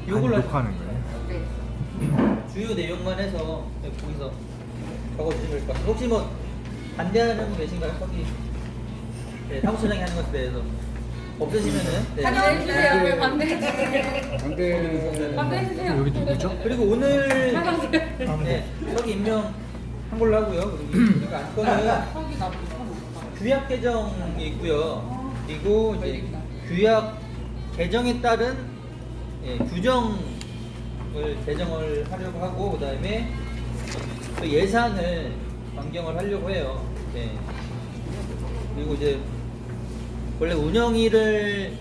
요걸로 녹화하는 거예요? 네. 주요 내용만 해서 거기서 적어주시면 될 것 같아요. 혹시 뭐 반대하는 분 계신가요? 거기 네, 사무처장이 하는 것에 대해서 없으시면은 네. 반대해주세요. 왜 반대해주세요. 반대는 반대해주세요. 여기 누구죠? 그리고 오늘 빨간색. 네, 저기 임명한 걸로 하고요. 그리고 안건은 저기 나 못하나? 규약 개정이 있고요. 그리고 이제 규약 개정에 따른 규정을 개정을 하려고 하고 그다음에 또 예산을 변경을 하려고 해요. 네. 그리고 이제 원래 운영일을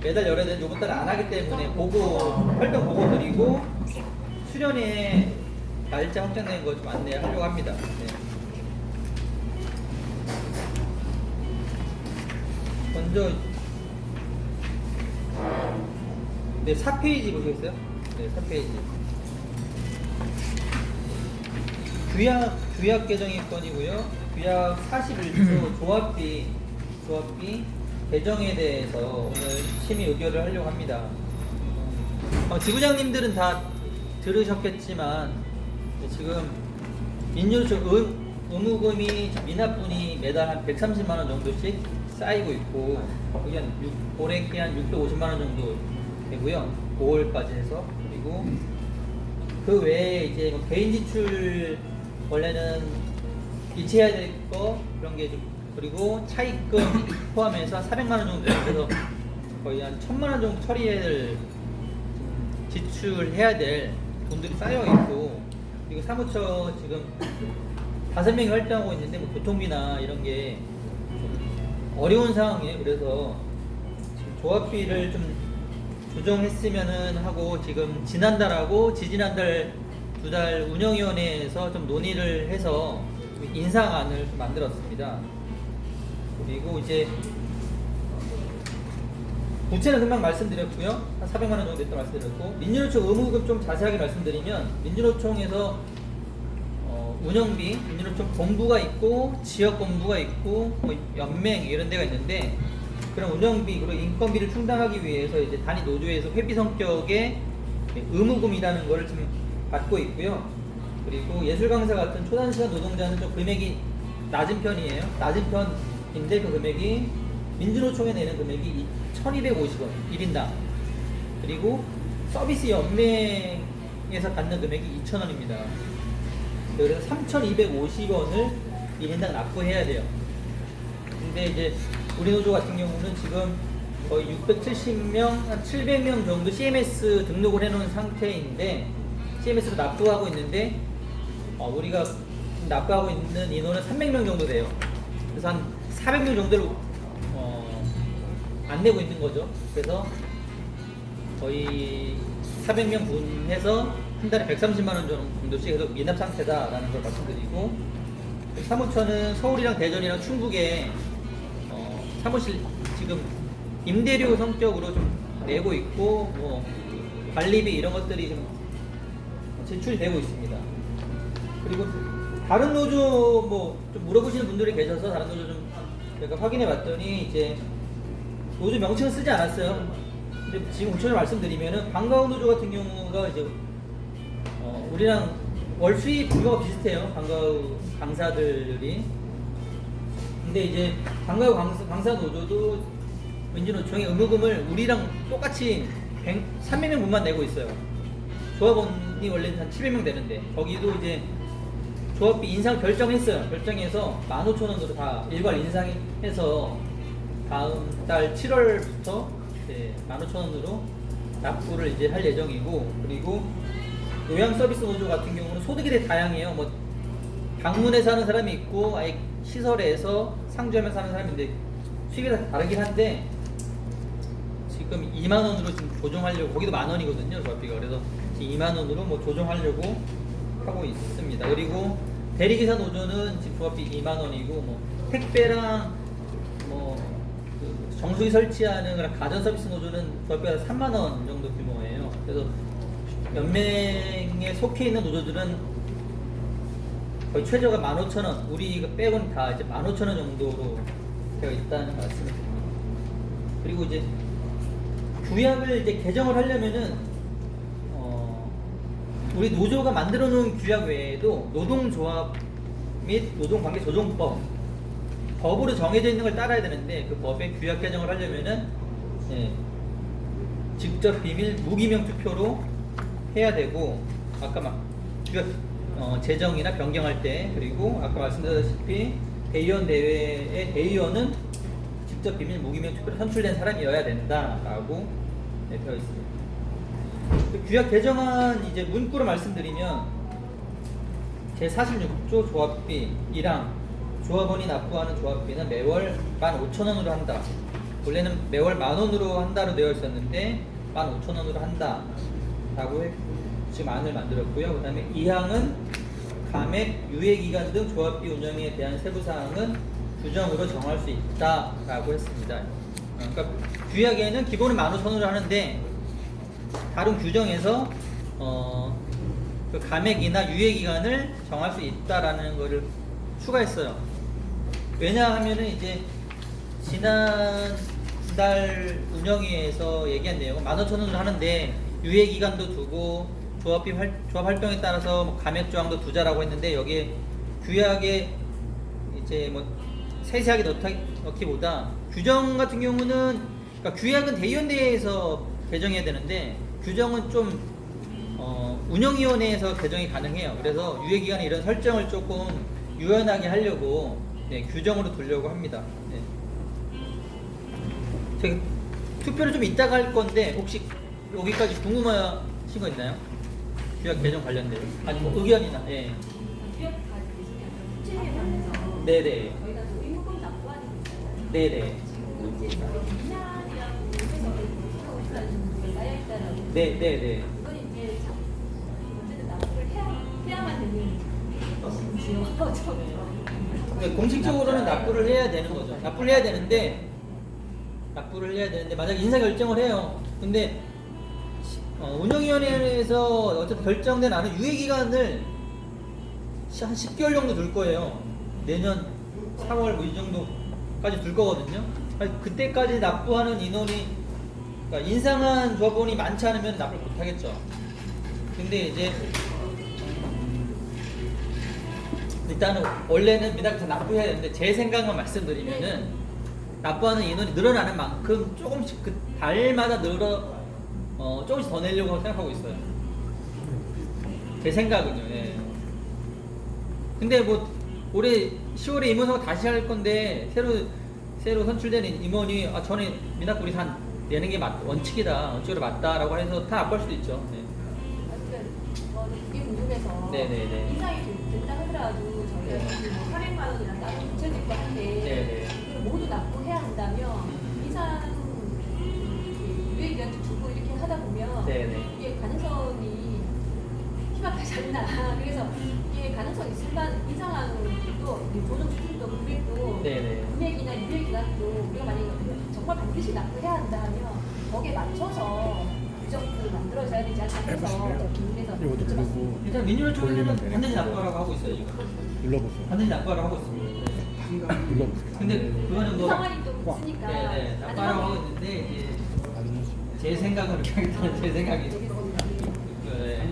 매달 열어야 되는데 이번 달에 안 하기 때문에 활동 보고 드리고 수련회 날짜 확정된 거 좀 안내하려고 합니다. 네. 먼저 네, 4페이지 보시겠어요? 네, 4페이지. 규약 개정의 건이고요. 규약 41조 조합비 개정에 대해서 오늘 심의 의결을 하려고 합니다. 지부장님들은 다 들으셨겠지만 지금 민주노총 의무금이 미납분이 매달 한 130만 원 정도씩 쌓이고 있고 그게 올해 한 650만 원 정도 되고요. 5월까지 해서 그리고 그 외에 이제 뭐 개인 지출 원래는 이체해야 될 거 그런 게 좀 그리고 차입금 포함해서 400만 원 정도 돼요. 그래서 거의 한 1000만 원 정도 처리해야 될 지출해야 될 돈들이 쌓여 있고 그리고 사무처 지금 5명이 활동하고 있는데 뭐 교통비나 이런 게 좀 어려운 상황이에요. 그래서 지금 조합비를 좀 조정했으면은 하고 지금 지난달하고 지지난달 2달 운영위원회에서 좀 논의를 해서 인상안을 좀 만들었습니다. 그리고 이제 부채는 금방 말씀드렸고요. 한 400만 원 정도 됐다 말씀드렸고 민주노총 의무금 좀 자세하게 말씀드리면 민주노총에서 운영비, 민주노총 본부가 있고 지역 본부가 있고 뭐 연맹 이런 데가 있는데 그런 운영비 그리고 인건비를 충당하기 위해서 이제 단위 노조에서 회비 성격의 의무금이라는 거를 지금 받고 있고요. 그리고 예술 강사 같은 초단시간 노동자는 좀 금액이 낮은 편이에요. 낮은 편인데 그 금액이 민주노총에 내는 금액이 1,250원 1인당. 그리고 서비스 연맹에서 받는 금액이 2,000원입니다. 그래서 3,250원을 1인당 납부해야 돼요. 근데 이제 우리 노조 같은 경우는 지금 거의 670명, 한 700명 정도 CMS 등록을 해놓은 상태인데 CMS로 납부하고 있는데 우리가 납부하고 있는 인원은 300명 정도 돼요. 그래서 한 400명 정도를 안 내고 있는 거죠. 그래서 거의 400명 분해서 한 달에 130만 원 정도씩 해서 미납 상태다라는 걸 말씀드리고 사무처는 서울이랑 대전이랑 충북에 사무실 지금 임대료 성격으로 좀 내고 있고 뭐 관리비 이런 것들이 좀 제출이 되고 있습니다. 그리고 다른 노조 뭐 좀 물어보시는 분들이 계셔서 다른 노조 좀 제가 확인해 봤더니 이제 노조 명칭은 쓰지 않았어요. 근데 지금 구체적으로 말씀드리면은 방과후 노조 같은 경우가 이제 우리랑 월 수입 규모가 비슷해요. 방과후 강사들이. 근데 이제 방과후 강사 노조도 민주노총의 의무금을 우리랑 똑같이 300명 분만 내고 있어요. 조합원이 원래는 한 700명 되는데 거기도 이제 조합비 인상 결정했어요. 결정해서 15,000원으로 다 일괄 인상해서 다음 달 7월부터 15,000원으로 납부를 이제 할 예정이고 그리고 요양 서비스 노조 같은 경우는 소득이 되게 다양해요. 뭐 방문해 사는 사람이 있고 아예 시설에서 상주하며 사는 사람인데 수익이 다 다르긴 한데 지금 2만 원으로 지금 조정하려고 거기도 만 원이거든요. 조합비가. 그래서 지금 2만 원으로 뭐 조정하려고 하고 있습니다. 그리고 대리기사 노조는 지금 조합비 2만 원이고 뭐 택배랑 뭐 그 정수기 설치하는 그런 가전 서비스 노조는 조합비가 3만 원 정도 규모예요. 그래서 연맹에 속해 있는 노조들은 거의 최저가 15,000원, 우리 빼고는 다 이제 15,000원 정도로 되어 있다는 말씀을 드립니다. 그리고 이제 규약을 이제 개정을 하려면은 우리 노조가 만들어 놓은 규약 외에도 노동조합 및 노동관계조정법 법으로 정해져 있는 걸 따라야 되는데 그 법의 규약 개정을 하려면은 예, 직접 비밀 무기명 투표로 해야 되고 아까 막 규약 제정이나 변경할 때 그리고 아까 말씀드렸다시피 대의원 대회의 대의원은 직접 비밀 무기명 투표로 선출된 사람이어야 된다라고 네, 되어 있습니다. 그 규약 개정안 이제 문구로 말씀드리면 제46조 조합비 1항 조합원이 납부하는 조합비는 매월 15,000원으로 한다. 원래는 매월 10,000원으로 한다로 되어 있었는데 15,000원으로 한다라고 지금 안을 만들었고요. 그 다음에 2항은 감액, 유예기간 등 조합비 운영에 대한 세부사항은 규정으로 정할 수 있다라고 했습니다. 그러니까 규약에는 기본은 15,000원으로 하는데 다른 규정에서 그 감액이나 유예기간을 정할 수 있다라는 것을 추가했어요. 왜냐하면은 이제 지난달 운영위에서 얘기한 내용은 15,000원으로 하는데 유예기간도 두고 조합 활동에 따라서 뭐 감액 조항도 두자라고 했는데 여기에 규약에 이제 뭐 세세하게 넣기보다 규정 같은 경우는 그러니까 규약은 대의원대회에서 개정해야 되는데 규정은 좀 운영위원회에서 개정이 가능해요. 그래서 유예기간 이런 설정을 조금 유연하게 하려고 네, 규정으로 두려고 합니다. 네. 제가 투표를 좀 이따가 할 건데 혹시 여기까지 궁금하신 거 있나요? 규약 개정 관련된 아니 뭐 의견이나 예. 기업까지 계시면 수치에 관해서 네네. 저희가 또 의무금 납부하는 게 있잖아요. 네네. 지금 이제 미나리라고 해서 하고 싶다는 정도가 쌓여있다라고. 네네네. 그건 이제 참 어쨌든 납부를 해야만 되는 것인지요. 네, 공식적으로는 납부를 해야 되는 거죠. 납부를 해야 되는데 만약 인사 결정을 해요. 근데 운영위원회에서 어쨌든 결정된 안은 유예기간을 한 10개월 정도 둘 거예요. 내년 4월 뭐 이 정도까지 둘 거거든요. 아니, 그때까지 납부하는 인원이 그러니까 인상한 조합원이 많지 않으면 납부를 못 하겠죠. 근데 이제 일단은 원래는 미납부터 납부해야 되는데 제 생각만 말씀드리면은 납부하는 인원이 늘어나는 만큼 조금씩 그 달마다 조금씩 더 내려고 생각하고 있어요. 제 생각은요. 예. 근데 뭐 올해 10월에 임원사가 다시 할 건데 새로 선출된 임원이 전에 미납부 우리 다 내는 게 원칙으로 맞다라고 해서 다 납부할 수도 있죠. 네. 이게 궁금해서 네네네. 인상이 된다 하더라도 저희가 네. 지금 뭐 800만 원이나 따로 붙여져 있고 한데 네네. 이걸 모두 납부해야 한다면 인상 유예기간 주고 이렇게 하다 보면 네네. 이게 가능성이 희박하지 않나. 그래서 이게 가능성이 있을 만 인상한 것도 조정 수준도 금액도 네네. 금액이나 유예기간도 우리가 만약에 정말 반드시 납부해야 한다 하면 거기에 맞춰서 규정을 만들어져야 되지 않나 해서 궁금해서 이것도 누르고 일단 민주노 쪽에서는 돌리면 되는 반드시 거죠. 납부하라고 하고 있어요. 지금. 눌러보세요. 반드시 납부하라고 하고 있습니다. 네. 눌러보세요. 근데 그거는 뭐 상황이 또 있으니까 네네 납부하라고 하고 있는데 이제 안 누르시면. 제 생각은 그렇게 하겠다는 제 생각이 네.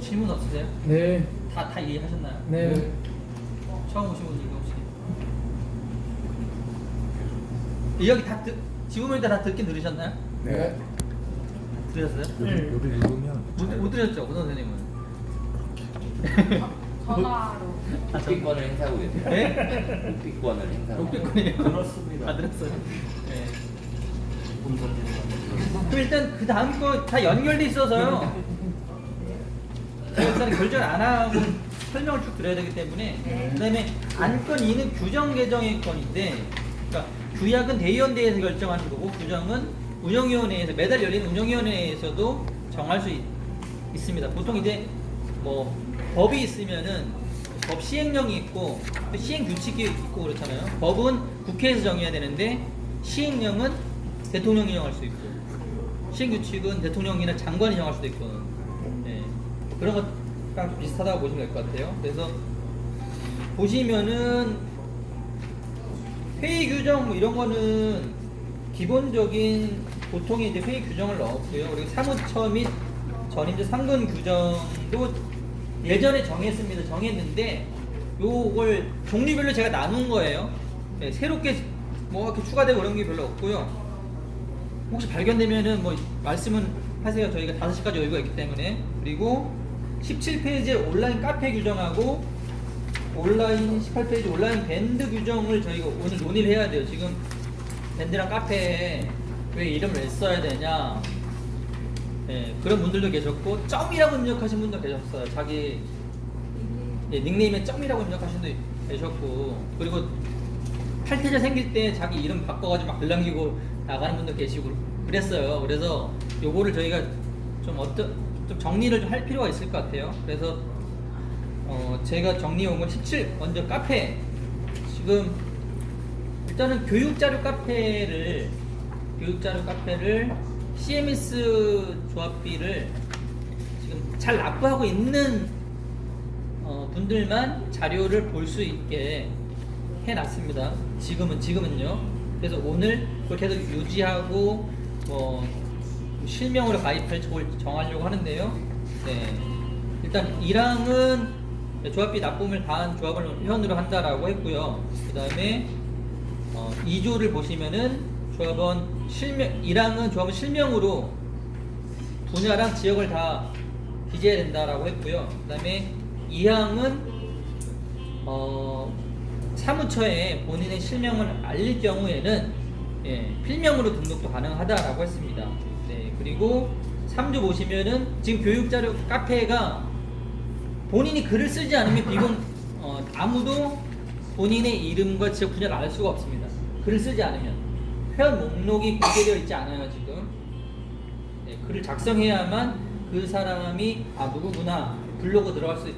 질문 없으세요? 네, 다 이해하셨나요? 네. 처음 오신 분들도 혹시 여기 지금 다 듣긴 들으셨나요? 네. 들으셨어요? 여기 누르면 못 들으셨죠, 고 선생님은? 전화로. 국비권을 행사하고 계세요. 네? 국비권을 행사하고 독백권이에요. 들었습니다. 다 들었어요. 네. 그럼 일단 그 다음 거 다 연결돼 있어서요. 일단 결정 안 하고 설명을 쭉 드려야 되기 때문에 그다음에 안건 2는 규정 개정의 건인데 그러니까 규약은 대의원대회에서 결정하는 거고 규정은 운영위원회에서 매달 열리는 운영위원회에서도 정할 수 있습니다. 보통 이제 뭐 법이 있으면은 법 시행령이 있고 또 시행 규칙이 있고 그렇잖아요. 법은 국회에서 정해야 되는데 시행령은 대통령이 정할 수 있고 시행 규칙은 대통령이나 장관이 정할 수도 있고 네. 그런 것랑 비슷하다고 보시면 될 것 같아요. 그래서 보시면은 회의 규정 뭐 이런 거는 기본적인 보통의 이제 회의 규정을 넣었고요. 그리고 사무처 및 전임제 상근 규정도 예전에 정했는데 요걸 종류별로 제가 나눈 거예요. 네, 새롭게 뭐 이렇게 추가되고 그런 게 별로 없고요. 혹시 발견되면은 뭐 말씀은 하세요. 저희가 5시까지 여유가 있기 때문에. 그리고 17페이지에 온라인 카페 규정하고 온라인 18페이지 온라인 밴드 규정을 저희가 오늘 논의를 해야 돼요. 지금 밴드랑 카페에 왜 이름을 왜 써야 되냐. 네, 그런 분들도 계셨고 점이라고 입력하신 분도 계셨어요. 자기 닉네임에 점이라고 입력하신 분도 계셨고, 그리고 탈퇴자 생길 때 자기 이름 바꿔가지고 막 글 남기고 나가는 분도 계시고 그랬어요. 그래서 요거를 저희가 좀 정리를 좀 할 필요가 있을 것 같아요. 그래서 제가 정리해 온 건 17 먼저 카페. 지금 일단은 교육자료 카페를 CMS 조합비를 지금 잘 납부하고 있는 분들만 자료를 볼 수 있게 해놨습니다. 지금은요. 그래서 오늘 그걸 계속 유지하고 실명으로 가입할 쪽을 정하려고 하는데요. 네. 일단 1항은 조합비 납부금을 다한 조합을 회원으로 한다라고 했고요. 그 다음에 2조를 보시면은 1항은 조합원 실명으로 분야랑 지역을 다 기재해야 된다라고 했고요. 그 다음에 2항은 사무처에 본인의 실명을 알릴 경우에는 필명으로 등록도 가능하다라고 했습니다. 네, 그리고 3조 보시면은 지금 교육자료 카페가 본인이 글을 쓰지 않으면 아무도 본인의 이름과 지역 분야를 알 수가 없습니다. 글을 쓰지 않으면 회원 목록이 공개되어 있지 않아요. 지금 글을 작성해야만 그 사람이 누구구나 블로그 들어갈 수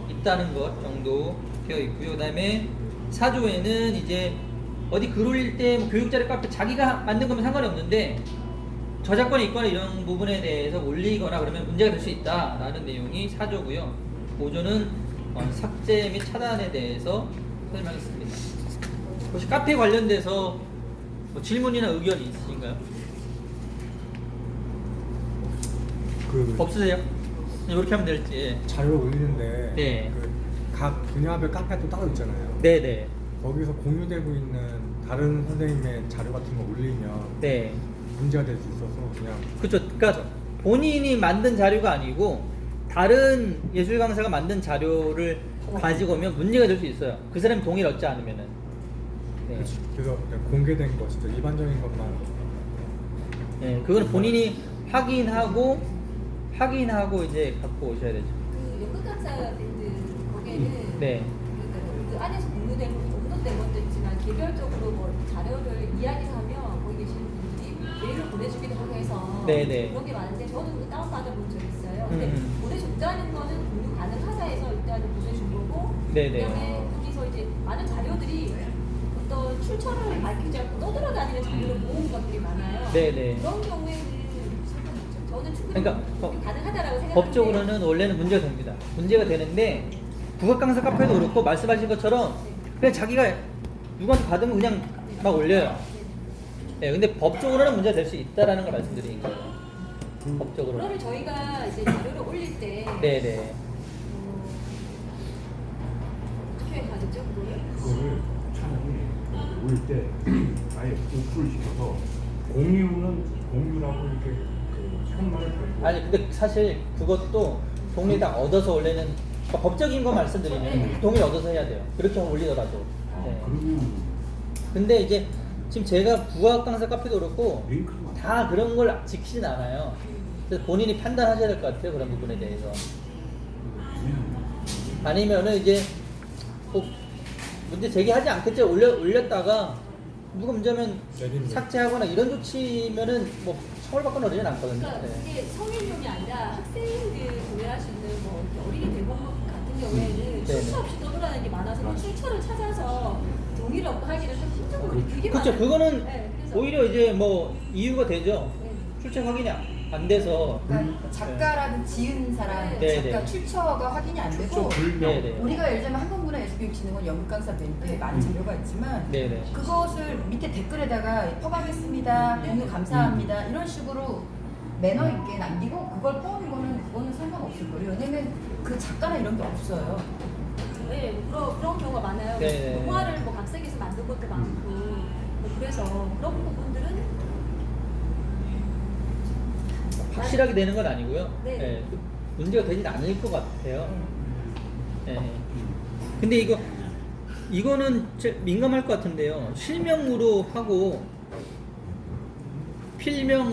있다는 것 정도 되어 있고요. 그 다음에 4조에는 이제 어디 글 올릴 때 교육자료 카페 자기가 만든 거면 상관이 없는데 저작권이 있거나 이런 부분에 대해서 올리거나 그러면 문제가 될 수 있다라는 내용이 4조고요. 5조는 삭제 및 차단에 대해서 설명하겠습니다. 혹시 카페 관련돼서 뭐 질문이나 의견이 있으신가요? 없으세요? 이렇게 하면 될지. 예. 자료 올리는데 네. 각 분야별 카페도 따로 있잖아요. 네네. 거기서 공유되고 있는 다른 선생님의 자료 같은 거 올리면 네. 문제가 될 수 있어서 그냥 그렇죠. 그러니까 본인이 만든 자료가 아니고 다른 예술 강사가 만든 자료를 가지고 오면 문제가 될 수 있어요. 그 사람이 동의를 얻지 않으면은. 네. 그래서 그냥 공개된 거 진짜 일반적인 것만. 네, 그거는 본인이 확인하고 이제 갖고 오셔야 되죠. 그 연극 강사 밴드 거기에는 네. 그 안에서 공유된 것도 있지만 개별적으로 뭐 자료를 이야기하면 거기 계시는 분들이 메일을 보내주기도 하고 해서 네네. 그런 게 많은데 저도 그거 다운받아본 적이 있어요. 근데 보내줬다는 거는 공유 가능하다 해서 일단은 보내준 거고 네네. 그다음에 거기서 이제 많은 자료들이 어떤 출처를 밝히지 않고 떠돌아다니는 자료를 모은 것들이 많아요. 네네. 그런 경우에는 상관없죠. 저는 충분히 그러니까 가능하다라고 생각하는데 법적으로는 원래는 문제가 됩니다. 문제가 되는데 국악 강사 카페도 그렇고 말씀하신 것처럼 그냥 자기가 누구한테 받으면 그냥 막 올려요. 네, 근데 법적으로는 문제가 될 수 있다라는 걸 말씀드리는 거예요. 법적으로. 그거를 저희가 이제 자료를 올릴 때 네네. 어떻게 하죠 그거를? 그거를 차라리 올릴 때 아예 오프를 시켜서 공유라고 이렇게 그 손말을 걸고 아니 근데 사실 그것도 동의당 얻어서 원래는 그러니까 법적인 거 말씀드리면 동의 얻어서 해야 돼요. 그렇게 올리더라도. 네. 그리고 근데 이제 지금 제가 국악 강사 카페도 그렇고 링크가 다 그런 걸 지키진 않아요. 그래서 본인이 판단하셔야 될 것 같아요. 그런 부분에 대해서. 아니면은 이제 꼭 문제 제기하지 않겠죠. 올렸다가 누가 문제면 내리는 삭제하거나 이런 조치면은 뭐 처벌받거나 그러진 않거든요. 그러니까 네. 이게 성인용이 아니라 학생들 구매할 수 있는 뭐 어린이 대공원 같은 경우에는 네네. 출처 없이 떠돌아다니는 게 많아서 그 출처를 찾아서 동의를 얻고 하기는 좀 힘든 부분이 되게 그렇죠. 많아요. 그거는 네, 그래서 오히려 이제 뭐 이유가 되죠. 네. 출처 확인이 안 돼서. 그러니까 작가라는 지은 사람, 네, 작가 네. 출처가 확인이 안 되고 불명 네네. 우리가 예를 들면 한국 한국문화 예술교육 진흥원 연극 강사 밴드에 많은 자료가 있지만 네네. 그것을 밑에 댓글에다가 퍼가겠습니다, 공유 감사합니다 이런 식으로 매너 있게 남기고 그걸 퍼오는 그거는 상관없을 거예요. 왜냐면 그 작가나 이런 게 없어요. 네, 그런 경우가 많아요. 네. 동화를 뭐 각색해서 만든 것도 많고 뭐 그래서 그런 부분들은 확실하게 되는 건 아니고요. 네. 예, 문제가 되진 않을 것 같아요. 예. 근데 이거는 민감할 것 같은데요. 실명으로 하고 필명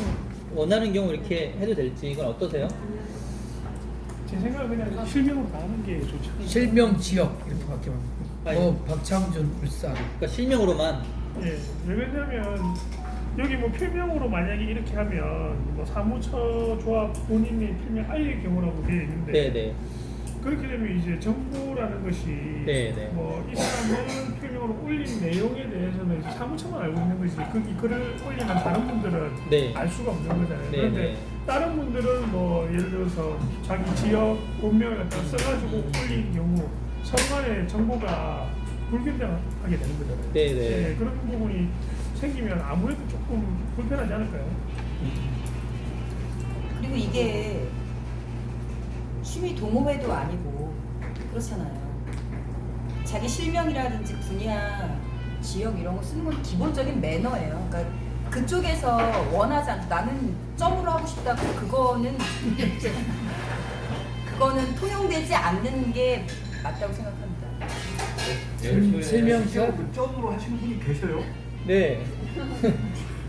원하는 경우 이렇게 해도 될지 이건 어떠세요? 제 생각은 그냥 실명으로 나가는 게 좋죠. 실명 지역 이렇게 바뀌면 아니. 뭐 박창준 울산 그러니까 실명으로만. 예, 왜냐면 여기 뭐 필명으로 만약에 이렇게 하면 뭐 사무처 조합 본인의 필명 알릴 경우라고 되어 있는데 네네. 그렇게 되면 이제 정보라는 것이 네네. 뭐 이 사람은 필명으로 올린 내용에 대해서는 이제 사무처만 알고 있는 거지 이 글을 올리는 다른 분들은 네. 알 수가 없는 거잖아요. 네, 그런데 네. 다른 분들은 뭐 예를 들어서 자기 지역 본명을 갖다 써가지고 올린 경우 서로 간의 정보가 불균등하게 되는 거잖아요. 네, 네. 예, 그런 부분이 생기면 아무래도 조금 불편하지 않을까요? 그리고 이게 취미 동호회도 아니고 그렇잖아요. 자기 실명이라든지 분야, 지역 이런 거 쓰는 건 기본적인 매너예요. 그러니까 그쪽에서 원하지 않고 나는 점으로 하고 싶다. 그거는 통용되지 않는 게 맞다고 생각합니다. 실명 지역 그 점으로 하시는 분이 계셔요? 네.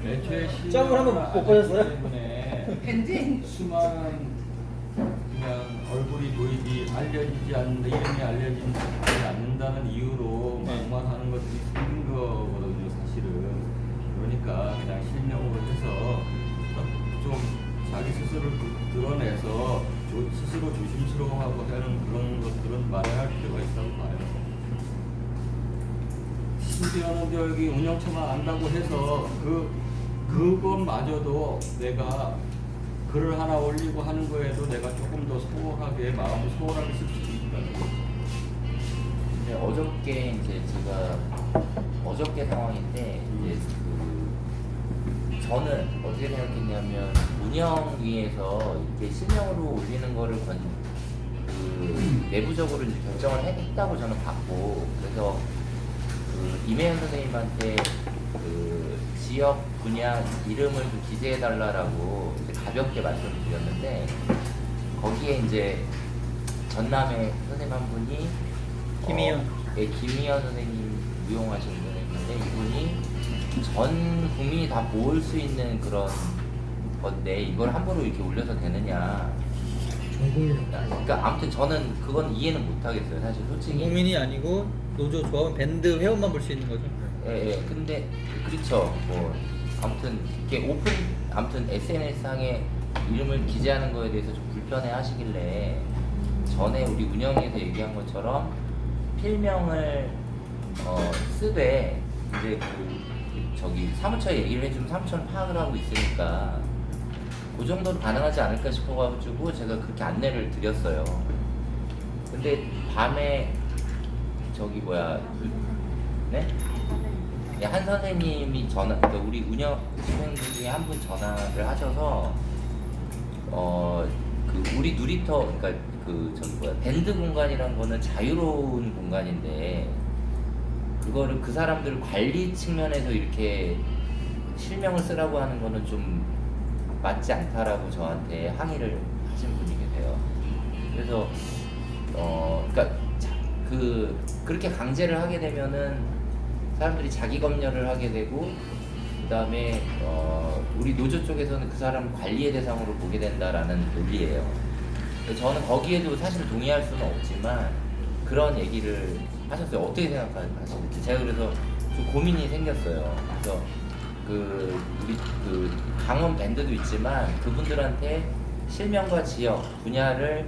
애초에 점을 한번 못 보셨어요? 때문에 밴드에 수많은 그냥 얼굴이 도입이 알려지지 않는다, 이름이 알려지지 않는다는 이유로 네. 막말하는 것들이 생긴 거거든요, 사실은. 그러니까 그냥 실명으로 해서 좀 자기 스스로를 드러내서 스스로 조심스러워하고 하는 그런 것들은 마련할 필요가 있다고 봐요. 심지어는 여기 운영처만 안다고 해서 그것마저도 내가 글을 하나 올리고 하는 거에도 내가 조금 더 소홀하게 마음을 소홀하게 쓸 수도 있다는 거죠. 근데 어저께 이제 제가 어저께 상황인데 이제 저는 어떻게 생각했냐면 운영위에서 이렇게 실명으로 올리는 거를 내부적으로 이제 결정을 했다고 저는 봤고 그래서 이매현 선생님한테 지역 분야 이름을 좀 기재해 달라라고 가볍게 말씀을 드렸는데 거기에 이제 전남의 선생님 한 분이 김희연. 네, 김희연 선생님 무용하신 분인데 이분이 전 국민이 다 모을 수 있는 그런 건데 이걸 함부로 이렇게 올려서 되느냐. 그러니까 아무튼 저는 그건 이해는 못 하겠어요. 사실 솔직히. 국민이 아니고 노조 조합은 밴드 회원만 볼 수 있는 거죠. 예, 예. 근데 그렇죠. 뭐 아무튼 이렇게 아무튼 SNS 상에 이름을 기재하는 거에 대해서 좀 불편해 하시길래 전에 우리 운영위에서 얘기한 것처럼 필명을 쓰되 이제 저기 사무처에 얘기를 해주면 사무처는 파악을 하고 있으니까 그 정도로 가능하지 않을까 싶어가지고 제가 그렇게 안내를 드렸어요. 근데 밤에 저기 네? 네, 한 선생님이 그러니까 우리 운영 선생님들 중에 한 분 전화를 하셔서 우리 누리터 그러니까 밴드 공간이란 거는 자유로운 공간인데 그거를 그 사람들 관리 측면에서 이렇게 실명을 쓰라고 하는 거는 좀 맞지 않다라고 저한테 항의를 하신 분이 계세요. 그래서 그러니까 그렇게 강제를 하게 되면은 사람들이 자기 검열을 하게 되고 그다음에 우리 노조 쪽에서는 그 사람 관리의 대상으로 보게 된다라는 논리예요. 저는 거기에도 사실 동의할 수는 없지만 그런 얘기를 하셨어요. 어떻게 생각하시는지 제가 그래서 좀 고민이 생겼어요. 그래서 우리 강원 밴드도 있지만 그분들한테 실명과 지역 분야를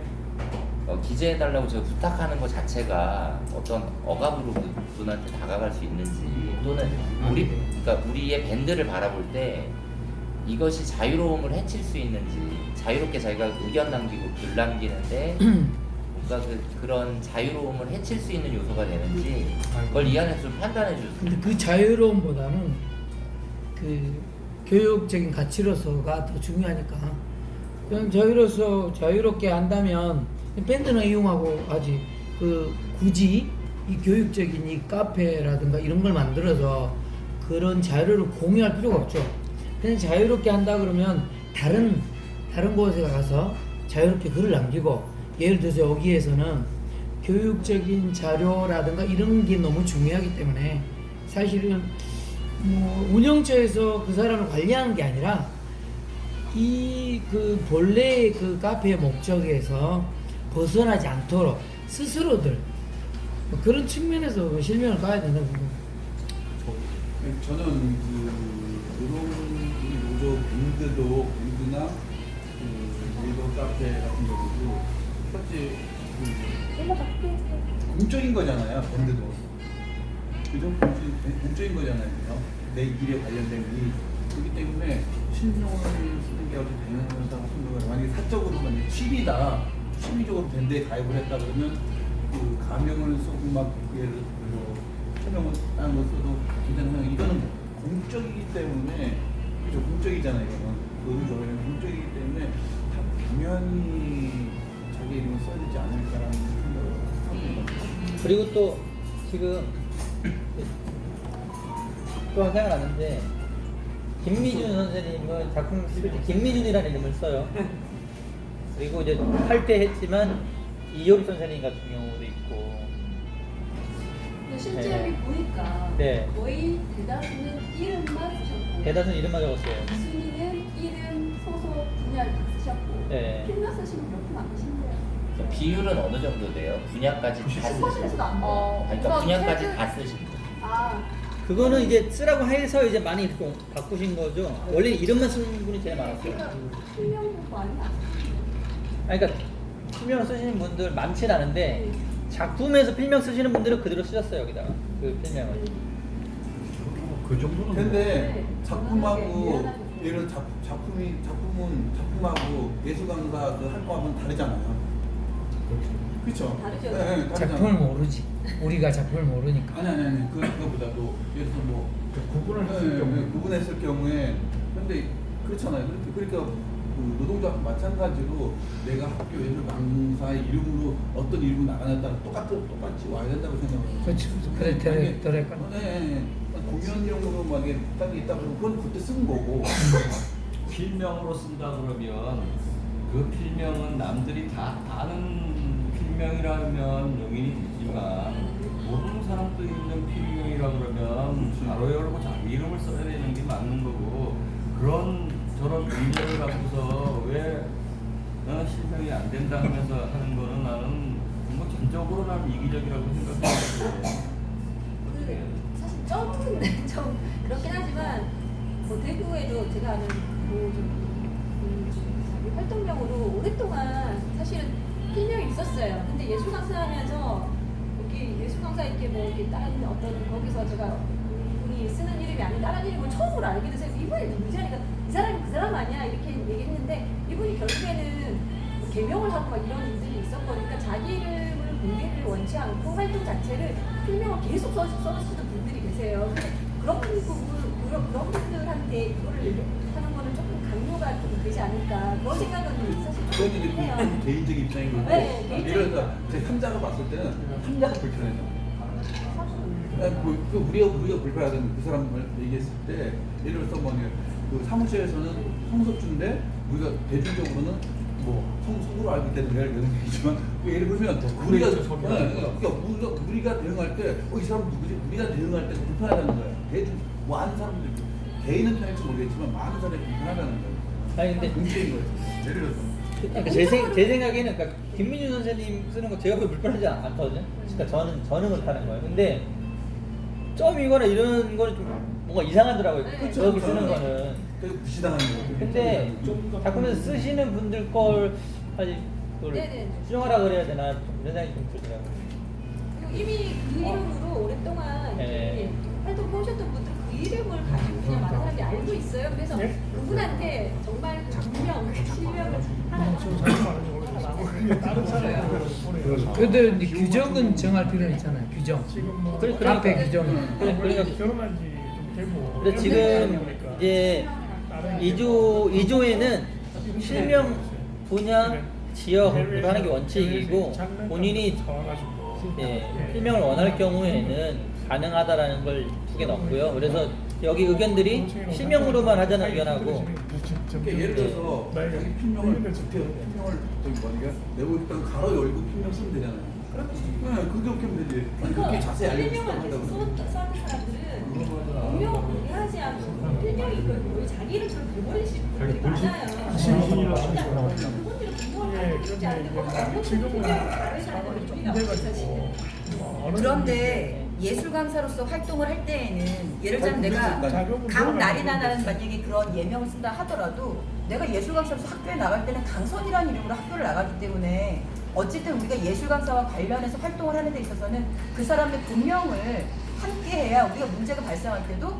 기재해달라고 제가 부탁하는 것 자체가 어떤 억압으로 그분한테 다가갈 수 있는지 또는 그러니까 우리의 밴드를 바라볼 때 이것이 자유로움을 해칠 수 있는지 자유롭게 자기가 의견 남기고 글 남기는데 그러니까 그런 자유로움을 해칠 수 있는 요소가 되는지 그걸 이 안에서 좀 판단해 주세요. 근데 그 자유로움보다는 그 교육적인 가치로서가 더 중요하니까 그냥 자유롭게 한다면 밴드는 이용하고 하지 그 굳이 이 교육적인 이 카페라든가 이런 걸 만들어서 그런 자유를 공유할 필요가 없죠. 그냥 자유롭게 한다 그러면 다른 곳에 가서 자유롭게 글을 남기고 예를 들어서 여기에서는 교육적인 자료라든가 이런 게 너무 중요하기 때문에 사실은 뭐 운영처에서 그 사람을 관리하는 게 아니라 이 그 본래의 그 카페의 목적에서 벗어나지 않도록 스스로들 뭐 그런 측면에서 실명을 가야 된다고 생각합니다. 저는 노조 밴드나 노조 카페 같은 경우도 사실 공적인 거잖아요. 밴드도 그죠? 공적인 거잖아요. 내 일에 관련된 일 그렇기 때문에 실명을 쓰는 게 어떻게 당연하다고 생각을 만약에 사적으로 만약에 취미적으로 밴드에 가입을 했다 그러면 그 가명을 쓰고 막 예를 들어 설명을 하는 거 써도 괜찮은 이거는 공적이기 때문에 그죠? 공적이잖아요. 이거는 노조는 공적이기 때문에 당연히 자기 이름을 써야 되지 않을까라는 생각을 합니다. 그리고 또 지금 또 하나 생각나는데 김미준 선생님은 작품 쓸 때 김미준이라는 이름을 써요. 그리고 이제 할 때 했지만 이효리 선생님 같은 경우도 있고. 근데 실제 네. 여기 보니까 네. 거의 대다수는 이름만 쓰셨고 대다수는 이름만 적었어요. 이순이는 이름, 소속, 분야를 다 쓰셨고 네. 필러 쓰시는 분 몇분 안 계신데요. 비율은 어느 정도 돼요? 분야까지 다 쓰신 퍼센트도 안 돼요. 그러니까 분야까지 다 쓰신 거. 아, 그거는 이제 쓰라고 해서 이제 많이 이렇게 바꾸신 거죠. 원래 이름만 쓰는 분이 제일 많았어요. 제가 필명 공부 아니야. 아니, 그러니까 필명 쓰시는 분들 많진 않은데 작품에서 필명 쓰시는 분들은 그대로 쓰셨어요. 여기다가 그 필명을. 그 정도는 근데 네. 작품하고 미안하게. 예를 들어 작품은 작품하고 예술 강사 그 할 거하고는 다르잖아요. 그렇죠. 다르죠. 네, 다르잖아요. 작품을 모르지. 우리가 작품을 모르니까. 아니 그거보다도 예를 들어 뭐 구분을 했을 경우에 구분했을 경우에 근데 그렇잖아요. 그러니까 그 노동조합 마찬가지로 내가 학교 예술 강사의 이름으로 어떤 이름으로 나가냐에 따라 똑같이 와야 된다고 생각해요. 그렇죠. 그래, 그럴까? 네. 공연용으로 막 이게 딱 있다 그러면 그건 그때 쓴 거고. 필명으로 쓴다 그러면 그 필명은 남들이 다 아는 필명이라면 용인이 되지만 모르는 사람도 있는 필명이라 그러면 바로 열고 자기 이름을 써야 되는 게 맞는 거고 그런 저런 의미를 갖고서 왜 실명이 안 된다 하면서 하는 거는 나는 뭐 전적으로 나는 이기적이라고 생각해요. 사실 좀 그렇긴 하지만 뭐 대구에도 제가 아는 활동명으로 오랫동안 사실은 필명이 있었어요. 근데 예술 강사하면서 여기 예술 강사 이렇게 뭐 이렇게 다른 어떤 거기서 제가 분이 쓰는 이름이 아닌 다른 이름을 처음으로 알게 돼서 이분이 누구지 하니까 이 사람이 그 사람 아니야 이렇게 얘기했는데 이분이 결국에는 개명을 하고 막 이런 일들이 있었거니까 자기 이름을 공개를 원치 않고 활동 자체를 필명을 계속 써주시는 분들이 계세요. 근데 그런 분들한테 이거를 하는 거는 조금 강요가 좀 되지 않을까 그런 생각은 사실 그건 좀 이제 해요. 그 개인적인 입장인 거고 네, 개인적인 예를 들어 제 3자가 봤을 때는 3자가 불편해요. 뭐, 우리가 불편하던 그 사람을 얘기했을 때 예를 들어서 그 사무실에서는 성석주인데 우리가 대중적으로는 뭐 성으로 알기 때문에 내가 이런 얘기지만 예를 들면 우리가 대응할 때 이 사람 누구지? 우리가 대응할 때 불편하다는 거예요. 대중 뭐 아는 사람들 개인은 편할지 모르겠지만 많은 사람이 불편하다는 거예요. 아니 근데 문제인 거예요. 예를 들어서 그러니까 제 생각에는 그러니까 김민준 선생님 쓰는 거 제가 별로 불편하지 않거든요. 그러니까 저는 그렇다는 거예요. 근데 점이거나 이런 거는 좀 뭔가 이상하더라고요. 그렇죠. 여기 쓰는 거는. 되게 무시당하는 거예요. 근데 작품에서 쓰시는 분들 걸 사실 그걸 네네. 수정하라 그래야 되나 좀 이런 생각이 좀 들더라고요. 그리고 이미 그 이름으로 오랫동안 네. 이렇게 활동 해오셨던 분들 그 이름을 가지고 그냥 많은 사람들이 알고 있어요. 그래서 네? 그분한테 정말 분명, 실명을 하나 저 잘못 말하지 모르겠어요. 이게 다른 사람들 보내요. 그래도 이제 규정은 정할 필요는 있잖아요. 규정. 지금 뭐 그러니까- 카페 규정. 그러니까 결혼한 지 좀 되고. 근데 지금 이제 2조에는 실명 분야 지역으로 하는 게 원칙이고 본인이 실명을 원할 경우에는 가능하다라는 걸 두 개 넣었고요. 그래서 여기 의견들이 실명으로만 하자는 의견하고 그러니까 예를 들어서 자기 필명을 저기 뭐니까 내고 있다고 가로 열고 필명 쓰면 되잖아요. 네, 그렇게 하면 되지. 그렇게 자세히 알려주고 필명을 한다고. 써는 사람들은 분명을 공개하지 않고 필명이 왜 자기 이름처럼 돼버리시는 분들이 많아요. 그분들이 분명을 알고 싶지 않은데 뭐 지금은 다른 사람들이 좀 우리가 돼가지고 그런데 예술 강사로서 활동을 할 때에는 예를 들면 내가 강나리나라는 만약에 그런 예명을 쓴다 하더라도 내가 예술 강사로서 학교에 나갈 때는 강선이라는 이름으로 학교를 나가기 때문에 어쨌든 우리가 예술 강사와 관련해서 활동을 하는 데 있어서는 그 사람의 본명을 함께 해야 우리가 문제가 발생할 때도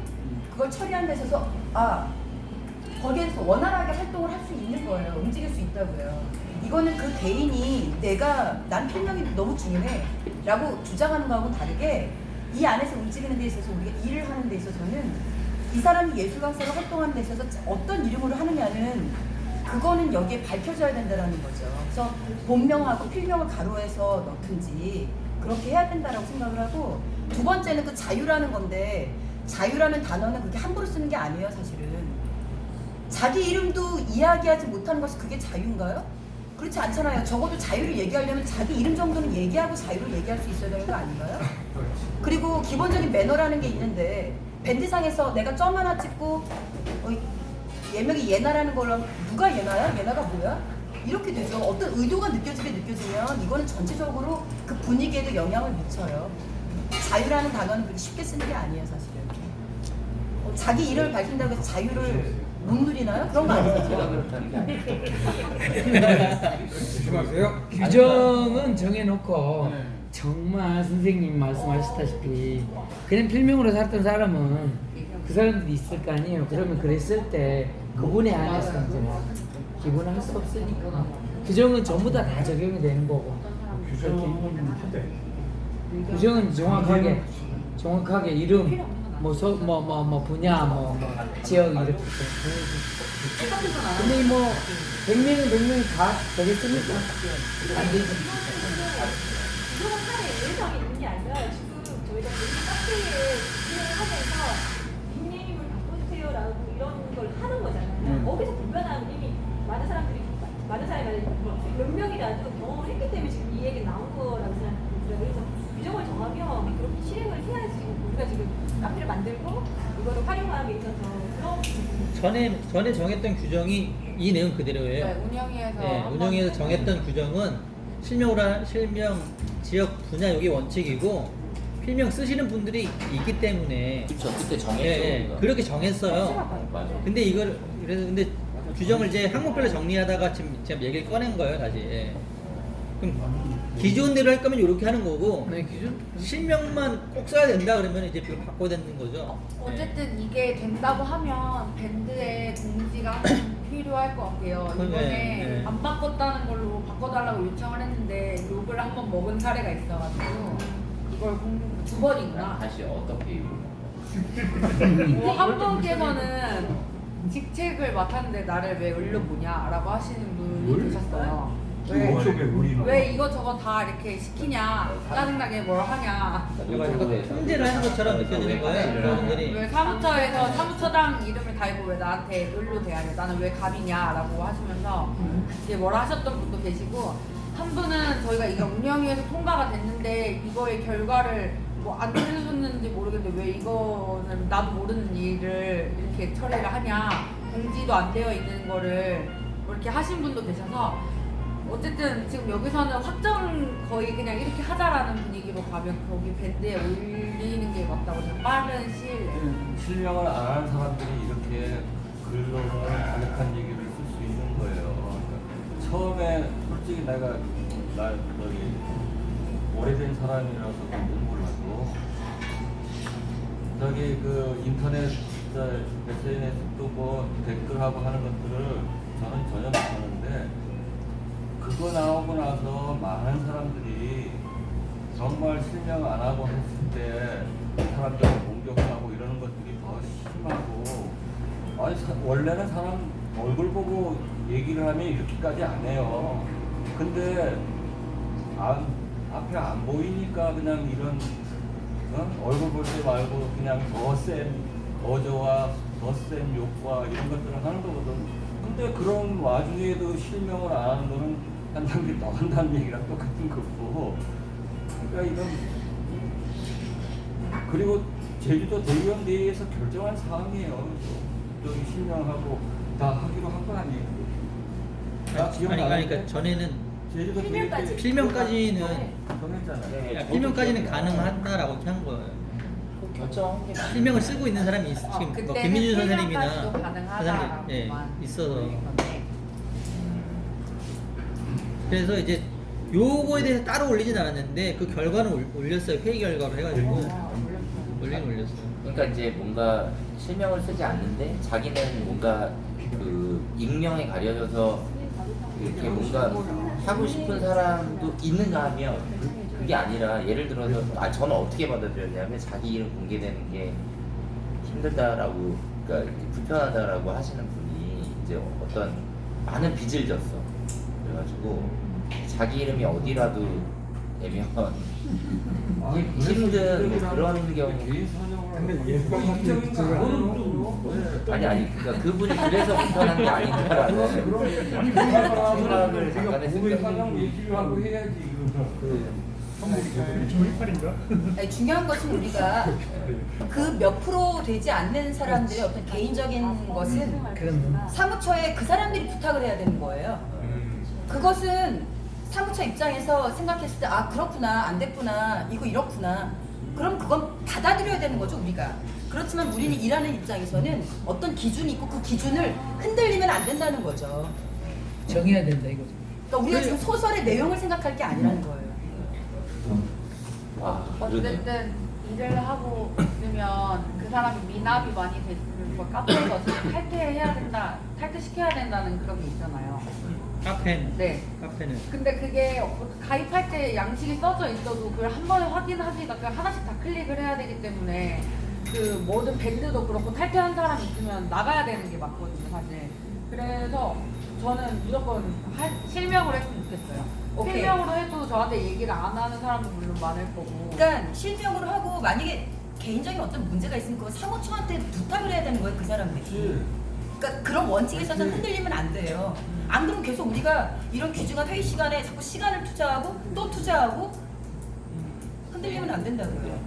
그걸 처리하는 데 있어서 거기에서 원활하게 활동을 할 수 있는 거예요. 움직일 수 있다고요. 이거는 그 개인이 난 필명이 너무 중요해 라고 주장하는 거하고는 다르게 이 안에서 움직이는 데 있어서 우리가 일을 하는 데 있어서는 이 사람이 예술 강사로 활동하는 데 있어서 어떤 이름으로 하느냐는 그거는 여기에 밝혀져야 된다는 거죠. 그래서 본명하고 필명을 가로해서 넣든지 그렇게 해야 된다라고 생각을 하고 두 번째는 그 자유라는 건데 자유라는 단어는 그렇게 함부로 쓰는 게 아니에요 사실은. 자기 이름도 이야기하지 못하는 것이 그게 자유인가요? 그렇지 않잖아요. 적어도 자유를 얘기하려면 자기 이름 정도는 얘기하고 자유를 얘기할 수 있어야 되는 거 아닌가요? 그리고 기본적인 매너라는 게 있는데 밴드상에서 내가 점 하나 찍고 예명이 예나라는 걸로 누가 예나야? 예나가 뭐야? 이렇게 되죠. 어떤 의도가 느껴지면 이거는 전체적으로 그 분위기에도 영향을 미쳐요. 자유라는 단어는 그렇게 쉽게 쓰는 게 아니에요 사실은. 자기 이름을 밝힌다고 해서 자유를 못 누리나요? 그런 거 아니죠? 제가 그렇다는 게 아니에요. 조심하세요. 규정은 정해놓고 정말 선생님 말씀하셨다시피 그냥 필명으로 살던 사람은 그 사람들이 있을 거 아니에요. 그러면 그랬을 때 그분에 한해서 이제 기본할 수 없으니까 규정은 전부 다 적용이 되는 거고 규정은 정확하게 이름 뭐 분야 지역 이렇게 근데 뭐 100명이 다 되겠습니까? 안 되지. 이런 사례 예상이 있는 게 아니라 지금 저희가 카페에 진행을 하면서 닉네임을 바꿔주세요라고 이런 걸 하는 거잖아요. 거기서 불편함 이미 많은 사람이 몇 명이라도 경험을 했기 때문에 지금 이 얘기 나온 거라고 생각합니다. 그래서 규정을 정하면 그렇게 실행을 해야지 우리가 지금 카페를 만들고 이거를 활용하기 있어서 그런 전에 정했던 규정이 이 내용 그대로예요. 네, 운영위에서 네, 운영위에서 정했던 규정은 실명 지역 분야 여기 원칙이고 필명 쓰시는 분들이 있기 때문에 그렇죠. 그때 정했죠. 우리가. 그렇게 정했어요. 맞아. 근데 근데 규정을 이제 항목별로 정리하다가 지금 얘기를 꺼낸 거예요, 다시. 예. 그럼 기존대로 할 거면 이렇게 하는 거고 네, 기준 실명만 꼭 써야 된다 그러면 이제 그걸 바꿔야 되는 거죠. 어쨌든 이게 된다고 하면 밴드에 공지가 필요할 것 같아요. 네, 이번에 네. 안 바꿨다는 걸로 바꿔달라고 요청을 했는데 욕을 한번 먹은 사례가 있어가지고 이걸 두 번이구나. 다시 어떻게 한 분께서는 직책을 맡았는데 나를 왜 올려보냐라고 하시는 분이 계셨어요. 왜 이것저것 다 이렇게 시키냐, 짜증나게 뭘 하냐. 통제를 하는 것처럼 느껴지는 거예요. 그분들이. 왜 사무처에서 사무처장 이름을 달고 왜 나한테 을로 대하냐, 나는 왜 감이냐라고 하시면서 이제 뭐라 하셨던 분도 계시고, 한 분은 저희가 이게 운영위에서 통과가 됐는데 이거의 결과를 뭐 안 해줬는지 모르겠는데 왜 이거는 나도 모르는 일을 이렇게 처리를 하냐, 공지도 안 되어 있는 거를 뭐 이렇게 하신 분도 계셔서, 어쨌든 지금 여기서는 확정 거의 그냥 이렇게 하자라는 분위기로 가면 거기 밴드에 올리는 게 맞다고 저는 빠른 시일 내에. 실명을 안 하는 사람들이 이렇게 글로는 가득한 얘기를 쓸 수 있는 거예요. 그러니까 처음에 솔직히 내가 저기 오래된 사람이라서 못 몰라도 저기 그 인터넷 SNS 또 뭐 댓글하고 하는 것들을 저는 전혀 못하는데 그거 나오고 나서 많은 사람들이 정말 실명 안 하고 했을 때 사람들을 공격하고 이러는 것들이 더 심하고, 아니 원래는 사람 얼굴 보고 얘기를 하면 이렇게까지 안 해요. 근데 앞에 안 보이니까 그냥 이런 얼굴 볼 때 말고 그냥 더 센 어조와 더 센 욕과 이런 것들을 하는 거거든. 근데 그런 와중에도 실명을 안 하는 거는 한 단계 더 한다는 얘기랑 똑같은 거고. 그러니까 이건, 그리고 제주도 대의원대회에서 결정한 사항이에요. 저기 실명하고 다 하기로 한 거 아니에요? 다 기억나는데? 그러니까 전에는 제주도 필명까지. 필명까지는 정했잖아요. 필명까지는 가능하다라고 이렇게 한 거예요. 결정. 필명을 쓰고 있는 사람이 지금 뭐 그때는 김민준 선생님이나 필명까지도 그 사람들 가능하다라고만 있어서. 건데. 그래서 이제 요거에 대해서 따로 올리진 않았는데 그 결과는 올렸어요. 회의 결과로 해가지고 올렸어요. 그러니까 이제 뭔가 실명을 쓰지 않는데 자기는 뭔가 그 익명에 가려져서 이렇게 뭔가 하고 싶은 사람도 있는가 하면 그게 아니라, 예를 들어서 저는 어떻게 받아들였냐면 자기 이름 공개되는 게 힘들다라고, 그러니까 불편하다라고 하시는 분이 이제 어떤 많은 빚을 졌어. 그래가지고 자기 이름이 어디라도 되면 힘든 그런 경우. 근데 예술가한테 아니 그러니까 그분이 그래서 불편한 게 아닌가라는 생각을 잠깐 했을 얘기하고 해야지. 조이팔인가? 아니, 중요한 것은 우리가 그 몇 프로 되지 않는 사람들의 어떤 개인적인 것은 그건 사무처에 그 사람들이 부탁을 해야 되는 거예요. 그것은 사무처 입장에서 생각했을 때 아 그렇구나, 안 됐구나, 이거 이렇구나, 그럼 그건 받아들여야 되는 거죠 우리가. 그렇지만 우리는 일하는 입장에서는 어떤 기준이 있고 그 기준을 흔들리면 안 된다는 거죠. 정해야 된다 이거죠. 그러니까 우리가 지금 소설의 내용을 생각할 게 아니라는 거예요. 와, 그러네. 어쨌든 일을 하고 있으면 그 사람이 미납이 많이 됐으면 뭐 카페에서 탈퇴해야 된다, 탈퇴시켜야 된다는 그런 게 있잖아요. 카페는 네. 카페는 근데 그게 가입할 때 양식이 써져 있어도 그걸 한 번에 확인하기가 그냥 하나씩 다 클릭을 해야 되기 때문에 그 모든 밴드도 그렇고 탈퇴한 사람이 있으면 나가야 되는 게 맞거든요 사실. 그래서 저는 무조건 실명으로 했으면 좋겠어요. 오케이. 실명으로 해도 저한테 얘기를 안 하는 사람도 물론 많을 거고. 그러니까 실명으로 하고 만약에 개인적인 어떤 문제가 있으면 그거 사무처한테 부탁을 해야 되는 거예요 그 사람들이. 그러니까 그런 원칙에 있어서 흔들리면 안 돼요. 안 그러면 계속 우리가 이런 귀중한 회의 시간에 자꾸 시간을 투자하고 또 투자하고 흔들리면 안 된다고요.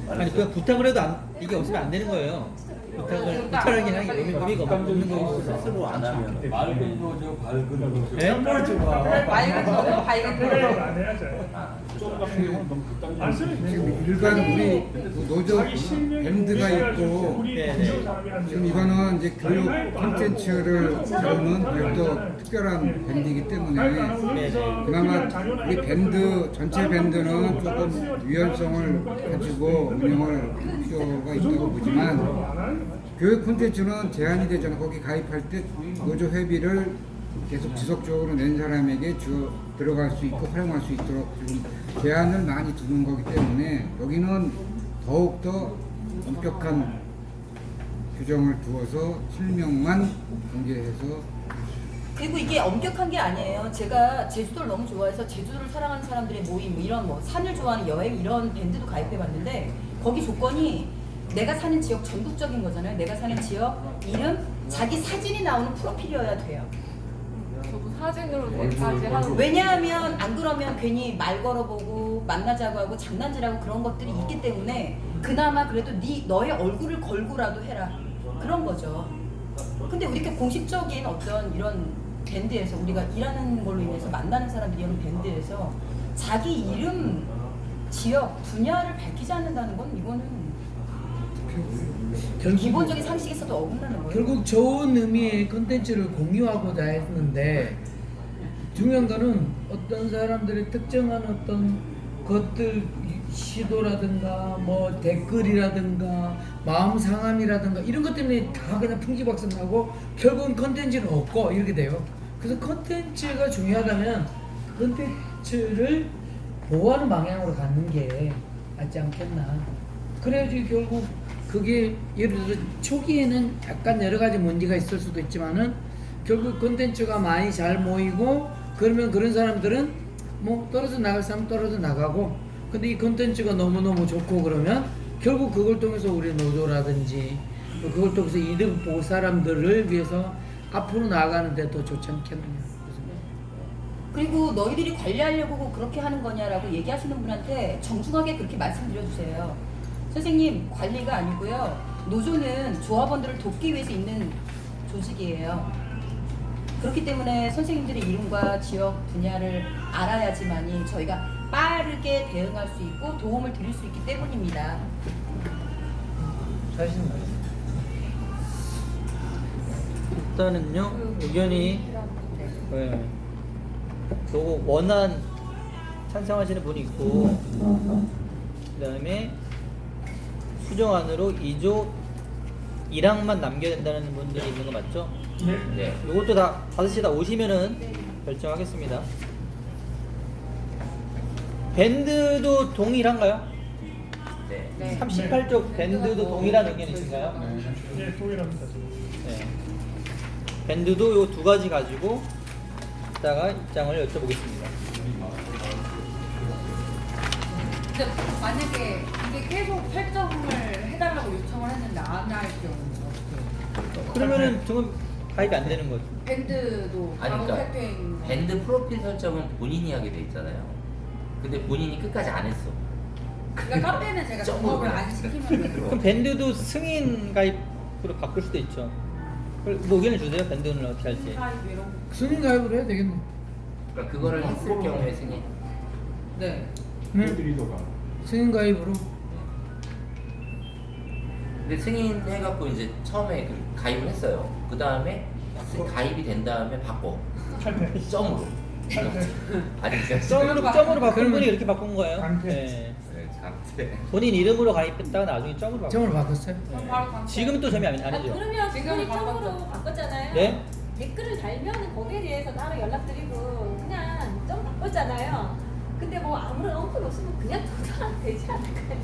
아니 그냥 부탁을 해도 이게 없으면 안 되는 거예요. 부탁을 하긴 하기 의미가 없는 거고. 스스로 안 하면 맑은 거죠, 밝은 거죠. 네? 맑은 거죠, 밝은 그래 거죠. 안 해야죠. 안 쓰면 지금 일반 우리 노조 자기 실명이 밴드가 있고 우리 네, 노조 네. 사람이 안 지금 돼요. 이거는 이제 교육 콘텐츠를 다루는 별도 특별한 밴드이기 때문에 그나마 우리 밴드 전체 밴드는 조금 유연성을 가지고 운영을 할 필요가 있다고 보지만 교육 콘텐츠는 제한이 되잖아. 거기 가입할 때 노조 회비를 계속 지속적으로 낸 사람에게 들어갈 수 있고 활용할 수 있도록 지금 제한을 많이 두는 거기 때문에 여기는 더욱더 엄격한 규정을 두어서 실명만 공개해서. 그리고 이게 엄격한 게 아니에요. 제가 제주도를 너무 좋아해서 제주도를 사랑하는 사람들의 모임, 뭐 이런 뭐 산을 좋아하는 여행 이런 밴드도 가입해봤는데 거기 조건이 내가 사는 지역 전국적인 거잖아요. 내가 사는 지역 이름, 자기 사진이 나오는 프로필이어야 돼요. 저도 사진으로 대까지 하는. 왜냐하면 안 그러면 괜히 말 걸어보고 만나자고 하고 장난질하고 그런 것들이 있기 때문에 그나마 그래도 너의 얼굴을 걸고라도 해라 그런 거죠. 근데 우리 이렇게 공식적인 어떤 이런 밴드에서 우리가 일하는 걸로 인해서 만나는 사람들이 이런 밴드에서 자기 이름, 지역, 분야를 밝히지 않는다는 건 이거는 기본적인 상식에서도 어긋나는 거예요. 결국 좋은 의미의 컨텐츠를 공유하고자 했는데 중요한 거는 어떤 사람들의 특정한 어떤 것들 시도라든가 뭐 댓글이라든가 마음 상함이라든가 이런 것 때문에 다 그냥 풍지박산 나고 결국은 컨텐츠는 없고 이렇게 돼요. 그래서 컨텐츠가 중요하다면 그 컨텐츠를 보호하는 방향으로 가는 게 낫지 않겠나. 그래야지 결국 그게 예를 들어서 초기에는 약간 여러 가지 문제가 있을 수도 있지만은 결국 컨텐츠가 많이 잘 모이고 그러면 그런 사람들은 뭐 떨어져 나갈 사람 떨어져 나가고, 근데 이 컨텐츠가 너무너무 좋고 그러면 결국 그걸 통해서 우리 노조라든지 그걸 통해서 이득 볼 사람들을 위해서 앞으로 나아가는 데 더 좋지 않겠느냐. 그리고 너희들이 관리하려고 그렇게 하는 거냐라고 얘기하시는 분한테 정중하게 그렇게 말씀드려 주세요. 선생님, 관리가 아니고요. 노조는 조합원들을 돕기 위해서 있는 조직이에요. 그렇기 때문에 선생님들의 이름과 지역 분야를 알아야지만이 저희가 빠르게 대응할 수 있고 도움을 드릴 수 있기 때문입니다. 사실은 말이에요. 일단은요 의견이 요거 원안 찬성하시는 분이 있고 그 다음에 수정안으로 2조 1항만 남겨야 된다는 분들이 있는 거 맞죠? 네. 네. 요것도 다 5시 다 오시면은 결정하겠습니다. 밴드도 동일한가요? 네. 네. 38쪽 밴드도 동일한 의견이신가요? 네, 동일합니다. 네. 밴드도 요 두 가지 가지고 이따가 입장을 여쭤보겠습니다. 근데 만약에 이게 계속 설정을 해달라고 요청을 했는데 안 할 경우는 어떻게? 그러면은 등은 가입이 안 되는 거죠. 밴드도 아니 바로 그러니까 탈퇴인 거. 밴드 프로필 설정은 본인이 하게 돼 있잖아요. 근데 본인이 끝까지 안 했어. 그러니까 카페는 제가 점검을 안 시키면 돼요. 그럼 밴드도 승인 가입으로 바꿀 수도 있죠. 뭐 의견을 주세요. 밴드는 어떻게 할지. 이런 거. 승인 가입을 해야 되겠네. 그러니까 그거를 했을 경우에 승인. 네. 네. 리더가 승인 가입으로. 근데 승인해갖고 이제 처음에 그 가입을 했어요. 그 다음에 가입이 된 다음에 바꿔. 점으로. 아니 진짜 점으로 바꾼 그러면- 분이 이렇게 바꾼 거예요. 강퇴. 네. 네, 강제. 본인 이름으로 가입했다가 나중에 점으로 바꾼 점을 거예요. 바꿨어요. 그럼 바로 강퇴. 지금 또 점이 아니죠. 그러면 지금은 그분이 바꿨죠. 점으로 바꿨잖아요. 네? 댓글을 달면은 거기에 대해서 따로 연락드리고 그냥 점 바꿨잖아요. 근데 뭐 아무런 언급 없으면 그냥 통과하면 되지 않을까요?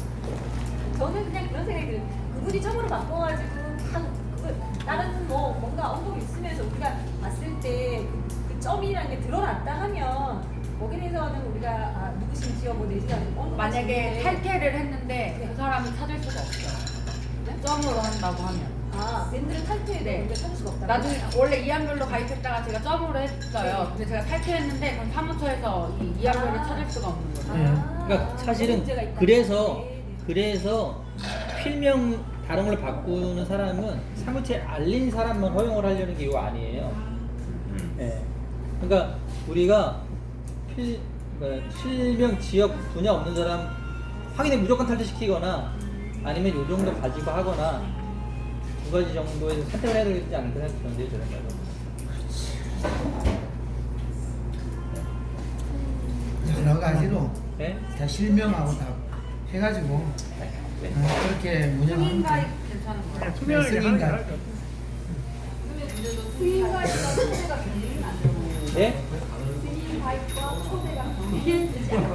저는 그냥 그런 생각이 들어요. 그분이 점으로 바꿔가지고 그거 다른 뭐 뭔가 언급이 있으면서 우리가 봤을 때 그 점이라는 게 드러났다 하면 거기에 대해서는 우리가 누구신지요 뭐 내지 않고 만약에 탈퇴를 했는데 그 사람을 찾을 수가 없어요. 네? 점으로 한다고 하면. 밴드를 탈퇴해도 네. 우리가 찾을 수가 없다. 나중에 원래 이한별로 가입했다가 제가 점으로 했어요. 근데 제가 탈퇴했는데 그럼 사무처에서 이 이한별을 찾을 수가 없는 거죠. 그러니까 사실은 그래서 필명 다른 걸로 바꾸는 사람은 사무처에 알린 사람만 허용을 하려는 게 이거 아니에요. 네. 그러니까 우리가 실명 지역 분야 없는 사람 확인해 무조건 탈퇴시키거나 아니면 요 정도 가지고 하거나 두 가지 정도에서 선택을 해야 되지 않을까 생각되는데요, 저런 말은. 여러 가지로 네? 다 실명하고 다 해가지고 그렇게 운영하는 승인 거예요. 가입 괜찮은 거예요. 그냥 투명하게 승인 하는 게 가입. 나을 것 같아요. 승인가입과 초대가 경쟁이 안 되고 네? 승인가입과 초대가 경쟁이 되지 않고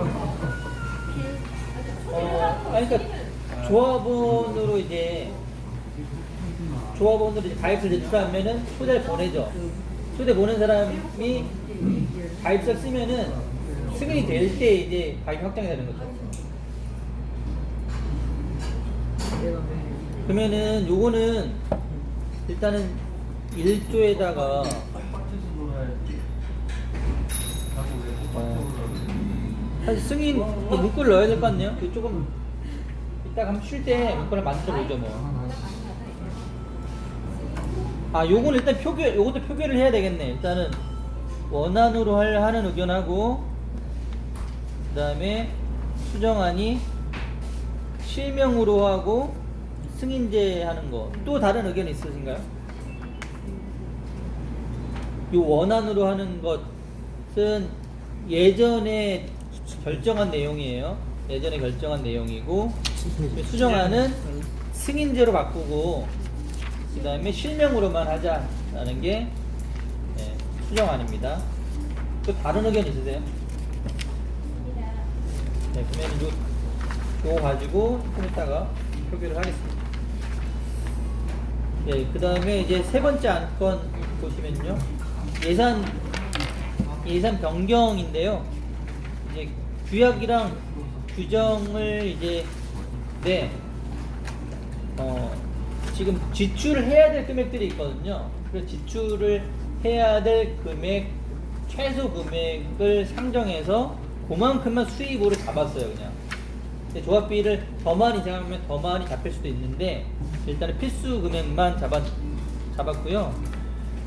아니 그러니까 조합원으로 이제 가입을 제출하면은 초대를 보내죠. 초대 보낸 사람이 가입서 쓰면은 승인이 될 때 이제 가입 확정이 되는 거죠. 그러면은 요거는 일단은 1조에다가 사실 승인 그 문구를 넣어야 될 것 같네요. 그 조금 이따가 한번 쉴 때 문구를 만들어 보죠 뭐. 요거는 일단 요것도 표결을 해야 되겠네. 일단은 원안으로 하는 의견하고 그 다음에 수정안이 실명으로 하고 승인제 하는 거 또 다른 의견 있으신가요? 요 원안으로 하는 것은 예전에 결정한 내용이에요. 예전에 결정한 내용이고 수정안은 승인제로 바꾸고 그 다음에 실명으로만 하자라는 게 수정안입니다. 또 다른 의견 있으세요? 네, 그러면 요거 가지고 좀 이따가 표기를 하겠습니다. 네, 그 다음에 이제 세 번째 안건 보시면요. 예산 변경인데요. 이제 규약이랑 규정을 이제, 네, 지금 지출을 해야 될 금액들이 있거든요. 그래서 지출을 해야 될 금액, 최소 금액을 상정해서 그만큼만 수입으로 잡았어요, 그냥. 근데 조합비를 더 많이 생각하면 더 많이 잡힐 수도 있는데, 일단은 필수 금액만 잡았고요.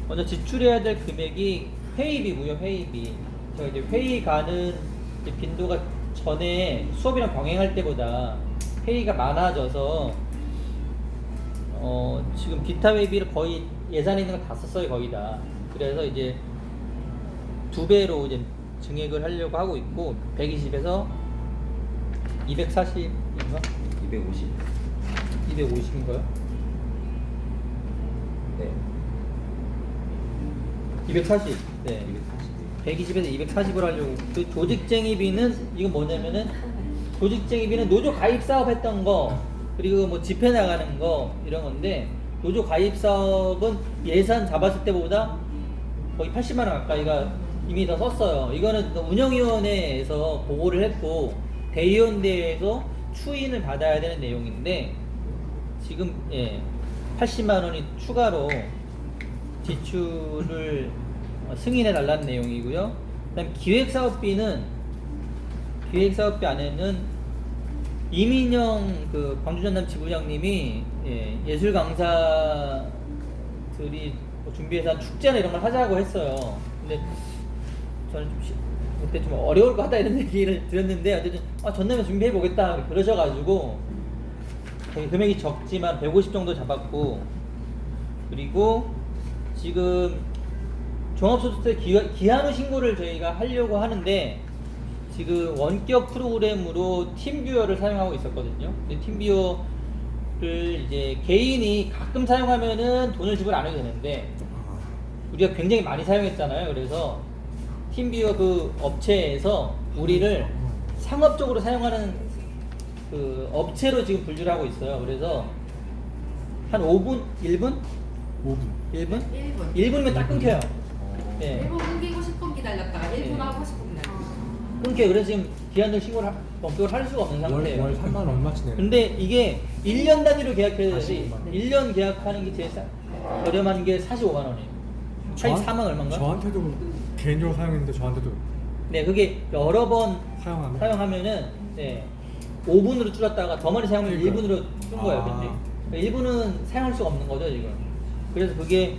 먼저 지출해야 될 금액이 회의비고요, 회의비. 제가 이제 회의 가는 이제 빈도가 전에 수업이랑 병행할 때보다 회의가 많아져서, 지금 기타 회의비를 거의 예산에 있는 걸 다 썼어요, 거의 다. 그래서 이제 2배로 이제 증액을 하려고 하고 있고, 120에서 240인가? 250. 250인가요? 네. 240. 네. 240. 120에서 240을 하려고. 그 조직쟁이비는 이건 뭐냐면은, 조직쟁이비는 노조 가입 사업 했던 거, 그리고 뭐 집회 나가는 거 이런 건데, 노조 가입 사업은 예산 잡았을 때보다 거의 80만 원 가까이가 이미 다 썼어요. 이거는 운영위원회에서 보고를 했고 대의원대에서 추인을 받아야 되는 내용인데, 지금 80만 원이 추가로 지출을 승인해 달라는 내용이고요. 그다음 기획사업비 안에는 이민영 그 광주전남 지부장님이 예술 강사들이 준비해서 한 축제나 이런 걸 하자고 했어요. 근데 저는 그때 좀 어려울 것 같다 이런 얘기를 드렸는데, 어쨌든 전남에 준비해 보겠다 그러셔가지고 금액이 적지만 150 정도 잡았고, 그리고 지금 종합소득세 기한후 신고를 저희가 하려고 하는데, 지금 원격 프로그램으로 팀뷰어를 사용하고 있었거든요. 근데 팀뷰어를 이제 개인이 가끔 사용하면은 돈을 지불 안 해도 되는데, 우리가 굉장히 많이 사용했잖아요. 그래서 팀뷰어 그 업체에서 우리를 상업적으로 사용하는 그 업체로 지금 분류를 하고 있어요. 그래서 한 5분? 1분? 1분? 1분이면 딱 끊겨요. 네. 1분 끊기고 10분 기다렸다가 1분 하고 10분 기다렸다가. 끊겨요. 그래서 지금 기한을 신고를 법적으로 할 수가 없는 상태예요. 월 3만 얼마씩 내는? 근데 이게 1년 단위로 계약해야 되지. 45만 원. 1년 계약하는 게 제일 저렴한 게 45만 원이에요. 차이 4만 얼마인가? 저한테도 개인적으로 사용했는데 저한테도 네, 그게 여러 번 사용하면? 사용하면은 5분으로 줄였다가 더 많이 사용하면 그러니까. 1분으로 준 거예요, 근데. 1분은 사용할 수가 없는 거죠, 지금. 그래서 그게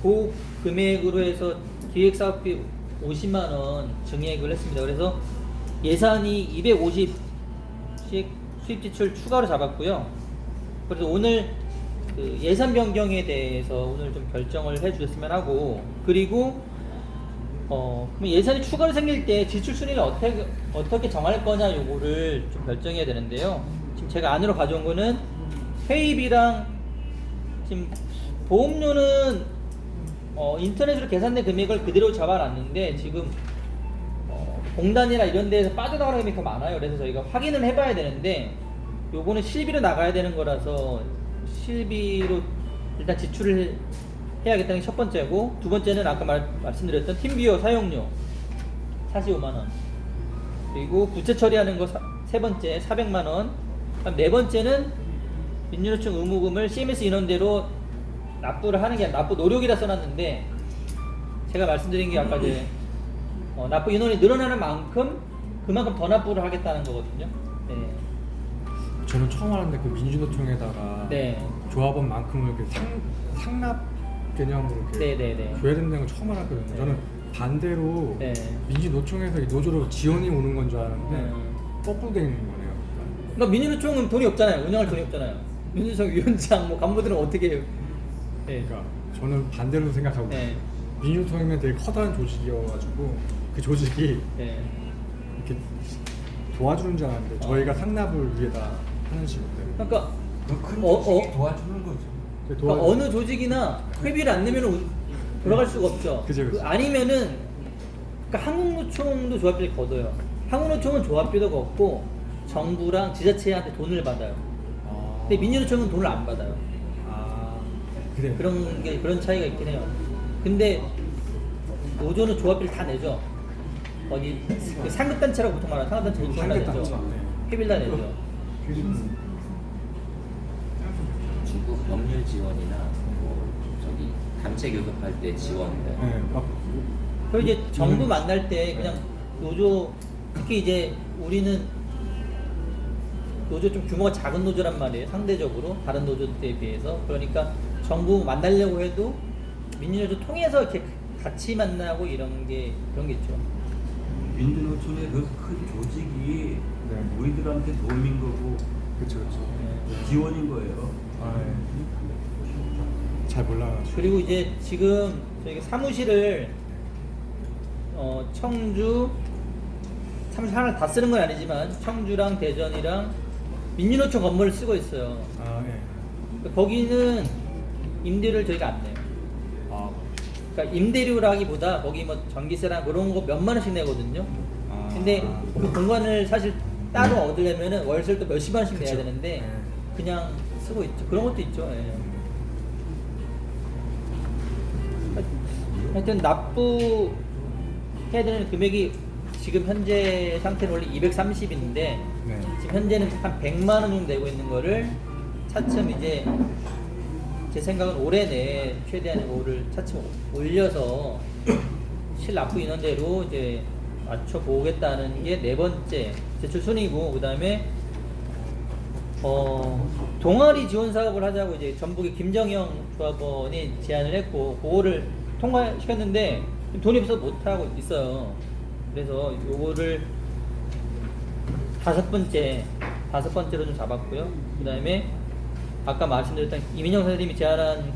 그 금액으로 해서 기획사업비 50만 원 증액을 했습니다. 그래서 예산이 250씩 수입 지출 추가로 잡았고요. 그래서 오늘 그 예산 변경에 대해서 오늘 좀 결정을 해주셨으면 하고, 그리고 그럼 예산이 추가로 생길 때 지출 순위를 어떻게 정할 거냐 요거를 좀 결정해야 되는데요. 지금 제가 안으로 가져온 거는 회의비랑 지금 보험료는 인터넷으로 계산된 금액을 그대로 잡아놨는데, 지금 공단이나 이런 데에서 빠져나가는 금액이 더 많아요. 그래서 저희가 확인을 해봐야 되는데, 요거는 실비로 나가야 되는 거라서 실비로 일단 지출을 해야겠다는 게 첫 번째고, 두 번째는 아까 말씀드렸던 팀뷰어 사용료 45만 원, 그리고 부채 처리하는 거 세 번째 400만 원, 네 번째는 민주노총 의무금을 CMS 인원대로 납부를 하는 게 아니라 납부 노력이라 써놨는데, 제가 말씀드린 게 아까 이제 납부 인원이 늘어나는 만큼 그만큼 더 납부를 하겠다는 거거든요. 네. 저는 처음 알았는데 그 민주노총에다가 네. 조합원만큼을 이렇게 상납 개념으로 이렇게 네네네. 줘야 된다는 걸 처음 알았거든요. 네. 저는 반대로 네. 민주노총에서 이 노조로 지원이 오는 건 줄 알았는데 거꾸로 돼 있는 거네요. 그러니까 민주노총은 돈이 없잖아요. 운영할 돈이 없잖아요. 민주노총 위원장 뭐 간부들은 어떻게 해요? 네. 그러니까 저는 반대로 생각하고 네. 민주노총이면 되게 커다란 조직이어가지고 그 조직이 네. 이렇게 도와주는 줄 알았는데 저희가 상납을 위에다 하는 식으로. 그러니까 큰 조직이 도와주는 거죠. 그러니까 어느 조직이나 회비를 안 내면 돌아갈 수가 없죠. 그죠, 그죠. 아니면은 그러니까 한국노총도 조합비를 걷어요. 한국노총은 조합비도 걷고 정부랑 지자체한테 돈을 받아요. 근데 민주노총은 돈을 안 받아요. 그래. 그런 차이가 있긴 해요. 근데 노조는 조합비를 다 내죠. 어디 그 상급단체라고 보통 말하는 상급단체 다 내죠. 상급단체, 네. 회비를 다 내죠. 중국 법률 지원이나 뭐 저기 단체 교섭할 때 지원. 네, 막 그리고 이제 정부 만날 때 그냥 노조 특히 이제 우리는 노조 좀 규모가 작은 노조란 말이에요. 상대적으로 다른 노조들에 비해서. 그러니까 정부 만나려고 해도 민주노조 통해서 이렇게 같이 만나고 그런 게 있죠. 민주노총의 그 큰 조직이 네. 우리들한테 도움인 거고 그렇죠, 그렇죠. 지원인 거예요. 잘 몰라가지고. 그리고 이제 지금 저희가 사무실을 청주 사무실 하나를 다 쓰는 건 아니지만 청주랑 대전이랑 민주노총 건물을 쓰고 있어요. 예. 거기는 임대료를 저희가 안 내요. 그러니까 임대료라기보다 거기 뭐 전기세랑 그런 거 몇만 원씩 내거든요. 근데 그 공간을 사실 따로 얻으려면은 월세를 또 몇십만 원씩 내야 그쵸. 되는데 네. 그냥 쓰고 있죠. 그런 것도 있죠. 예. 하여튼 납부해야 되는 금액이 지금 현재 상태는 원래 230인데 네. 지금 현재는 한 100만 원 정도 내고 있는 거를 차츰 이제 제 생각은 올해 내에 최대한 이거를 차츰 올려서 실납부 인원대로 이제 맞춰 보겠다는 게 네 번째 제출 순위고, 그 다음에 동아리 지원 사업을 하자고 이제 전북의 김정영 조합원이 제안을 했고 그거를 통과시켰는데 돈이 없어서 못 하고 있어요. 그래서 요거를 다섯 번째로 좀 잡았고요. 그 다음에 아까 말씀드렸던 이민영 선생님이 제안한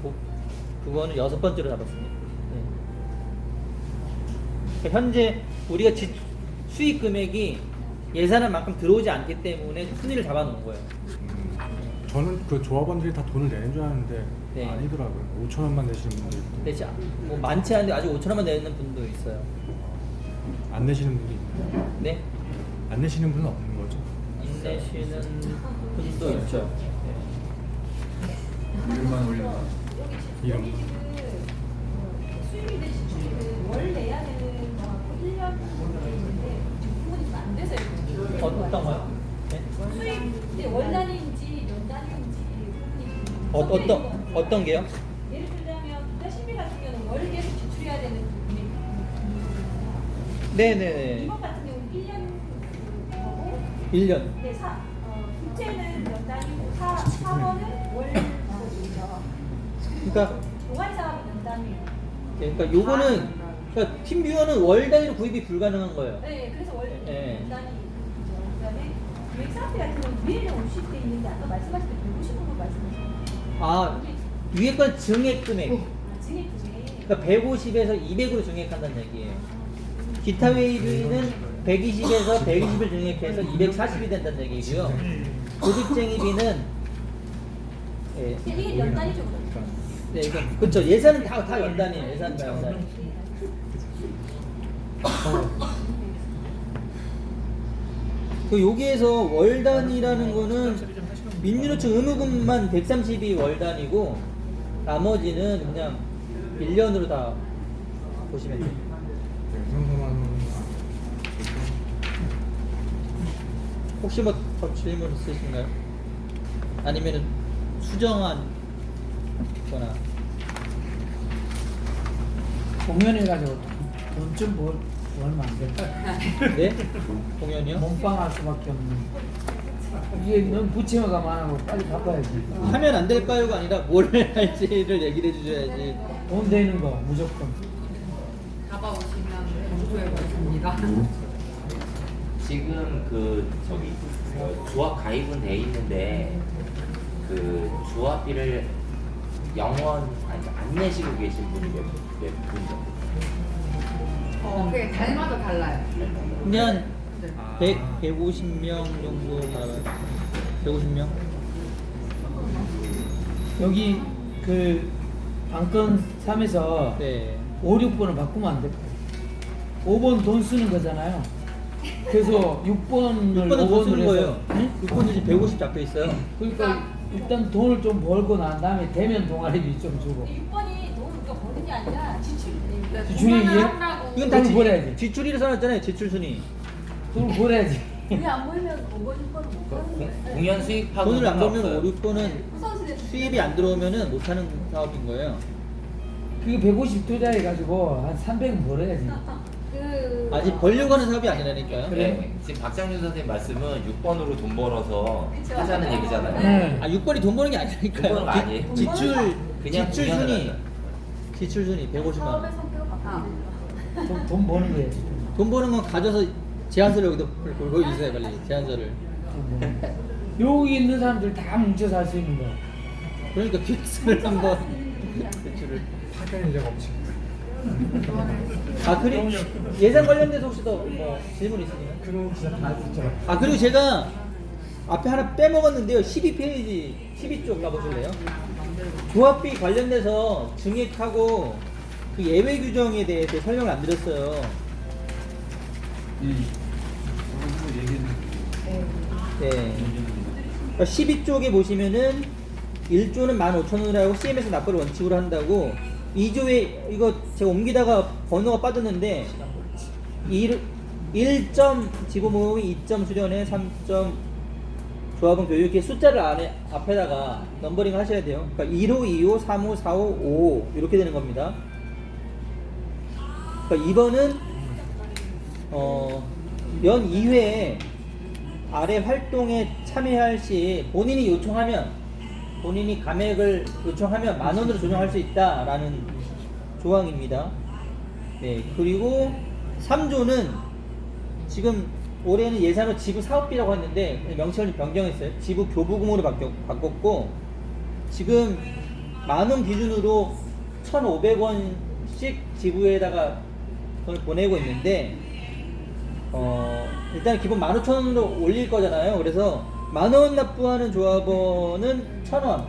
그거는 6번째로 잡았습니다. 네. 그러니까 현재 우리가 수익 금액이 예산한 만큼 들어오지 않기 때문에 순위를 잡아놓은 거예요. 저는 그 조합원들이 다 돈을 내는 줄 알았는데 네. 아니더라고요. 5천 원만 내시는 분도 있고 근데 진짜 뭐 많지 않은데 아직 5천 원만 내는 분도 있어요. 안 내시는 분도 있나요? 네? 안 내시는 분은 없는 거죠? 안 내시는 분도 있죠. 이름만 올리면 이름. 수입이 된 지출을 월 내야 되는 거하고 1년 있는데 부분이 안 돼서 이렇게 어떤 거요? 네? 수입 이제 월 단위인지 연 단위인지 부분이 섞여 있는 거. 어떤 게요? 예를 들자면 부가심비 같은 경우는 월 계속 지출해야 되는 부분이 있잖아요. 네네네. 이번 같은 경우는 1년 거고 1년. 네, 국채는 연 단위고 4번은 월 거거든요. 그러니까 동아리 사업은 연 단위. 그러니까 요거는 그러니까 팀뷰어는 월 단위로 구입이 불가능한 거예요. 네, 그래서 월 네. 단위죠. 그다음에 기획 상태 같은 경우는 위에는 50대 있는데 아까 말씀하신 때 150만 말씀하셨나요? 아, 위에 건 증액 금액. 증액 중에 그러니까 150에서 200으로 증액한다는 얘기예요. 기타 회의비는 120에서 120을 증액해서 240이 된다는 얘기고요. 조직쟁의비는 이게 연 단위죠. 네, 이건 그렇죠. 예산은 다 연단이에요. 예산 다 연단. 그 여기에서 월단이라는 거는 민주노총 의무금만 130이 월단이고 나머지는 그냥 1년으로 다 보시면 돼요. 혹시 뭐 더 질문 있으신가요? 아니면은 수정안 거나 공연해가지고 돈 좀 벌면 안 될까? 네? 공연이요? 몸빵할 수밖에 없는. 이게 너무 부채가 많아서 빨리 갚아야지. 하면 안 될까요가 아니라 뭘 할지를 얘기를 해주셔야지. 돈 되는 거 무조건. 잡아오시면 공부해가 있습니다. 지금 조합 가입은 돼 있는데 그 조합비를 안 내시고 계신 분이 몇분 정도? 그게 달마다 달라요. 그냥 네. 150명 정도 나와요. 150명? 여기 그 안건 3에서 네. 5, 6번을 바꾸면 안 될까요? 5번 돈 쓰는 거잖아요. 그래서 6번을 6번은 돈 쓰는 5번으로 거예요. 해서 응? 6번도 지금 150 잡혀 있어요. 그러니까 일단 돈을 좀 벌고 난 다음에 되면 동아리비 좀 주고 6번이 돈을 우리가 버는 게 아니라 지출이에요. 지출이 이해? 이건 다 돈을 벌어야지. 지출이를 써놨잖아요. 지출 순위. 돈을 벌어야지. 돈이 안 벌면 5번, 6번은 못 버는 거예요. 공연 수익하고 돈을 안 벌면 상관없어요. 5, 6번은 우선순위 수입이 안 들어오면은 못하는 사업인 거예요. 그게 150 투자해가지고 한 300은 벌어야지. 그 아직 벌려고 하는 사업이 아니라니까요. 네, 지금 박장준 선생님 말씀은 6번으로 돈 벌어서 그쵸. 하자는 얘기잖아요. 네. 아 6번이 돈 버는 게 아니라니까요. 돈 버는 거 아니에요. 지출 그냥 지출 공연을 순위 하죠. 지출 순위 150만 사업의 원. 성격을 바꾸는 거예요. 돈 버는 거야지. 돈 버는 건 가져서 제안서를 여기다 보여주세요 빨리 제안서를. 여기 있는 사람들 다 뭉쳐서 할 수 있는 거야. 그러니까 기획서를 한번 제출을. 파견 인력 없지. 아 그리고 예산 관련돼서 혹시 더 뭐 질문 있으세요? 그런 진짜 다 듣잖아. 아 그리고 제가 앞에 하나 빼먹었는데요. 12페이지 12쪽 가보실래요? 조합비 관련돼서 증액하고 그 예외 규정에 대해서 설명을 안 드렸어요. 한번 얘기했는데. 네. 그러니까 12쪽에 보시면은 1조는 15,000원이라고 CMS 납부를 원칙으로 한다고 2조에 이거 제가 옮기다가 번호가 빠졌는데 1점 지부 모음이 2점 수련회 3점 조합원 교육 이렇게 숫자를 앞에다가 넘버링 하셔야 돼요. 그러니까 1호, 2호, 3호, 4호, 5호 이렇게 되는 겁니다. 그러니까 2번은 연 2회에 아래 활동에 참여할 시 본인이 요청하면 본인이 감액을 요청하면 10,000원으로 조정할 수 있다라는 조항입니다. 네, 그리고 3조는 지금 올해는 예산으로 지부 사업비라고 했는데 명칭을 변경했어요. 지부 교부금으로 바꿨고 지금 만원 기준으로 1,500원씩 지부에다가 돈을 보내고 있는데 일단 기본 15,000원으로 올릴 거잖아요. 그래서 10,000원 납부하는 조합원은 1,000원,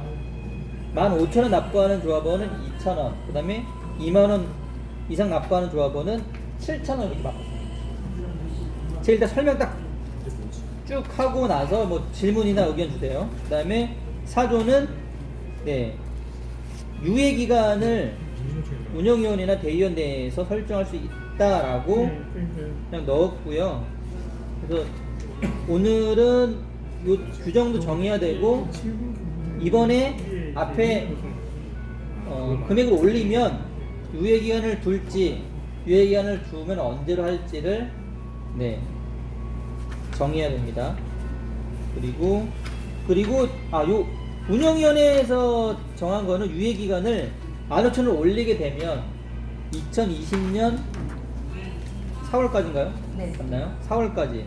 15,000원 납부하는 조합원은 2,000원, 그 다음에 20,000원 이상 납부하는 조합원은 7,000원 이렇게 바꿨습니다. 제가 일단 설명 딱 쭉 하고 나서 뭐 질문이나 의견 주세요. 그 다음에 4조는 네, 유예 기간을 운영위원회나 대의원 내에서 설정할 수 있다라고 그냥 넣었고요. 그래서 오늘은 요 규정도 정해야 되고 이번에 앞에 금액을 올리면 유예 기간을 둘지 유예 기간을 두면 언제로 할지를 네 정해야 됩니다. 그리고 요 운영위원회에서 정한 거는 유예 기간을 15,000을 올리게 되면 2020년 4월까지인가요? 네. 맞나요? 4월까지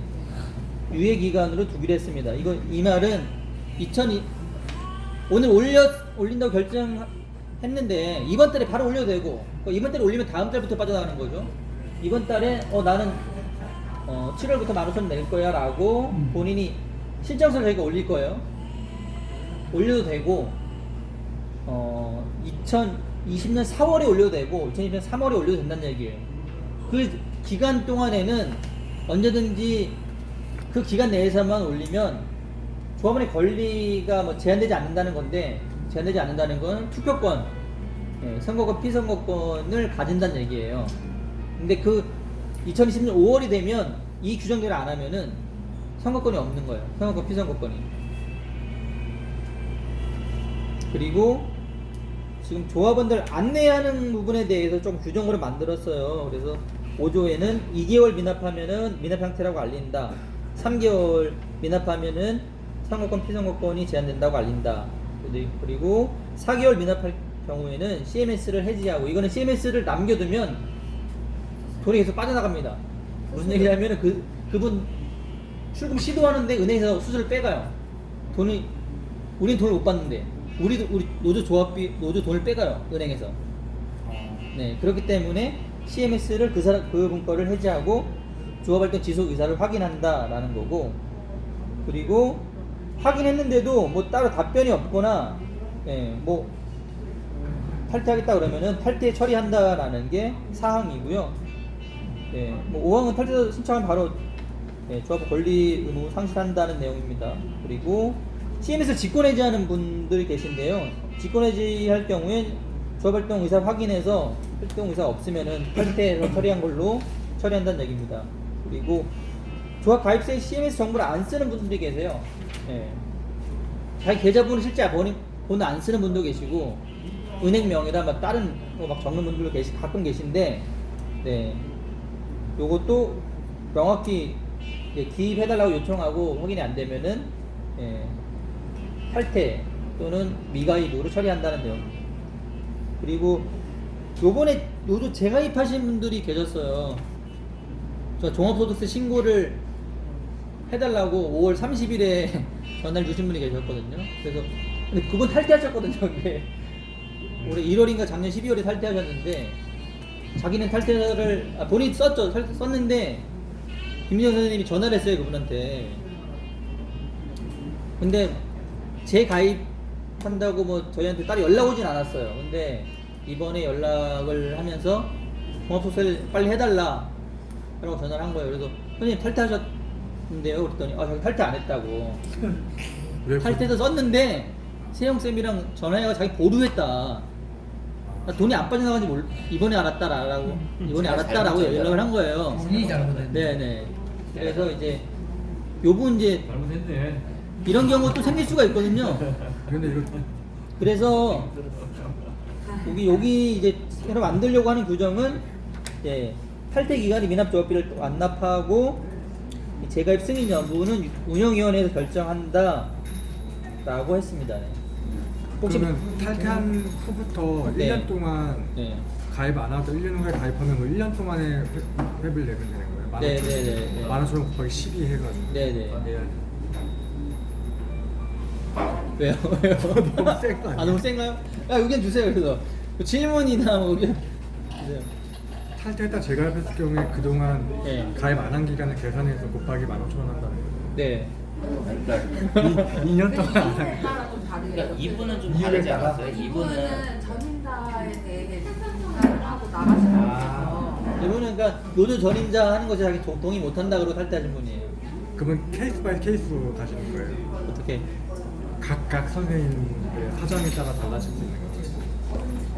유예 기간으로 두기로 했습니다. 이 말은 오늘 올린다고 결정했는데 이번 달에 바로 올려도 되고 이번 달에 올리면 다음 달부터 빠져나가는 거죠. 이번 달에 나는 7월부터 15,000원 낼 거야 라고 본인이 신청서를 저희가 올릴 거예요. 올려도 되고 2020년 4월에 올려도 되고 2020년 3월에 올려도 된다는 얘기예요. 그 기간 동안에는 언제든지 그 기간 내에서만 올리면 조합원의 권리가 뭐 제한되지 않는다는 건데 제한되지 않는다는 건 투표권, 선거권, 피선거권을 가진다는 얘기예요. 근데 그 2020년 5월이 되면 이 규정대로 안 하면은 선거권이 없는 거예요. 선거권, 피선거권이. 그리고 지금 조합원들 안내하는 부분에 대해서 좀 규정으로 만들었어요. 그래서 5조에는 2개월 미납하면은 미납 상태라고 알린다. 3개월 미납하면은 선거권, 피선거권이 제한된다고 알린다. 그리고 4개월 미납할 경우에는 CMS를 해지하고 이거는 CMS를 남겨두면 돈이 계속 빠져나갑니다. 무슨 얘기냐면은 그분 출금 시도하는데 은행에서 수수료를 빼가요. 우린 돈을 못 받는데 우리 노조 노조 돈을 빼가요 은행에서. 네, 그렇기 때문에 CMS를 그분 거를 해지하고 조합활동 지속 의사를 확인한다라는 거고, 그리고 확인했는데도 뭐 따로 답변이 없거나 뭐 탈퇴하겠다 그러면은 탈퇴 처리한다라는 게 4항이고요. 네, 뭐 5항은 탈퇴 신청하면 바로 조합 권리 의무 상실한다는 내용입니다. 그리고 CMS를 직권해지하는 분들이 계신데요. 직권해지할 경우에 조합 활동 의사 확인해서 활동 의사가 없으면은 탈퇴해서 처리한 걸로 처리한다는 얘기입니다. 그리고 조합 가입서에 CMS 정보를 안 쓰는 분들이 계세요. 자기 계좌번호 실제 번호 안 쓰는 분도 계시고 은행명에다 막 다른 막 적는 분들도 가끔 계신데, 네, 요것도 명확히 기입해달라고 요청하고 확인이 안 되면은 탈퇴 또는 미가입으로 처리한다는 내용입니다. 그리고 요번에 요즘 재가입하신 분들이 계셨어요. 저 종합소득세 신고를 해달라고 5월 30일에 전화를 주신 분이 계셨거든요. 그래서 근데 그분 탈퇴하셨거든요. 근데 올해 1월인가 작년 12월에 탈퇴하셨는데 자기는 탈퇴를 본인이 썼는데 김민정 선생님이 전화를 했어요 그분한테. 근데 재가입한다고 뭐 저희한테 따로 연락 오진 않았어요. 근데 이번에 연락을 하면서 종합소득세를 빨리 해달라 라고 전화를 한 거예요. 그래서 선생님 탈퇴하셨는데요? 그랬더니 자기 탈퇴 안 했다고. 탈퇴도 썼는데 세영쌤이랑 전화해가 자기 보류했다. 돈이 안 빠져나간지 이번에 알았다라고 연락을 한 거예요. 본인이 잘못했네. 네네. 그래서 이제 요분 이제 잘못했네. 이런 경우가 또 생길 수가 있거든요. 근데 이거 그래서 여기 이제 새로 만들려고 하는 규정은 탈퇴 기간이 미납조합비를 완납하고 재가입 승인 여부는 운영위원회에서 결정한다라고 했습니다. 혹시 그러면 탈퇴한 후부터 네. 1년 동안 네. 가입 안 하고 1년 후에 가입하면 그 1년 동안에 회비를 내면 되는 거예요? 네네네. 15,000원 곱하기 12 해가지고. 네네. 왜요? 너무 센 거 아니에요? 너무 센가요? 야 의견 주세요. 그래서 질문이나 뭐 의견 주세요. 탈퇴했다 재가입했을 경우에 그동안 네. 가입 안 한 기간을 계산해서 곱하기 15,000원 한다는 거예요. 네. 그러니까 2년 동안 안 이유에 한 따라 좀 다르게. 그러니까 이분은 좀 이유에 다르지 따라? 않았어요? 이분은 전임자에 대해 생각을 하고 나가신 분이에요. 이분은 그러니까 노조 전임자 하는 것에 자기 동의 못 한다 그러고 탈퇴하신 분이에요. 그러면 케이스 바이 케이스로 가시는 거예요? 어떻게? 각각 선생님의 사정에 따라 달라질 수 있는 거예요?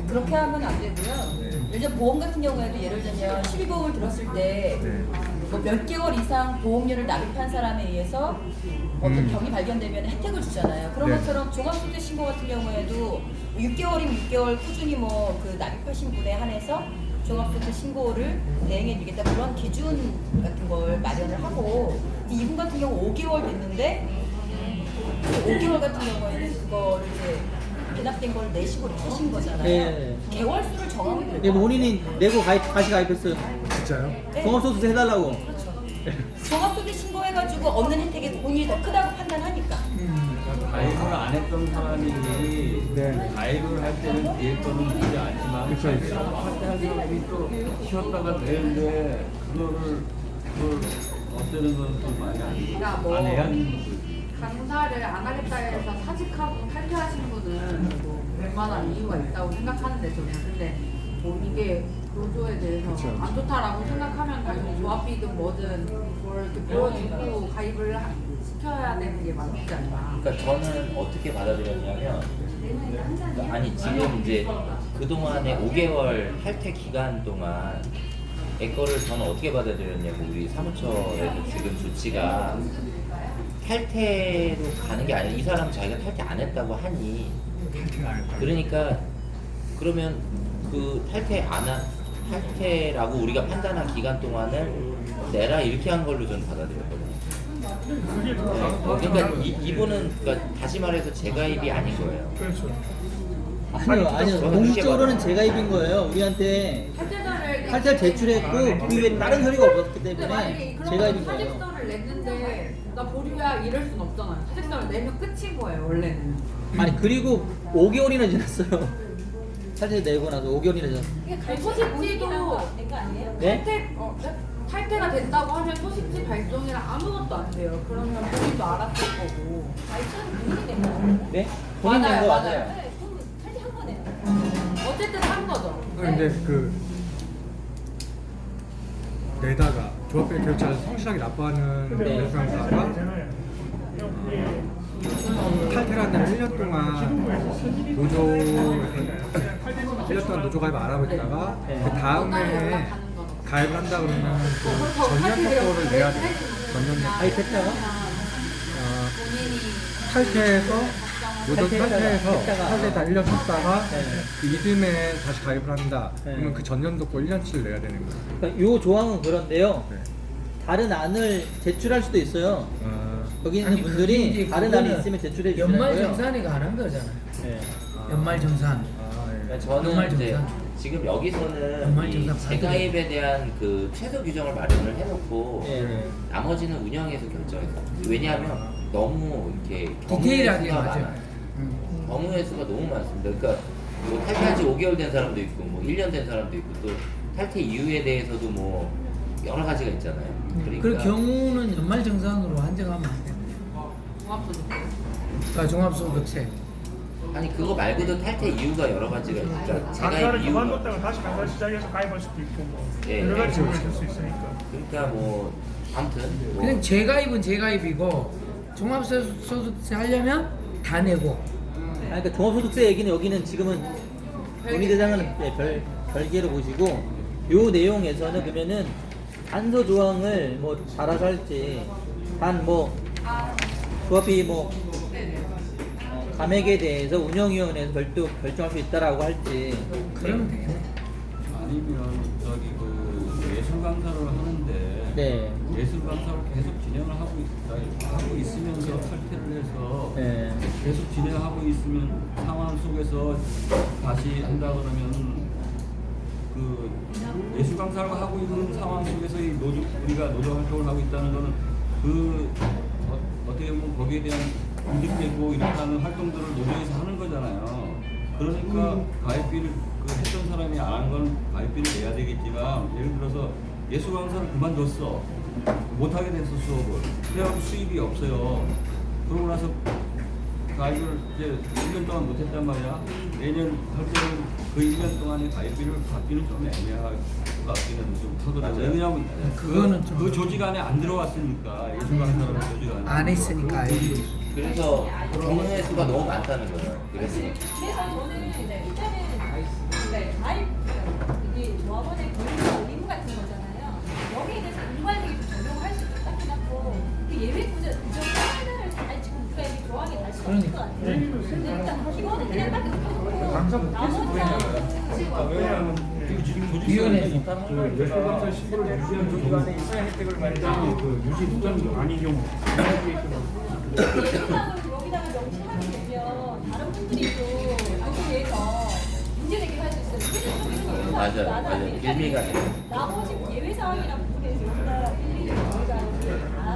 그렇게 하면 안 되고요. 예를 들어 보험 같은 경우에도 예를 들면 12보험을 들었을 때 네. 뭐 몇 개월 이상 보험료를 납입한 사람에 의해서 어떤 병이 발견되면 혜택을 주잖아요. 그런 네. 것처럼 종합소득 신고 같은 경우에도 6개월이면 6개월 꾸준히 뭐 그 납입하신 분에 한해서 종합소득 신고를 대행해드리겠다 그런 기준 같은 걸 마련을 하고 이분 같은 경우 5개월 됐는데 5개월 같은 경우에는 그거를 이제 미납된 걸 내시고 이렇게 하신 거잖아요. 네. 개월수를 정하면 돼요. 네, 본인이 내고 다시 가입했어요. 진짜요? 네. 종합소득세 해달라고. 그렇죠. 종합소득 신고해가지고 얻는 혜택이 돈이 더 크다고 판단하니까. 가입을 안 했던 사람이 네. 가입을 할 때는 뒤에 거는 문제 아니지만 그쵸, 그쵸. 탈퇴한 사람이 또 쉬었다가 되는데 그걸 없애는 건 좀 많이 그러니까 뭐 안 해야 하는 거지. 강사를 안 하겠다 해서 사직하고 탈퇴하신 분은 뭐 웬만한 이유가 있다고 생각하는데 저는 근데 뭐 이게 노조에 대해서 그쵸. 안 좋다라고 생각하면 당연히 조합비든 뭐든 뭘 이렇게 보여주고 가입을 시켜야 되는 게 맞지 않나. 그러니까 저는 어떻게 받아들였냐면 그러니까 아니 지금 이제 그동안에 5개월 탈퇴 기간 동안 애 거를 저는 어떻게 받아들였냐고 우리 사무처에서 지금 조치가 탈퇴로 가는 게 아니라 이 사람 자기가 탈퇴 안 했다고 하니 탈퇴가 안 했다. 그러니까 그러면 그 탈퇴라고 우리가 판단한 기간 동안을 내라 이렇게 한 걸로 저는 받아들였거든요. 그게 더 나은 그러니까 것 이분은 그러니까 다시 말해서 재가입이 아닌 거예요. 그렇죠. 아니요. 저는 공식적으로는 그렇게 재가입인 거예요. 우리한테 탈퇴서를 탈퇴를 제출했고 그 외에 다른 서류가 없었기 근데 만약에 때문에 그런 재가입인 거예요. 사직서를 냈는데 나 보류야 이럴 순 없잖아요. 사직서를 내면 끝인 거예요 원래는. 아니 그리고 5개월이나 지났어요. 탈퇴 내고 나서 5개월이나 지났어요. 아니, 소식지도 된거 아니에요? 네? 탈퇴가 된다고 하면 소식지 발송이랑 아무것도 안 돼요. 그러면 본인도 알았을 거고. 아니 저는 본인이 낸 거예요. 네? 본인 낸거 맞아요. 맞아요. 네, 그럼 탈퇴한 거네요. 어쨌든 거죠. 근데 그 내다가 조합의 교육자를 성실하게 납부하는 네. 예수강사가 탈퇴를 한다는 1년 동안 노조에서 1년 동안 노조 가입 안 하고 있다가 네. 그 다음에 가입을 한다 그러면 그 전년 덕보를 내야 돼요. 전년 덕보. 가입했다가 본인이 탈퇴해서 노조 탈퇴해서 했다가. 탈퇴다 1년 쉬었다가 네. 그 이듬해 다시 가입을 한다. 네. 그러면 그 전년 덕보 1년치를 내야 되는 거예요. 그러니까 요 조항은 그런데요. 네. 다른 안을 제출할 수도 있어요. 여기 있는 아니, 그게 분들이 이제 다른 안이 그거는 있으면 제출해 주시는 연말 거예요. 정산이 가능한 거잖아요. 네. 연말 정산. 아, 예. 그러니까 저는 연말 이제 정산. 지금 여기서는 연말 이 정산 재가입에 대한 그 최소 규정을 마련을 해놓고 네. 나머지는 운영에서 결정해서. 왜냐하면 너무 이렇게 디테일하게 경우의 수가 맞아요. 많아요. 경우의 수가 너무 많습니다. 그러니까 뭐 탈퇴한 지 5개월 된 사람도 있고 뭐 1년 된 사람도 있고 또 탈퇴 이유에 대해서도 뭐 여러 가지가 있잖아요. 그러니까 그 경우는 연말 정산으로 한정하면 안 돼요. 종합소득. 그러니까 종합소득세. 아니 그거 말고도 탈퇴 이유가 여러 가지가 있죠. 강사를 재가입 이유가 그만뒀다가 다시 강사 시작해서 가입할 수도 있고 뭐 예, 여러 가지 예. 이유가 있을 수 있으니까. 그러니까 뭐 아무튼 뭐 그냥 재가입은 재가입이고 종합소득세 하려면 다 내고. 그러니까 종합소득세 얘기는 여기는 지금은 논의대상은 별개로 보시고 요 내용에서는 그러면은 단서 조항을 뭐 알아서 할지 단 뭐 조합이 뭐 감액에 대해서 운영위원회에서 별도 결정할 수 있다라고 할지 그러면 되겠네. 아니면 저기 그 예술 강사를 하는데 네. 예술 강사를 계속 진행을 하고 있으면서 탈퇴를 해서 네. 계속 진행하고 있으면 상황 속에서 다시 한다 그러면 그 예술 강사를 하고 있는 상황 속에서 이 노조 우리가 노조 활동을 하고 있다는 거는 그 어떻게 보면 거기에 대한 이득되고 이렇게 하는 활동들을 노조에서 하는 거잖아요. 그러니까 가입비를 그 했던 사람이 안 한 건 가입비를 내야 되겠지만 예를 들어서 예술 강사를 그만뒀어. 못하게 됐어 수업을. 그래갖고 수입이 없어요. 그러고 나서 가입을 이제 1년 동안 못했단 말이야. 내년 할 때는 그 1년 동안의 가입비를 받기는 좀 애매할 것 같기는 좀 하더라고요. 맞아요. 왜냐하면 그거는 좀 그 조직 안에 안 들어왔으니까 예술 강사라는 조직 안에. 안 했으니까. 그래서 경우의 수가 너무 많다는 거예요. 그래서 저는 일단은 가입 이게 조합원의 권리와 의무 같은 거잖아요. 여기에 대해서 일괄적으로 적용할 수 있다 해놓고 그 예외 구조 하나를 잘 지금 우리가 이렇게 조항에 달 수가 없을 것 같아요. 근데 일단 이거는 그냥 딱 놓고 나머지는 위원회에서. 그 예술강사 신고를 유지한 조직 안에 있어야 혜택을 받는 그 유지 무장이 아닌 경우 여기다가 명시하게 되면 다른 분들이 또 여기에서 문제되게 할 수 있어요. 맞아요. 길미가 돼요. 나머지 예외 사항이나 부분에서 여기다 일일이 저희가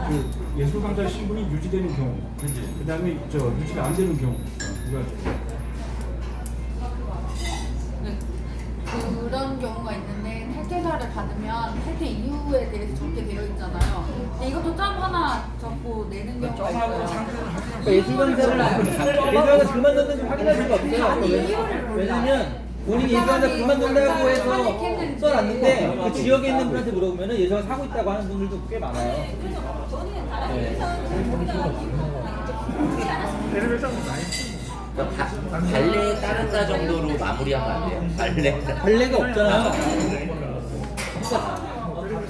그 예술강사 신분이 유지되는 경우, 그 다음에 유지가 안 되는 경우, 네. 그런 경우가 있는데 탈퇴사를 받으면 탈퇴 이유에 대해서 적게 되어 있잖아요. 근데 이것도 짬 하나 적고 내는 경우가 있어요. 그러니까 예술강사를 그만뒀는지 확인할 수가 없어요. 왜냐면 본인이 예술강사 그만둔다고 해서 써놨는데 그 지역에 있는 분한테 물어보면 예술강사 사고 있다고 하는 분들도 꽤 많아요. 그래서 저는 다른 회사는 여기다 굳이 않았으면 그러니까 발레에 따른다 정도로 마무리하면 안 돼요. 관례가 없잖아요.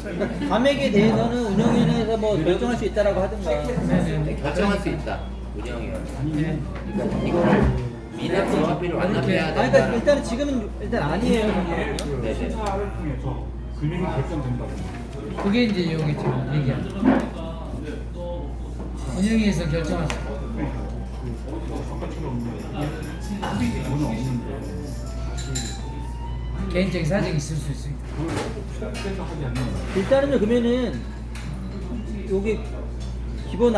그러니까 감액에 대해서는 운영위원회에서 뭐 결정할 수 있다라고 하든가. 결정할 수 있다. 운영위원회. 그러니까 이거를 미납 조합비를 완납해야 아니, 그러니까 된다. 일단은 지금은 일단 아니에요. 네네. 심사를 통해서 금액이 결정된다고. 그게 이제 여기 지금 얘기하는. 운영위에서 결정할 수 있고. 개인적인 사정이 있을 수 있으니까. 일단은요 그러면은 요게 기본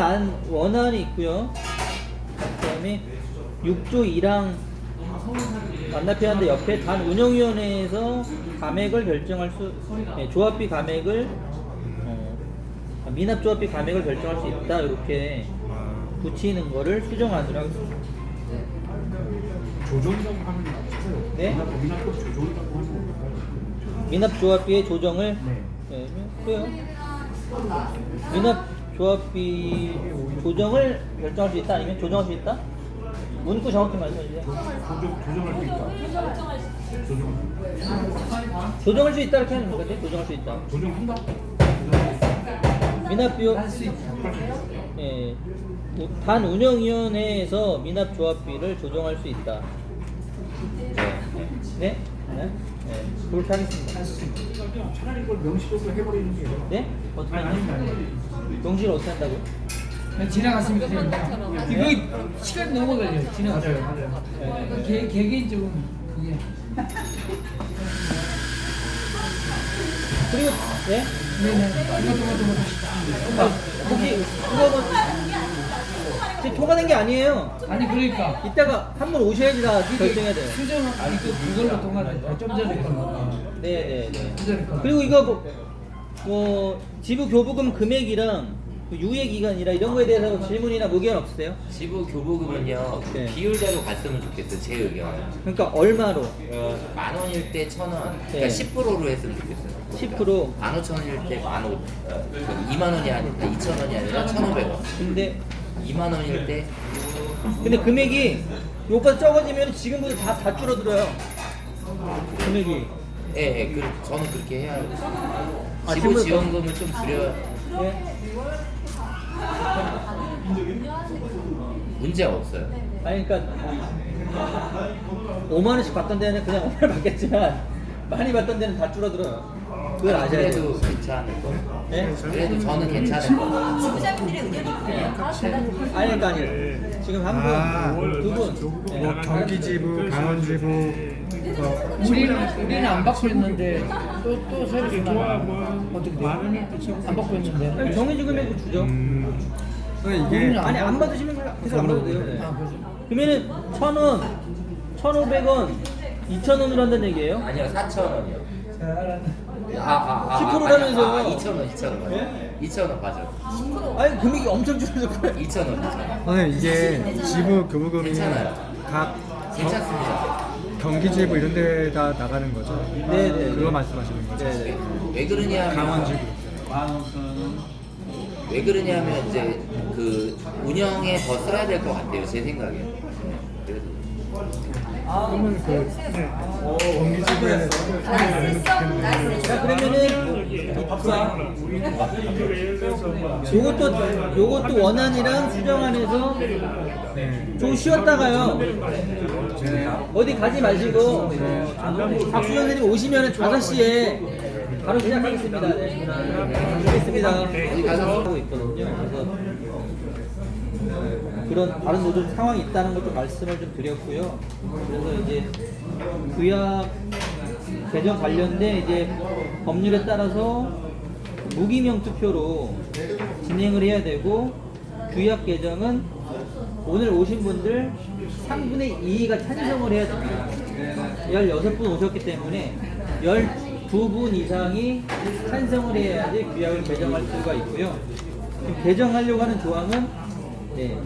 원안이 있고요. 그다음에 6조 1항 완납해야 하는데 옆에 단 운영위원회에서 감액을 결정할 조합비 감액을 미납 조합비 감액을 결정할 수 있다 이렇게 붙이는 거를 수정안으로 하겠습니다. 조정장 하면 네? 미납법 조정이라고 하는 미납조합비의 조정을 네. 네, 그래요. 미납조합비 조정을 결정할 수 있다 아니면 조정할 수 있다? 문구 정확히 말씀해 주세요. 조정할 수 있다. 조정할 수 있다 이렇게 하는 거지? 조정할 수 있다. 조정한다. 미납비용 예, 단 운영위원회에서 미납조합비를 조정할 수 있다. 네? 네? 네. 그렇게 하겠습니다. 차라리 이걸 명시적으로 해버리는 게. 네? 어떻게 아니. 명시를 어떻게 한다고요? 지나갔습니다. 이거 시간 너무 걸려요. 지나갔어요. 맞아요. 개개인적으로 이게 그리고 네? 네네. 이것도 혹시 그거 뭐 지금 통과된 게 아니에요. 아니 그러니까 이따가 한 분 오셔야지 다 결정해야 돼요. 수정 그걸로 동안에 좀 전에 거. 네네네. 좀 전에 거. 그리고 이거 뭐 지부 교부금 금액이랑 그 유예 기간이라 이런 거에 대해서 질문이나 의견 없으세요? 지부 교부금은요 네. 비율대로 갔으면 좋겠어요. 제 의견은. 그러니까 얼마로? 10,000원일 때 1,000원, 네. 그러니까 10%로 했으면 좋겠어요. 10%. 15,000원일 때 2만 원이 아니라 2,000원이 아니라 1,500원. 근데 2만 원일 때 금액이 요거보다 적어지면 지금보다 다 줄어들어요. 금액이. 예, 저는 그렇게 해야 해요. 아, 지부 지금- 지원금을 좀 줄여야 예? 문제가 없어요. 아니 그러니까 5만 원씩 받던 데는 그냥 5만 원 받겠지만 많이 받던 데는 다 줄어들어요. 그걸 아셔야 돼요. 그래도 괜찮을 거. 네? 그래도 저는 괜찮을 거. 지부장님들의 의견이 있군요. 아니 그러니까 아니에요. 지금 한 분, 두 분. 네. 뭐 경기지부, 강원지부, 우리는 안 받고 있는데 또 새로 조합은 어떻게 돼요? 안 받고 있는데. 정해진 금액을 주죠. 이게 아니 안 받으시면 계속 안 받아도 돼요. 네. 아 그죠. 그러면은 1,000원, 1,500원, 2,000원으로 한다는 얘기예요? 아니요, 4,000원이요. 10% 라면서. 2,000원. 네? 2,000원 맞아. 아니 금액이 엄청 줄어들어요. 2,000원. 선생님 이게 지부 교부금이 괜찮아요. 각 괜찮습니다. 경기지부 이런 데다 나가는 거죠? 네네. 그거 말씀하시는 거죠? 네네. 왜 그러냐면 강원지부. 왜 그러냐면 이제 그 운영에 더 써야 될 것 같아요, 제 생각에. 그래도 그러면 그 경기지부에 자 그러면은 예를 들어서 뭐 요것도 원안이랑 수정안에서 좀 쉬었다가요. 어디 가지 마시고 박수 선생님 오시면은 5시에 바로 시작하겠습니다. 네. 알겠습니다. 어디 가서 하고 있거든요. 그래서 그런 다른 노조 상황이 있다는 것도 말씀을 좀 드렸고요. 그래서 이제 규약 개정 관련된 이제 법률에 따라서 무기명 투표로 진행을 해야 되고 규약 개정은 오늘 오신 분들 3분의 2가 찬성을 해야 됩니다. 16분 오셨기 때문에 12분 이상이 찬성을 해야지 규약을 개정할 수가 있고요. 지금 개정하려고 하는 조항은 네.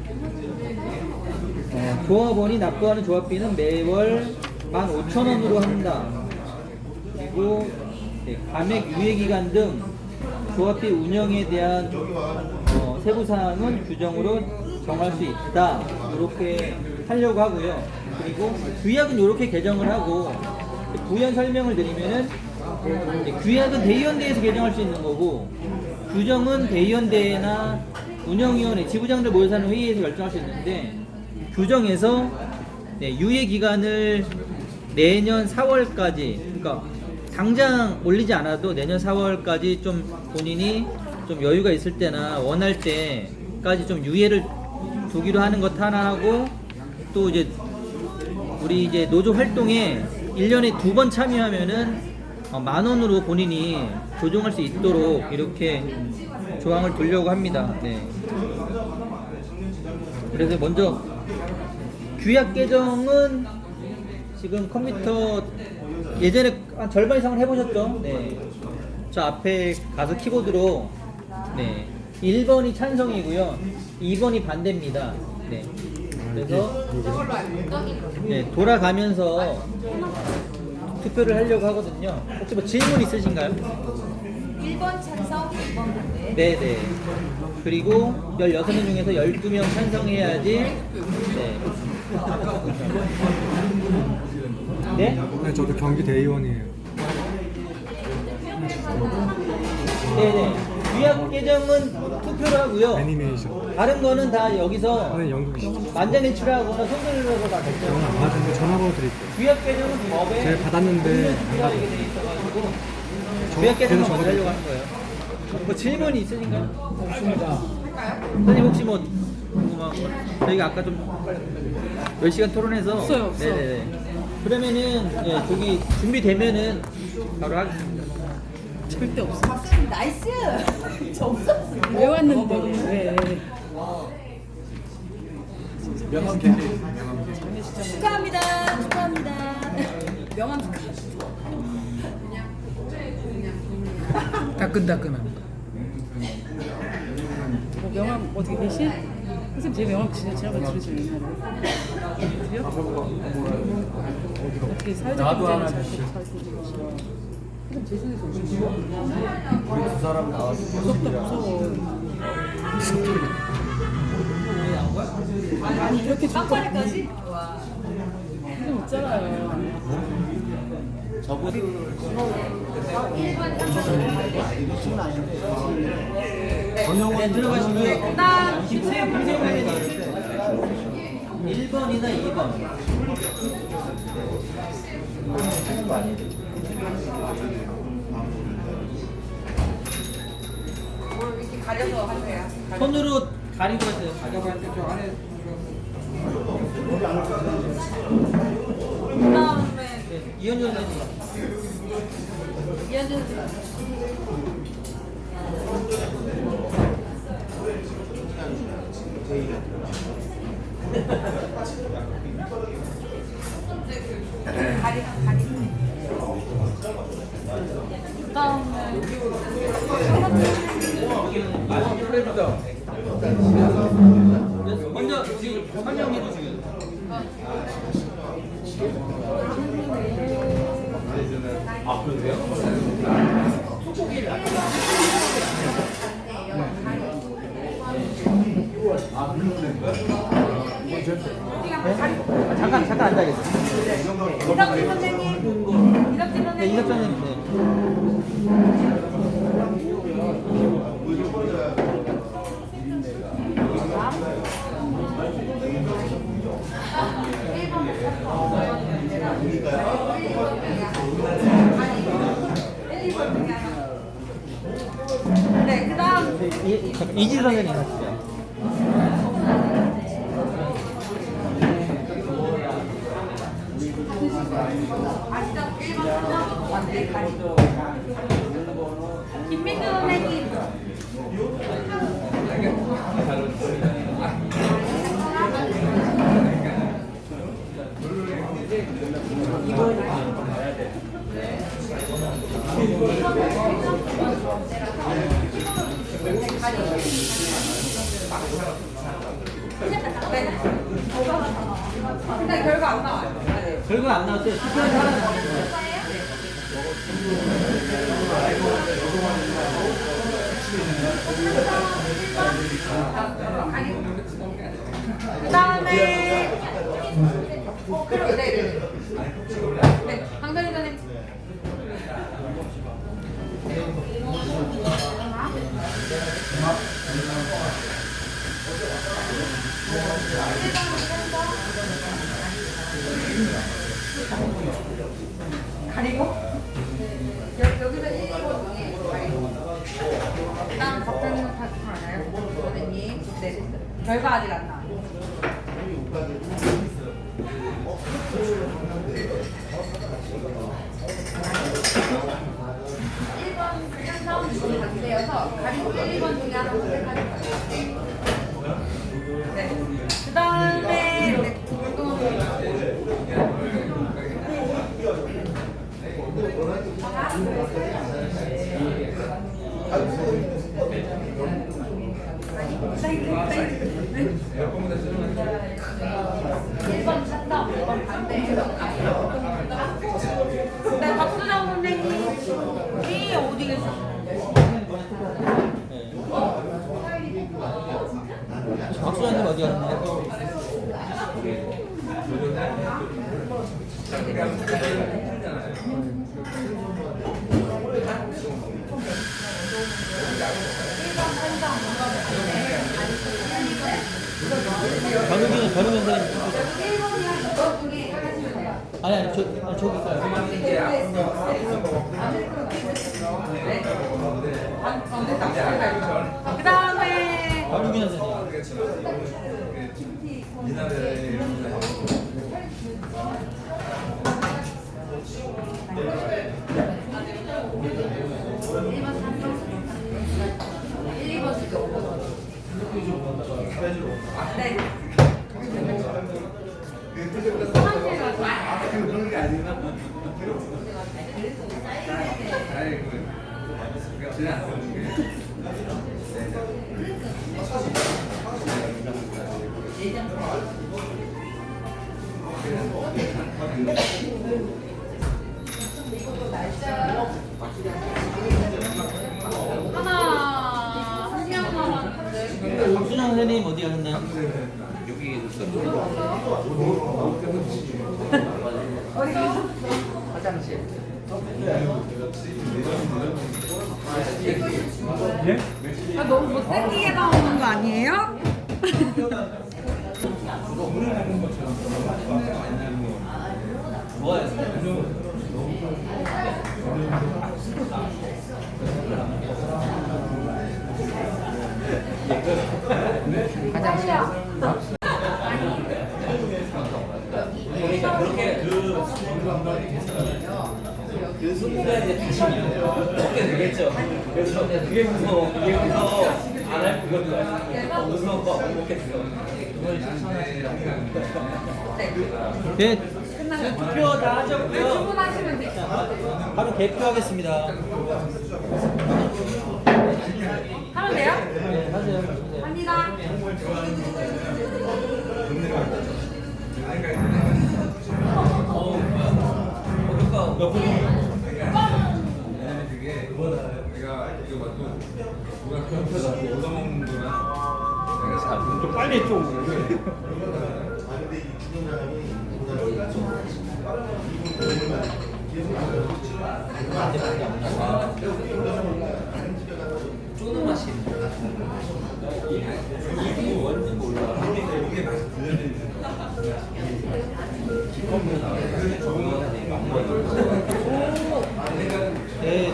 조합원이 납부하는 조합비는 매월 15,000원으로 한다. 그리고 네, 감액 유예기간 등 조합비 운영에 대한 세부사항은 규정으로 정할 수 있다. 이렇게 하려고 하고요. 그리고 규약은 이렇게 개정을 하고 부연 설명을 드리면은 규약은 대의원대에서 개정할 수 있는 거고 규정은 대의원대나 운영위원회, 지부장들 모여서 하는 회의에서 결정할 수 있는데 규정에서 유예 기간을 내년 4월까지, 그러니까 당장 올리지 않아도 내년 4월까지 좀 본인이 좀 여유가 있을 때나 원할 때까지 좀 유예를 두기로 하는 것 하나 하고 또 이제 우리 이제 노조 활동에 1년에 2번 참여하면은 10,000원으로 본인이 조정할 수 있도록 이렇게 조항을 두려고 합니다. 네. 그래서 먼저 규약 개정은 지금 컴퓨터 예전에 한 절반 이상을 해보셨죠? 네. 저 앞에 가서 키보드로 네. 1번이 찬성이고요. 2번이 반대입니다. 네. 그래서 저걸로 알고 떡이거든. 네, 돌아가면서 투표를 하려고 하거든요. 혹시 뭐 질문 있으신가요? 1번 찬성, 2번 반대. 네네. 그리고 16명 중에서 12명 찬성해야지. 네. 네? 네, 저도 경기 대의원이에요. 네네. 위약 개정은 투표를 하고요. 애니메이션. 다른 거는 다 여기서 저는 영국이시죠. 만장일치하거나 손들어서 다 결정. 영어 안 받았는데 전화번호 드릴게요. 위약 개정은 법에 제가 받았는데 투표가 되게 돼 있어가지고 위약 개정만 먼저 하려고 하는 거예요. 뭐 질문이 있으신가요? 없습니다. 선생님 혹시 뭐 궁금한 거? 저희가 아까 좀 10시간 토론해서 없어요. 네네네. 그러면은 예, 저기 준비되면은 바로 하겠습니다. 절대 없어. 박사님 나이스. 저 없었어. 왜 왔는데? 왜? 명함 캔디. 명함 캔디. 축하합니다. 축하합니다. 명함 축하. 따끈따끈한 거. 명함 어떻게 되시? 선생님 제 명함 진짜 지난번에 들으시는 어떻게 사회적 문제를 잘 선생님 제 속에서 오신 거예요? 우리 두 사람 나와서 무서워. 아니 이렇게 좋고 빵빠레까지? 와. 선생님 있잖아요. 네, 들어가시고요. 일단 1번이나 2번. 뭘 이렇게 가려서 하세요. 손으로 가리고 하세요. 가져갈 때 저 안에 그다음에 네, 이현주 선생님. 이현준 먼저 지금 설명해 주시겠어요? 아, 그러세요? 잠깐 앉아계세요. 이덕진 선생님. 이덕진 네, 선생님. 이석 선생님. 네. 네, 그다음 이지 선생님 하시죠. 아시죠? 1번 완전 가리. 김민주 선생님. 네. 근데 결과 안 나와요. 결과 안 나왔어요. 투표한 사람은 나왔어요. 그다음에 그리고 네. 네. 강선희 선생님. 가리고 여기서 1, 2번 중에 가리고 그다음 박사님은 다 알아요? 선생님 네 결과 아직 안 나와요. 가리고 1, 2번 중에 하나 선택하실 거예요. 네. 그 다음에 네, 박수장님 어디 갔나요? 변우기는 변우면서 아니 저기 그 다음에 변우기 선생님. 하나 한 명 남았는데. 박수장 선생님 어디 가셨나요? 여기 있었어. 화장실. 예? 너무 못생기게 나오는 거 아니에요? 그러니까 그렇게 그 순간 이제 다시 먹게 되겠죠. 그래서 그게 무서워. 안 할 그것도 무서워. 못 먹겠어. 그걸 추천하신다. 네, 투표 다 하셨고요. 주문하시면 돼요. 바로 개표하겠습니다. 하면 돼요? 네, 하세요. 합니다. 몇 분? 좀 빨리 좀. 쪼는 맛이 이게 원래 몰라. 네,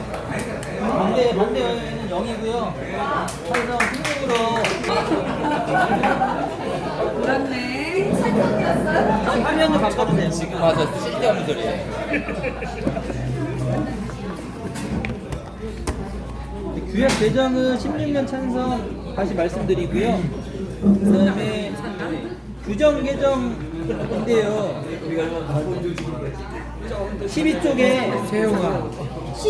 반대는 0이고요. 그래서 흥행으로 그렇네. 화면을 바꿔주세요. 지금 와서 쓸데없는 소리예요. 규약 개정은 16년 찬성 다시 말씀드리고요. 그다음에 규정 개정인데요. 12쪽에 세용아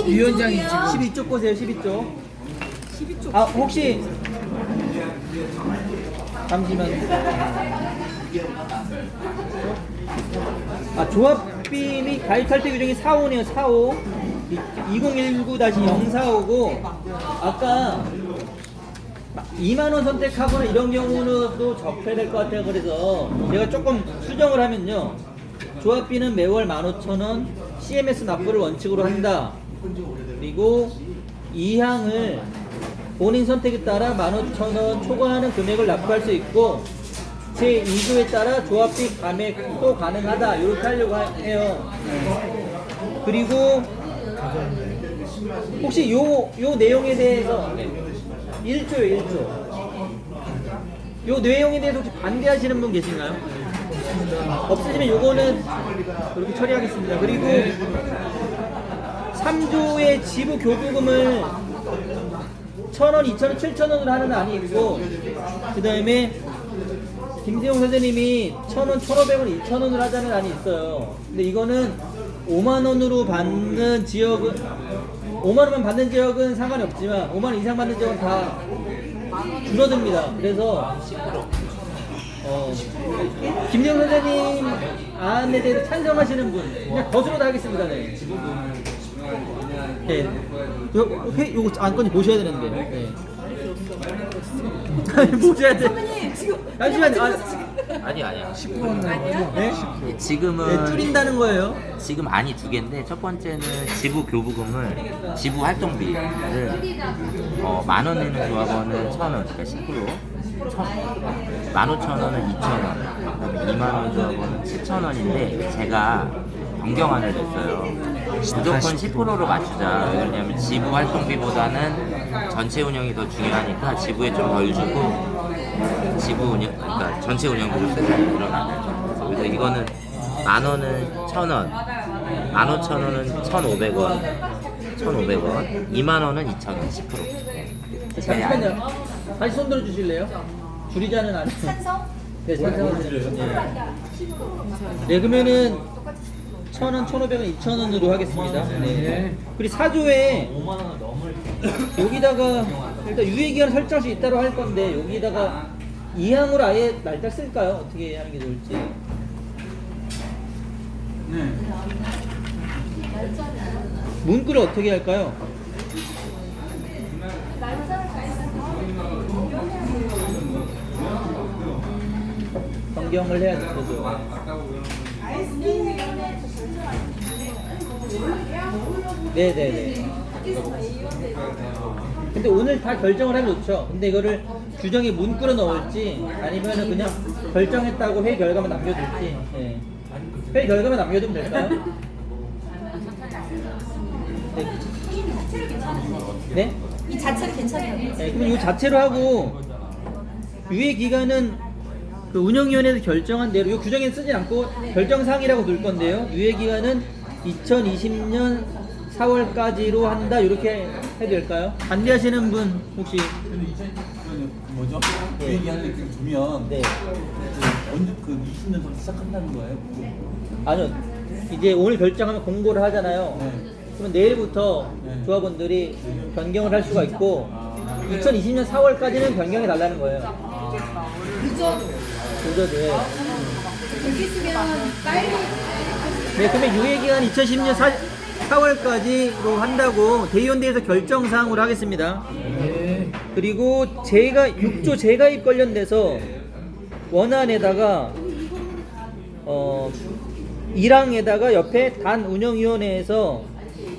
위원장이 지금 12쪽 보세요. 12쪽. 아 혹시 잠시만. 아 조합비 및 가입 탈퇴 규정이 4호네요. 4호. 2019-045고 아까 2만원 선택하거나 이런 경우는 적혀야 될 것 같아요. 그래서 제가 조금 수정을 하면요, 조합비는 매월 15,000원 CMS 납부를 원칙으로 한다. 그리고 이 항을 본인 선택에 따라 15,000원 초과하는 금액을 납부할 수 있고 제2조에 따라 조합비 감액도 가능하다. 이렇게 하려고 해요. 그리고 혹시 요 내용에 대해서 1조요 1조 요 내용에 대해서 혹시 반대하시는 분 계신가요? 없으시면 요거는 그렇게 처리하겠습니다. 그리고 3조의 지부 교부금을 1,000원, 2,000원, 7,000원으로 하는 안이 있고, 그 다음에 김세용 선생님이 1,000원, 1,500원, 2,000원으로 하자는 안이 있어요. 근데 이거는 5만원으로 받는 지역은 5만원만 받는 지역은 상관이 없지만 5만원 이상 받는 지역은 다 줄어듭니다. 그래서 김세용 선생님 안에 대해서 찬성하시는 분 그냥 거수로 다 하겠습니다. 네. 네. 요거 안건지 보셔야 되는데. 네. 아니 보셔야 돼. 잠시만요. 아니야. 19원 나와요. 네? 지금은 네, 줄인다는 거예요. 지금 안이 두 개인데 첫 번째는 지부 교부금을 지부 활동비를 10,000원 내는 조합원은 1,000원, 그러니까 10%. 15,000원은 2,000원, 그다음에 20,000원 조합원은 7,000원인데 제가 변경안을 냈어요. 무조건 10%로 맞추자. 왜냐면 지부 활동비보다는 전체 운영이 더 중요하니까 지부에 좀 덜 주고 지부 운영, 그러니까 전체 운영비를 쓰자 이런 안을. 그래서 이거는 10,000원은 1,000원, 15,000원은 1,500원, 1,500원, 20,000원은 2,000원, 10%. 잠시만요. 다시 손 들어 주실래요? 줄이자는 안. 찬성? 네, 찬성하시네요. 네, 그러면은 1,000원, 1,500원, 2,000원으로 하겠습니다. 네. 그리고 4조에 여기다가 일단 유예기간 설정할 수 있다고 할 건데 여기다가 이항으로 아예 날짜 쓸까요? 어떻게 하는 게 좋을지. 네. 문구를 어떻게 할까요? 변경을 해야 되죠. 네네네. 근데 오늘 다 결정을 하면 좋죠. 근데 이거를 규정에 문구로 넣을지 아니면은 그냥 결정했다고 회의 결과만 남겨둘지. 네. 회의 결과만 남겨두면 될까요? 네. 네? 이 자체를 괜찮아요. 네, 그럼 이 자체로 하고 유예 기간은 그 운영위원회에서 결정한 대로 이 규정에 쓰진 않고 결정사항이라고 둘 건데요. 유예 기간은 2020년 4월까지로 한다 이렇게 해도 될까요? 반대하시는 분 혹시? 근데 2020년 뭐죠? 그 얘기하는 게 두면 네. 언제 그 20년부터 시작한다는 거예요? 아니요. 이제 오늘 결정하면 공고를 하잖아요. 네. 그러면 내일부터 네. 조합원들이 변경을 할 수가 있고 2020년 4월까지는 변경해 달라는 거예요. 늦어도. 예. 여기 있으면 빨리 네, 그러면 유예기간 2010년 4월까지로 한다고 대의원대에서 결정사항으로 하겠습니다. 그리고 6조 재가입 관련돼서 원안에다가 1항에다가 옆에 단 운영위원회에서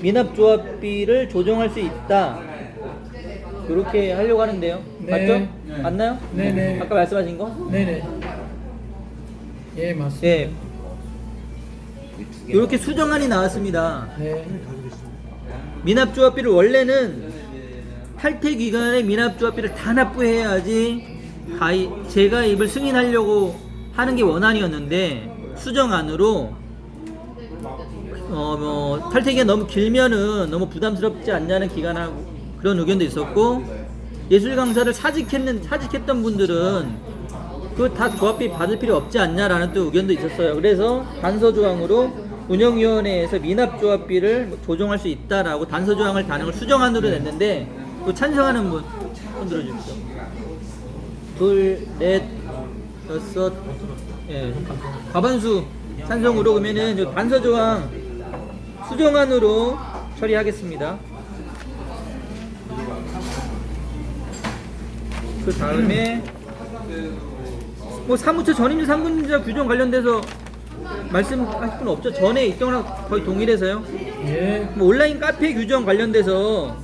미납조합비를 조정할 수 있다. 이렇게 하려고 하는데요. 네. 맞죠? 네. 맞나요? 네네. 아까 말씀하신 거? 네네. 예, 맞습니다. 네. 이렇게 수정안이 나왔습니다. 네. 미납조합비를 원래는 탈퇴 기간에 미납조합비를 다 납부해야지 재가입을 승인하려고 하는 게 원안이었는데 수정안으로 탈퇴 기간 너무 길면은 너무 부담스럽지 않냐는 기간하고 그런 의견도 있었고 예술 강사를 사직했던 분들은 그 다 조합비 받을 필요 없지 않냐라는 또 의견도 있었어요. 그래서 단서조항으로 운영위원회에서 미납조합비를 조정할 수 있다라고 단서조항을 단행을 수정안으로 냈는데 또 찬성하는 분 손 들어주십시오. 둘, 넷, 여섯, 예, 과반수 찬성으로 그러면은 요 단서조항 수정안으로 처리하겠습니다. 그 다음에 뭐 사무처 전임자 상근자 규정 관련돼서 말씀하실 분 없죠? 전에 있던 거랑 거의 동일해서요. 예. 뭐 온라인 카페 규정 관련돼서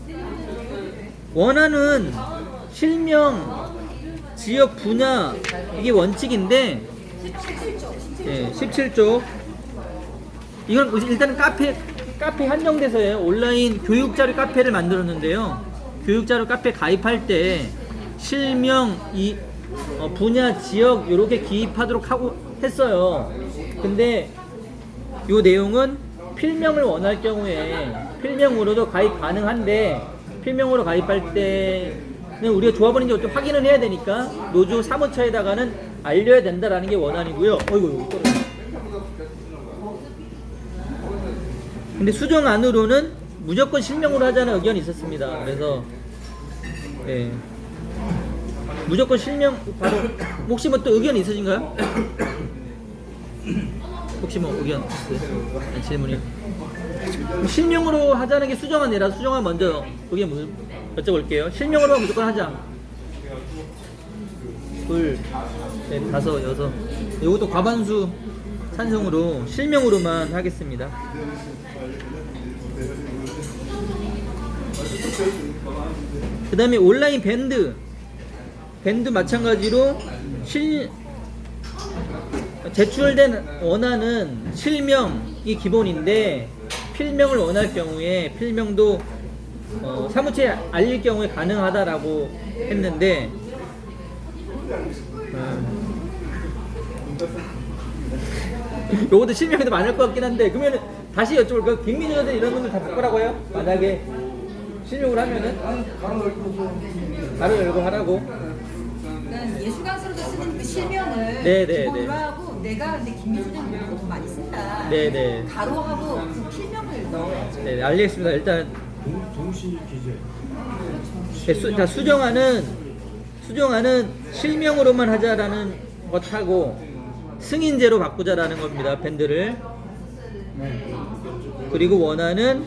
원하는 실명, 지역 분야 이게 원칙인데 17조 이건 일단은 카페 한정돼서요. 온라인 교육자료 카페를 만들었는데요. 교육자료 카페 가입할 때 실명, 분야, 지역 이렇게 기입하도록 하고 했어요. 근데 이 내용은 필명을 원할 경우에 필명으로도 가입 가능한데 필명으로 가입할 때는 우리가 조합원인지 어떻게 확인을 해야 되니까 노조 사무처에다가는 알려야 된다라는 게 원안이고요. 어이구. 근데 수정안으로는 무조건 실명으로 하자는 의견이 있었습니다. 그래서 네. 무조건 실명 바로 혹시 뭐 또 의견 있으신가요? 혹시 뭐 의견 있으세요? 질문이? 그럼 실명으로 하자는 게 수정안 내라. 수정안 먼저 그게 무슨 여쭤볼게요. 실명으로만 무조건 하자. 둘, 넷, 다섯, 여섯. 이것도 과반수 찬성으로 실명으로만 하겠습니다. 그 다음에 온라인 밴드 마찬가지로 제출된 원안은 실명이 기본인데 필명을 원할 경우에 필명도 사무처에 알릴 경우에 가능하다라고 했는데 요것도 실명이 더 많을 것 같긴 한데 그러면 다시 여쭤볼까요? 김민주 선생 이런 분들 다 바꾸라고 해요? 만약에 실명을 하면은 바로 열고 하라고. 그러니까 예수 강사로도 쓰는 그 실명을 네. 기본으로 하고 내가 근데 김민수장보다 더 많이 쓴다. 네. 가로하고 그 필명을 넣어야죠. 네, 알겠습니다. 일단 동시 기재. 자, 수정안은 실명으로만 하자라는 것하고 승인제로 바꾸자라는 겁니다. 밴드를. 그리고 원안은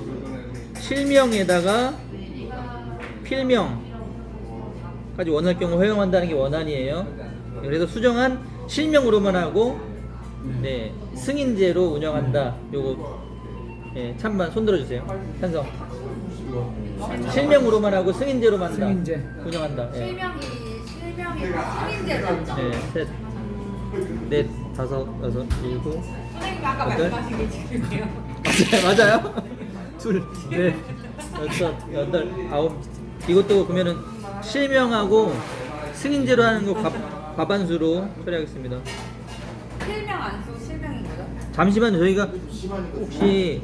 실명에다가 필명까지 원할 경우 허용한다는 게 원안이에요. 그래서 수정안 실명으로만 하고 네, 승인제로 운영한다. 요거 예, 찬반 손들어 주세요. 찬성. 실명으로만 하고 승인제로만 한다. 승인제. 운영한다. 예. 실명이 승인제죠. 네, 셋, 넷, 다섯, 여섯, 일곱. 선생님이 아까 여덟. 말씀하신 게 지금이에요. 맞아요? 둘, 넷, 여섯, 여덟, 아홉. 이것도 그러면은 실명하고 승인제로 하는 거 과반수로 처리하겠습니다. 필명 안 쓰고 실명인 거죠? 잠시만요. 저희가 혹시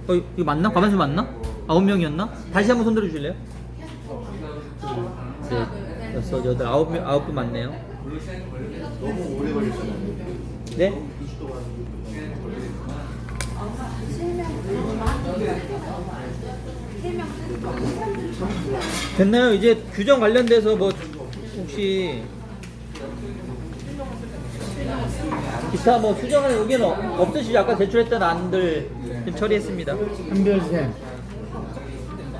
이거 맞나? 과반수 맞나? 9명이었나? 다시 한번 손들어 주실래요? 네, 여섯, 여덟, 아홉 분 맞네요. 네? 됐나요? 이제 규정 관련돼서 뭐 혹시 기타 뭐 수정하는 의견 없으시죠? 아까 제출했던 안들 좀 처리했습니다.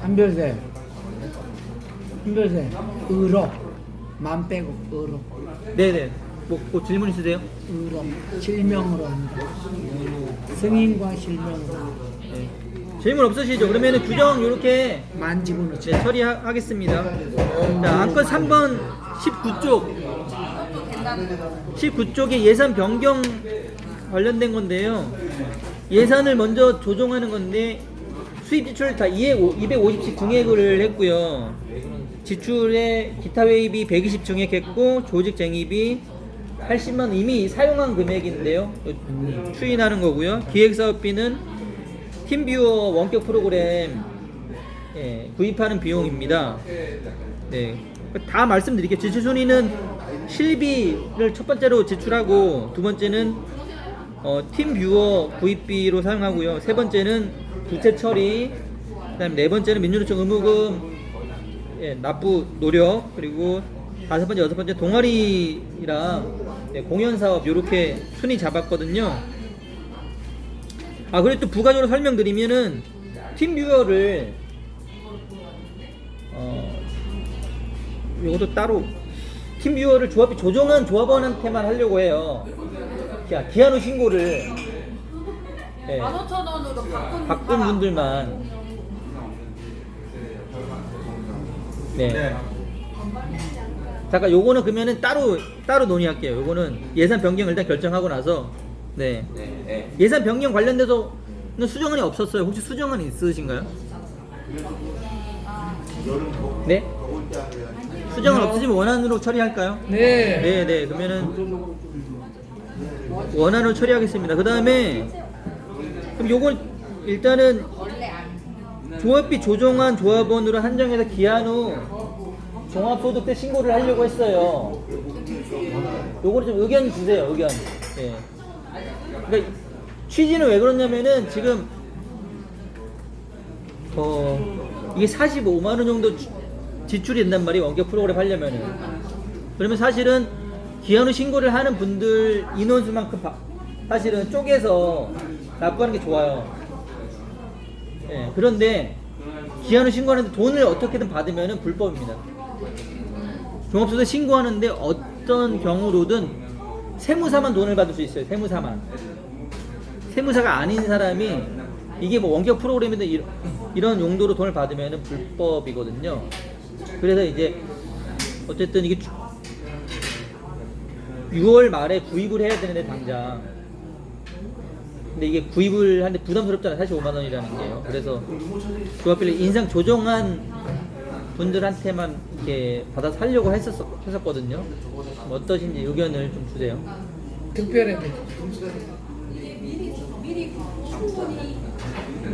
한별쌤 의로 만 빼고 의로 네네. 뭐 질문 있으세요? 의로 실명으로 한다. 승인과 실명으로 네. 질문 없으시죠? 그러면은 규정 이렇게 만 집어넣지. 네, 처리하겠습니다. 자, 안건 3번 19쪽에 예산 변경 관련된 건데요. 예산을 먼저 조정하는 건데 수입 지출 다 250씩 증액을 했고요. 지출에 기타 회의비 120 증액했고 조직 쟁의비 80만 원 이미 사용한 금액인데요. 추인하는 거고요. 기획사업비는 팀뷰어 원격 프로그램 구입하는 비용입니다. 네, 다 말씀드릴게요. 지출 순위는 실비를 첫 번째로 지출하고 두 번째는 팀뷰어 구입비로 사용하고요. 세 번째는 부채 처리, 그다음에 네 번째는 민주노총 의무금 납부 노력, 그리고 다섯 번째, 여섯 번째 동아리랑 공연 사업 이렇게 순위 잡았거든요. 아, 그리고 또 부가적으로 설명드리면은 팀뷰어를 이것도 따로 팀뷰어를 조합이 조정한 조합원한테만 하려고 해요. 기한 후 신고를 15,000원으로 바꾼 분들만. 네. 잠깐 요거는 그러면은 따로 논의할게요. 요거는 예산 변경 일단 결정하고 나서 네. 예산 변경 관련돼서는 수정안이 없었어요. 혹시 수정안이 있으신가요? 네? 수정안 없으시면 원안으로 처리할까요? 네. 네. 그러면은 원안으로 처리하겠습니다. 그 다음에 그럼 요걸 일단은 조합비 조정안 조합원으로 한정해서 기한 후 종합소득세 신고를 하려고 했어요. 요거를 좀 의견 주세요. 의견. 네. 그러니까 취지는 왜 그러냐면은 지금 이게 45만 원 정도 지출이 된단 말이에요. 원격 프로그램 하려면은. 그러면 사실은 기한 후 신고를 하는 분들 인원수만큼 사실은 쪼개서 납부하는 게 좋아요. 예, 그런데 기한후 신고하는데 돈을 어떻게든 받으면 불법입니다. 종합소득 신고하는데 어떤 경우로든 세무사만 돈을 받을 수 있어요. 세무사만. 세무사가 아닌 사람이 이게 뭐 원격 프로그램인데 이런 용도로 돈을 받으면 불법이거든요. 그래서 이제 어쨌든 이게 6월 말에 구입을 해야 되는데 당장. 근데 이게 구입을 하는데 부담스럽잖아요. 사실 5만 원이라는 게요. 그래서 조합비를 인상 조정한 분들한테만 이렇게 받아 살려고 했었거든요. 뭐 어떠신지 의견을 좀 주세요. 특별하게 이게 미리 충분히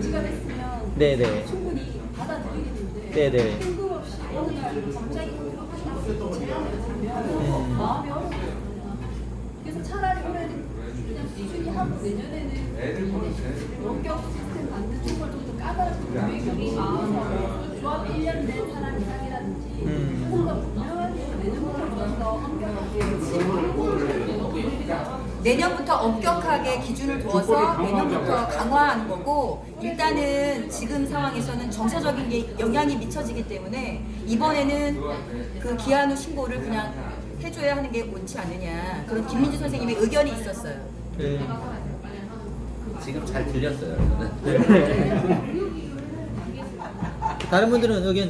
지가 됐으면 네네. 충분히 받아들이겠는데 네네. 뜬금없이 어느 날 갑자기 한다고 제안을 하면 마음이 어렵거든요. 그래서 차라리 올해 그냥 꾸준히 하고 내년에는 원격 시스템 만드는 걸 좀 더 까다롭게 계획이 나와서 조합 1년 된 사람 이상이라든지 뭔가 분명한 내년부터 좀 더 엄격하게 내년부터 엄격하게 기준을 두어서 내년부터 강화하는 거고, 일단은 지금 상황에서는 정서적인 게 영향이 미쳐지기 때문에 이번에는 그 기한 후 신고를 그냥 해줘야 하는 게 옳지 않느냐, 그런 김민주 선생님의 의견이 있었어요. 네. 지금 잘 들렸어요. 저는. 다른 분들은 의견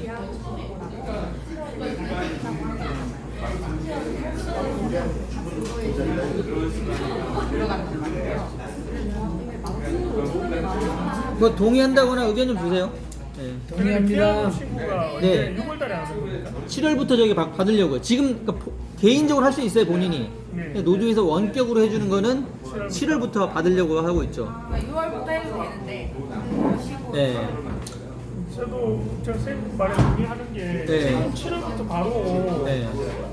뭐 동의한다거나 의견 좀 주세요. 네. 동의합니다. 신고가 네. 언제 6월달에 하는 겁니까? 7월부터 저기 받으려고요. 지금 그러니까 개인적으로 할 수 있어요, 본인이. 네. 근데 노조에서 원격으로 해주는 거는 7월부터 받으려고 하고 있죠. 6월부터 해도 되는데 네. 저도 저 쌤 말에 동의하는 게 네. 7월부터 바로 네.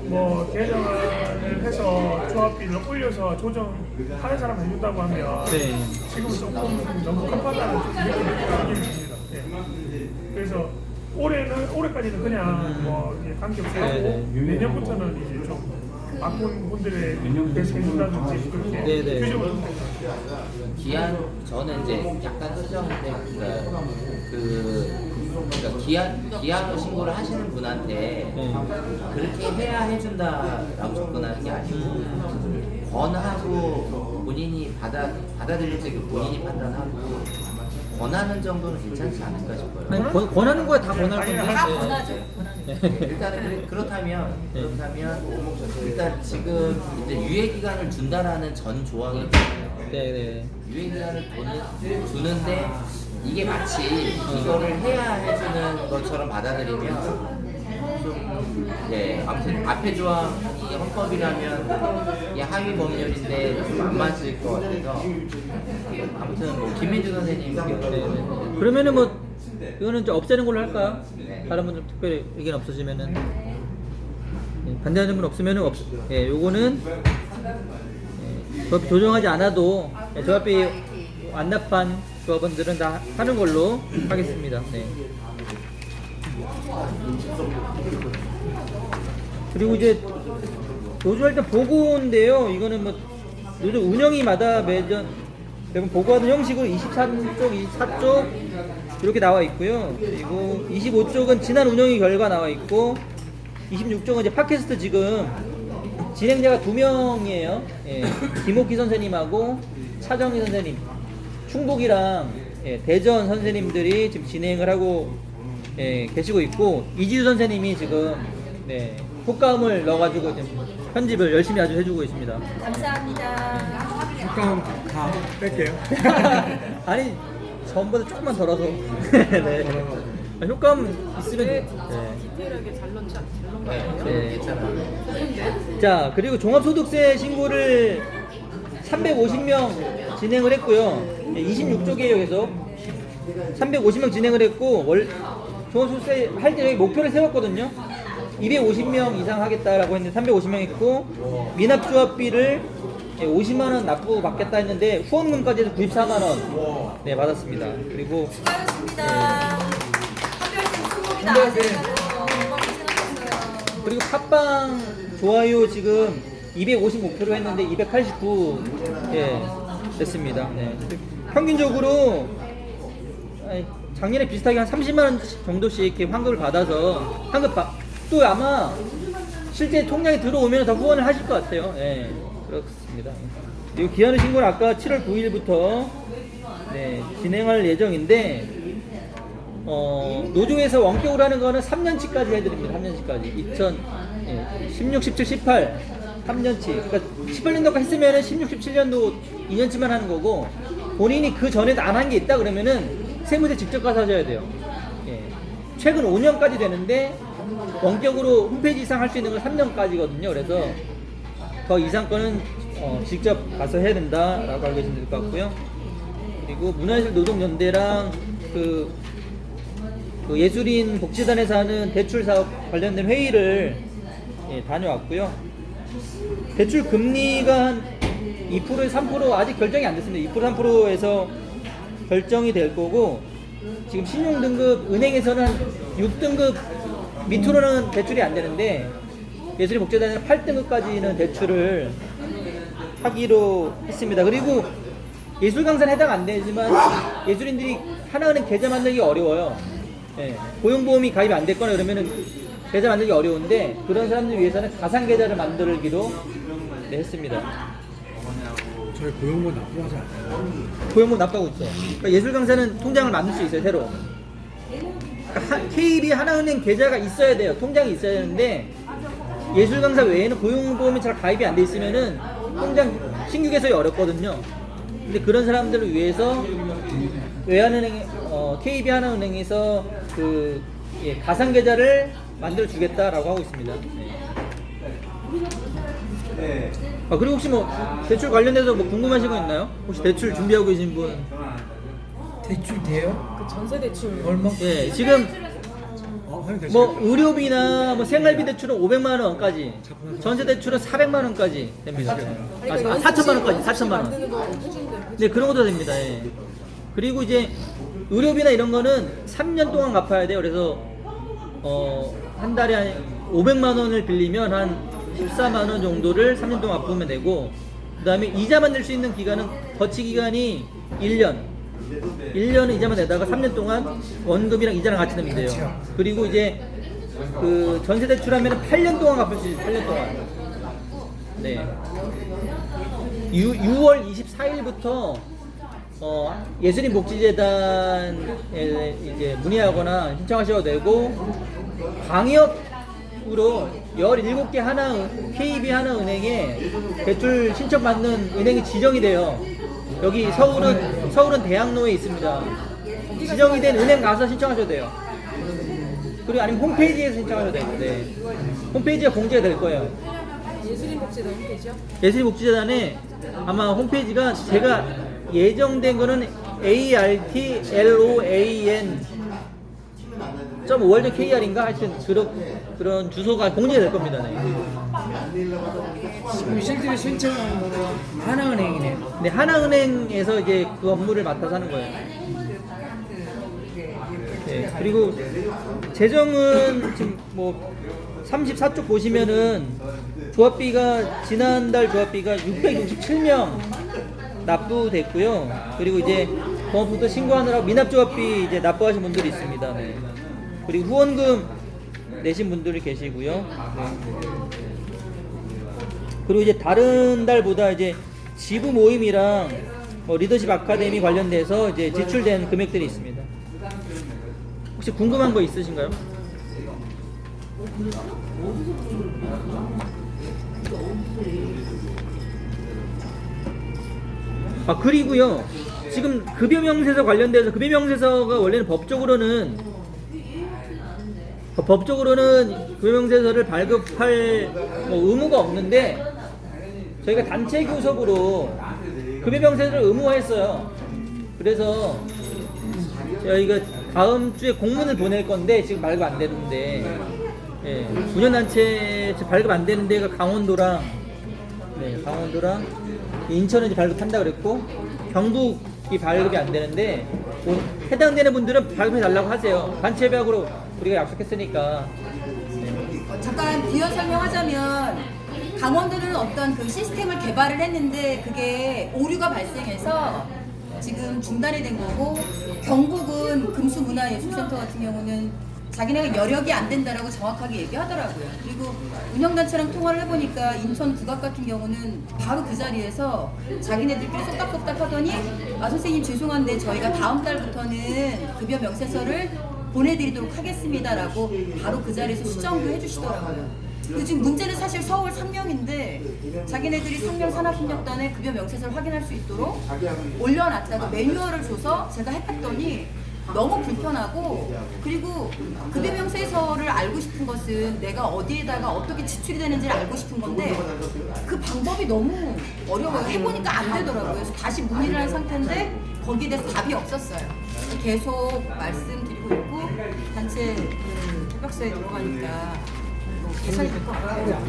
뭐 개정을 해서 조합비를 올려서 조정하는 사람 해준다고 하면 네. 지금 조금 너무 급하다는 좀 느낌이 듭니다. 네. 그래서 올해까지는 그냥 뭐 이제 관계없이 하고 네, 네. 내년부터는 이제 좀 바꾼 분들에 대해서 해준다든지 그렇게 네, 네. 규정을 좀 기한 저는 이제 약간 수정인데 그러니까 기한으로 신고를 하시는 분한테 네. 그렇게 해야 해준다라고 접근하는 게 아니고 권하고 본인이 받아들일 때 본인이 판단하고 권하는 정도는 괜찮지 않을까 싶어요. 아니, 권하는 거야 다 권할 건데. 다 네. 권하죠. 일단은 그렇다면 일단 지금 이제 유예 기간을 준다라는 전 조항이 있잖아요. 네. 유예 기간을 주는데 이게 마치 이거를 해야 해주는 것처럼 받아들이면 좀 아무튼 앞에 조항이 헌법이라면 이게 하위 법률인데 좀 안 맞을 것 같아서 아무튼 뭐 김민주 선생님 그러면은 뭐 이거는 좀 없애는 걸로 할까요? 다른 분들 특별히 의견 없으시면은 반대하는 분 없으면은 요거는 조합비 조정하지 않아도 조합비 완납한 조합원들은 다 하는 걸로 하겠습니다. 네. 그리고 이제 노조할 때 보고인데요. 이거는 뭐 노조 운영위마다 매번 보고하는 형식으로 23쪽, 24쪽 이렇게 나와 있고요. 그리고 25쪽은 지난 운영위 결과 나와 있고 26쪽은 이제 팟캐스트 지금 진행자가 2명이에요. 김옥기 선생님하고 차정희 선생님, 충북이랑 대전 선생님들이 지금 진행을 하고 계시고 있고 이지우 선생님이 지금 효과음을 넣어가지고 지금 편집을 열심히 아주 해주고 있습니다. 감사합니다. 효과음 다 뺄게요. 아니 전보다 조금만 덜어서 네. 효과음 있으면 디테일하게 잘 넣지 네. 자 그리고 종합소득세 신고를 350명 진행을 했고요. 26쪽이에요. 계속 350명 진행을 했고 종합소득세 할 때 여기 목표를 세웠거든요. 250명 이상 하겠다라고 했는데 350명 했고 미납조합비를 50만원 납부 받겠다 했는데 후원금까지 해서 94만원 받았습니다. 그리고 수고하셨습니다. 한별쌤 수고입니다. 그리고 팟빵 좋아요 지금 250 목표로 했는데 289 됐습니다. 평균적으로 작년에 비슷하게 한 30만 원 정도씩 이렇게 환급을 받아서 또 아마 실제 통장에 들어오면 더 후원을 하실 것 같아요. 예, 그렇습니다. 그리고 기한의 신고는 아까 7월 9일부터 진행할 예정인데 노조에서 원격으로 하는 거는 3년치까지 해드립니다. 3년치까지 16, 17, 18 3년치. 그러니까 18년도까지 했으면은 16, 17년도 2년치만 하는 거고 본인이 그 전에도 안 한 게 있다 그러면은 세무대 직접 가서 하셔야 돼요. 예. 최근 5년까지 되는데 원격으로 홈페이지 이상 할 수 있는 건 3년까지거든요. 그래서 더 이상 거는 직접 가서 해야 된다라고 알고 계시면 될 것 같고요. 그리고 문화예술 노동연대랑 그 예술인 복지단에서 하는 대출 사업 관련된 회의를 다녀왔고요. 대출 금리가 한 2%, 3% 아직 결정이 안 됐습니다. 2%, 3%에서 결정이 될 거고 지금 신용등급 은행에서는 6등급 밑으로는 대출이 안 되는데 예술인 복지단에는 8등급까지는 대출을 하기로 했습니다. 그리고 예술 강사는 해당 안 되지만 예술인들이 하나은행 계좌 만들기 어려워요. 예, 고용보험이 가입이 안 됐거나 그러면은 계좌 만들기 어려운데 그런 사람들 위해서는 가상 계좌를 만들기로 했습니다. 저희 고용보 납부하지 않아요? 고용보 납부하고 있죠. 그러니까 예술 강사는 통장을 만들 수 있어요, 새로. 그러니까 KB 하나은행 계좌가 있어야 돼요. 통장이 있어야 되는데 예술 강사 외에는 고용보험이 잘 가입이 안 돼 있으면은 통장 신규 개설이 어렵거든요. 근데 그런 사람들을 위해서 외환은행, KB 하나은행에서 가상 계좌를 만들어 주겠다라고 하고 있습니다. 그리고 혹시 뭐 대출 관련해서 뭐 궁금하신 거 있나요? 혹시 대출 준비하고 계신 분? 대출 돼요? 그 전세 대출 얼마? 예, 지금 뭐 의료비나 뭐 생활비 대출은 500만 원까지, 전세 대출은 400만 원까지 됩니다. 4천만 원까지, 4천만 원. 네, 그런 것도 됩니다. 예. 그리고 이제 의료비나 이런 거는 3년 동안 갚아야 돼요. 그래서 한 달에 한 500만 원을 빌리면 한 14만 원 정도를 3년 동안 갚으면 되고, 그 다음에 이자만 낼 수 있는 기간은 거치 기간이 1년은 이자만 내다가 3년 동안 원금이랑 이자랑 같이 내면 돼요. 그리고 이제 그 전세 대출하면 8년 동안 갚을 수 있어요. 8년 동안. 네. 6월 24일부터 예술인 복지재단에 이제 문의하거나 신청하셔도 되고, 광역으로 17개 KB 하나은행에 대출 신청받는 은행이 지정이 돼요. 여기 서울은 대학로에 있습니다. 지정이 된 은행 가서 신청하셔도 돼요. 그리고 아니면 홈페이지에서 신청하셔도 되고, 네. 홈페이지가 공개가 될 거예요. 예술인 복지단 홈페이지요? 예술인 복지재단에 아마 홈페이지가 제가 예정된 거는 artloan.org.kr인가 하여튼 그런 주소가 공개가 될 겁니다. 네. 지금 실제로 신청하는 거는 하나은행이네요. 네, 하나은행에서 이제 그 업무를 맡아서 하는 거예요. 네, 그리고 재정은 지금 뭐 34쪽 보시면은 조합비가 지난달 조합비가 667명 납부됐고요. 그리고 이제 법원부터 신고하느라고 미납조합비 이제 납부하신 분들이 있습니다. 네. 그리고 후원금 내신 분들이 계시고요. 네. 그리고 이제 다른 달보다 이제 지부 모임이랑 리더십 아카데미 관련돼서 이제 지출된 금액들이 있습니다. 혹시 궁금한 거 있으신가요? 그리고요, 지금 급여명세서 관련돼서 급여명세서가 원래는 법적으로는 급여명세서를 발급할 의무가 없는데 저희가 단체 교섭으로 급여명세서를 의무화했어요. 그래서 저희가 다음 주에 공문을 보낼 건데 지금 발급 안 되는데, 예, 운영단체 발급 안 되는 데가 강원도랑 인천은 이제 발급한다 그랬고 경북이 발급이 안 되는데 해당되는 분들은 발급해 달라고 하세요. 단체 협약으로 우리가 약속했으니까. 잠깐 부연 설명하자면 강원도는 어떤 그 시스템을 개발을 했는데 그게 오류가 발생해서 지금 중단이 된 거고, 경북은 금수문화예술센터 같은 경우는 자기네가 여력이 안 된다라고 정확하게 얘기하더라고요. 그리고 운영단체랑 통화를 해보니까 인천 국악 같은 경우는 바로 그 자리에서 자기네들끼리 쏙닥쏙닥 하더니 아 선생님 죄송한데 저희가 다음 달부터는 급여 명세서를 보내드리도록 하겠습니다라고 바로 그 자리에서 수정도 해주시더라고요. 그리고 지금 문제는 사실 서울 상명인데 자기네들이 상명 산업협력단에 급여 명세서를 확인할 수 있도록 올려놨다가 매뉴얼을 줘서 제가 해봤더니 너무 불편하고, 그리고 급여 명세서를 알고 싶은 것은 내가 어디에다가 어떻게 지출이 되는지를 알고 싶은 건데 그 방법이 너무 어려워요. 해보니까 안 되더라고요. 그래서 다시 문의를 한 상태인데 거기에 대해서 답이 없었어요. 계속 말씀드리고 있고 단체 그 협약서에 들어가니까 뭐 개선이 될 것 같아요.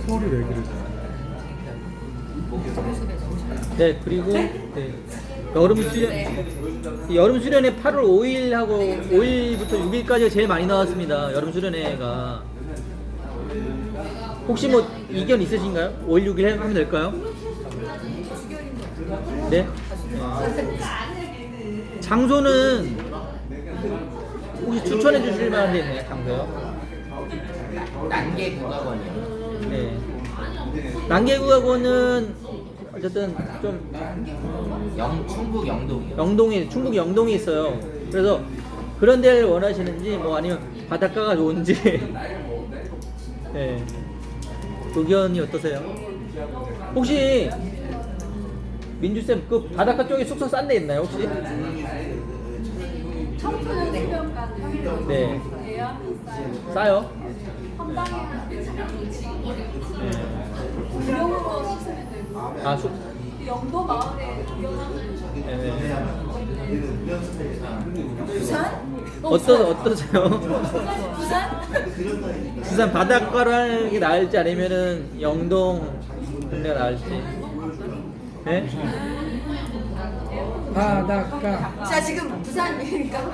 서울이 왜 그러지? 네, 그리고 네. 여름 수련회 8월 5일하고 5일부터 6일까지가 제일 많이 나왔습니다. 여름 수련회가 혹시 뭐 이견 있으신가요? 5일 6일 하면 될까요? 네. 장소는 혹시 추천해 주실 만한 데 있나요? 장소요? 난계 국악원이요. 네. 난계국악원은 어쨌든 좀 충북 영동이요. 영동에 충북 영동에 있어요. 그래서 그런 데를 원하시는지 뭐 아니면 바닷가가 좋은지 네. 의견이 어떠세요? 혹시 민주쌤 그 바닷가 쪽에 숙소 싼 데 있나요 혹시? 청소년 수련관 평일로 네. 예약 싸요? 한 방에 무료로 시스면 되고 아 영도 마을에 구경하는 부산? 어떠세요? 부산? 부산 바닷가로 하는 게 나을지 아니면은 영동 그런 데가 나을지. 네? 바닷가. 자 지금 부산이니까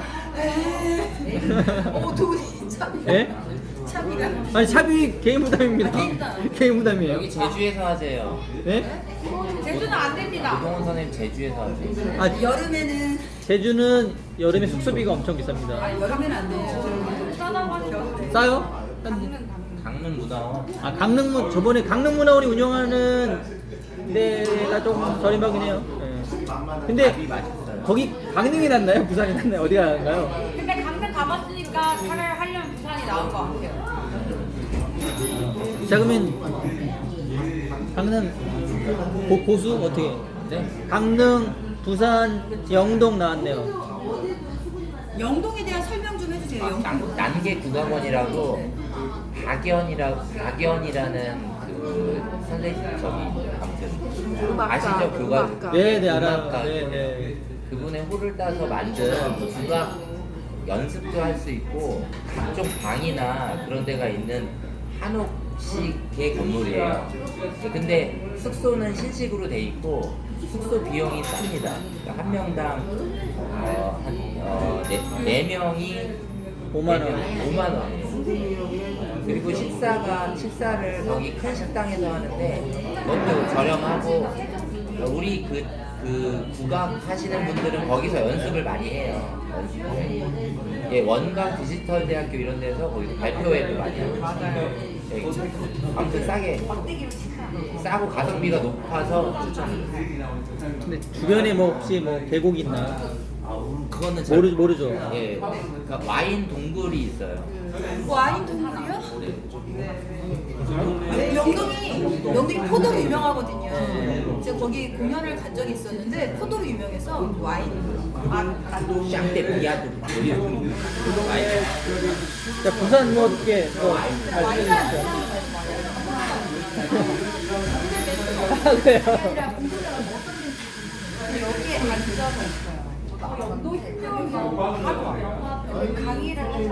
돈이 참 예? 참이가 아니 차비 개인 부담입니다. 개인 부담이에요. 여기 제주에서 하세요. 네? 제주는 안 됩니다. 이동훈 선생님 제주에서 하세요. 아 여름에는 제주는 여름에 숙소비가 엄청 비쌉니다. 여름에는 안 돼요. 싸다고 하니까. 싸요? 강릉 문화원. 아 강릉문 저번에 강릉문화원이 운영하는 데가 좀 저렴하긴 해요. 예. 근데 거기 강릉이 낫나요? 부산이 낫나요? 어디가 나은가요? 근데 강릉 가봤으니까 차라리 하려면 부산이 나은 것 같아요. 자 그러면 강릉 고수 어떻게? 네? 강릉, 부산, 영동 나왔네요. 영동에 대한 설명 좀 해주세요. 영동. 난계 국악원이라고 박연이라는 그 선생님 저기 아무튼 아시죠? 교각 네네 알아요. 음악가. 네네. 그분의 호를 따서 만든 국악 연습도 할 수 있고 각종 방이나 그런 데가 있는 한옥식의 건물이에요. 근데 숙소는 신식으로 돼 있고 숙소 비용이 쌉니다. 그러니까 한 명당 네 명이 5만 원. 5만 원이에요. 그리고 식사를 거기 큰 식당에서 하는데 그것도 저렴하고 우리 그 국악 하시는 분들은 거기서 연습을 많이 해요. 예, 원광 디지털 대학교 이런 데서 거기서 발표회도 많이 하고 맞아요. 예, 아무튼 싸고 가성비가 높아서 추천합니다. 근데 주변에 뭐 혹시 뭐 계곡 있나? 그거는 잘 모르죠. 예, 그러니까 와인 동굴이 있어요. 와인 동굴이요? 영동이 포도로 유명하거든요. 제가 거기 공연을 간 적이 있었는데 포도로 유명해서 와인. 샹떼 비아드 자 부산 뭐 어떻게 뭐 알려주시죠. 아 그래요? 여기에 단점이 있어요. 영도 힘들면 바로 영화 강의를 해서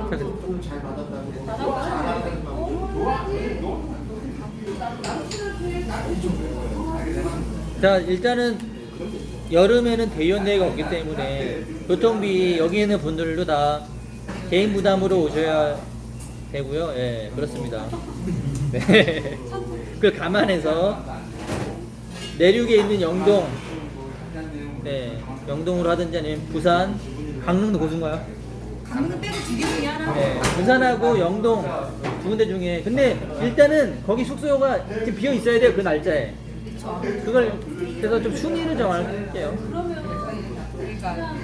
자 일단은 여름에는 대연대회가 없기 때문에 교통비 여기 있는 분들도 다 개인 부담으로 오셔야 되고요. 예 그렇습니다. 네. 그걸 감안해서 내륙에 있는 영동 네, 영동으로 하든지 아니면 부산, 강릉도 고수인가요? 강릉은 빼고 2개 중에 하나. 네, 부산하고 영동 두 군데 중에 근데 일단은 거기 숙소가 지금 비어 있어야 돼요 그 날짜에. 그걸 그래서 좀 순위를 정할게요. 그러니까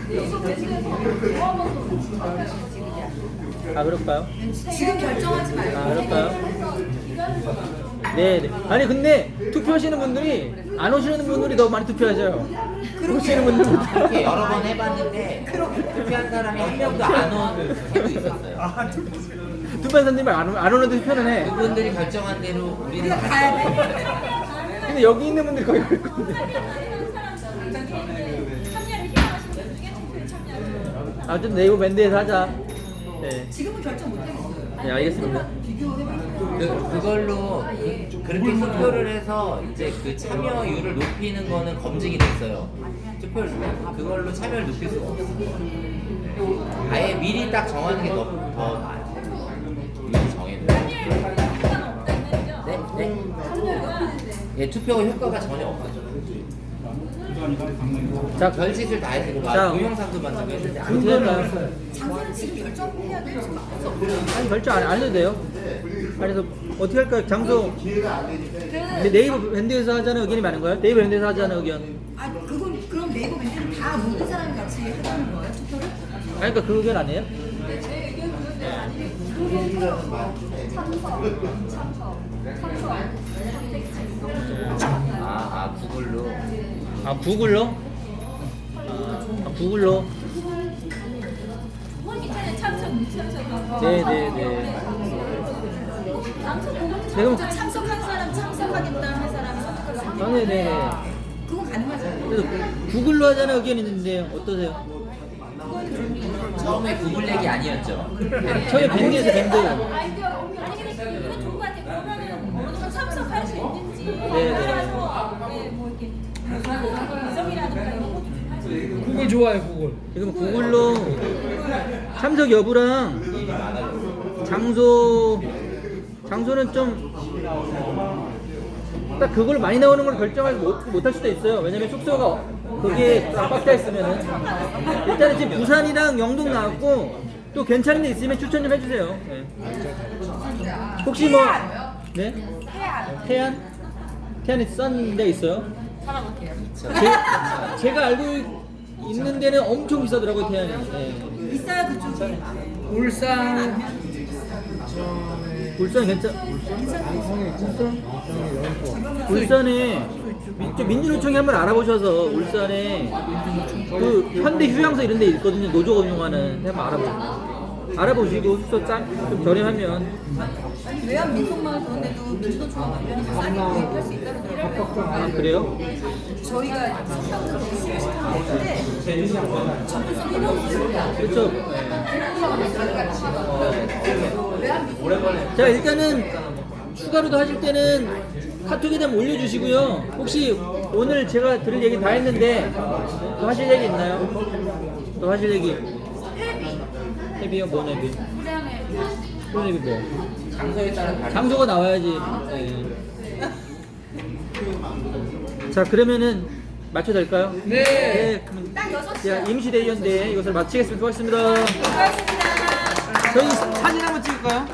아 그럴까요? 지금 결정하지 말고. 아 그럴까요? 네, 네. 아니 근데 투표하시는 분들이 안 오시는 분들이 더 많이 투표하셔요. 오시는 분들보다. 이렇게 여러 번 해봤는데 투표한 사람이 한 명도 안 온 해도 있었어요. 투표한 사람들이 안 오는데 투표는 해. 그분들이 결정한 대로 우리는 우리가 가야 돼. 근데 여기 있는 분들이 거의 올 건데. 아무튼 네이버 밴드에서 하자. 네, 지금은 결정 못 하겠어요. 네 알겠습니다. 비교해봐. 그걸로 그렇게 투표를 해서 이제 그 참여율을 높이는 거는 검증이 됐어요. 투표를 그걸로 참여를 높일 수가 없어. 아예 미리 딱 정하는 게 더 나아요. 미리 정해놓는. 네, 네. 예, 투표 효과가 전혀 없어요. 자, 별짓을 다 해서 자, 동영상도 만들고 했는데 안 어떻게 돼요. 할까요? 장소는 지금 결정해야 돼. 지금 알수 없어. 아니 결정 안 해도 돼요. 그래서 어떻게 할까요? 장소 근데 네이버 밴드에서 하자는 의견이 많은 거예요? 네이버 밴드에서 하자는 의견. 아, 그건 그럼 네이버 밴드는 다 모든 사람이 같이 하자는 거예요? 투표를? 아니 그러니까 그 의견 아니에요? 구글로. 아 구글로? 아 구글로? 네네네. 지금 참석한 사람 참석하겠다 하는 사람이 선택하려고 아, 네네네. 그건 가능하잖아요. 그래서 구글로 하자는 의견이 있는데 어떠세요? 처음에 구글 얘기 아니었죠. 처음에 밴드에서 밴드. 아이디어 아니 근데 이거 좋은 것 같아. 그러면은 어느 정도 참석할 수 있는지 네, 네. 따라서 뭐 이렇게 예정이라든가 이런 것도 좀 할 수 있고. 구글 좋아요, 구글. 지금 구글로 참석 여부랑 장소는 좀 딱 그걸 많이 나오는 걸 결정하지 못할 수도 있어요. 왜냐면 숙소가 거기에 딱 꽉차 있으면은 일단은 지금 부산이랑 영동 나왔고 또 괜찮은 데 있으면 추천 좀 해주세요. 네. 혹시 뭐 네? 태안이 싼 데 있어요? 찾아볼게요. 제가 알고 있는 데는 엄청 비싸더라고요 태안이. 네. 비싸요 그쪽이. 울산 괜찮? 울산에 민주노총이 한번 알아보셔서 울산에 그 현대 휴양소 이런 데 있거든요. 노조가 운영하는 한번 알아보시고 숙소 좀 저렴하면 아니 외환 민속마을 그런 데도 민주노총 주변에서 싸게 구입할 수 있다고 들었거든요. 아 그래요? 저희가 식당도 대시를 시켜먹었는데 접근성이 너무 좋습니다. 그렇죠. 자 일단은 추가로도 하실 때는 카톡에다 올려주시고요. 혹시 오늘 제가 들을 얘기 다 했는데 또 하실 얘기 있나요? 또 하실 얘기? 헤비요? 뭔 헤비? 뭔 헤비 뭐? 장소에 따라 다른. 장소가 나와야지. 네. 자 그러면은 맞춰도 될까요? 네. 그럼 딱 6시. 제가 임시대의원대 이것을 마치겠습니다. 고맙습니다. 고맙습니다. 저희 사진 한번 찍을까요?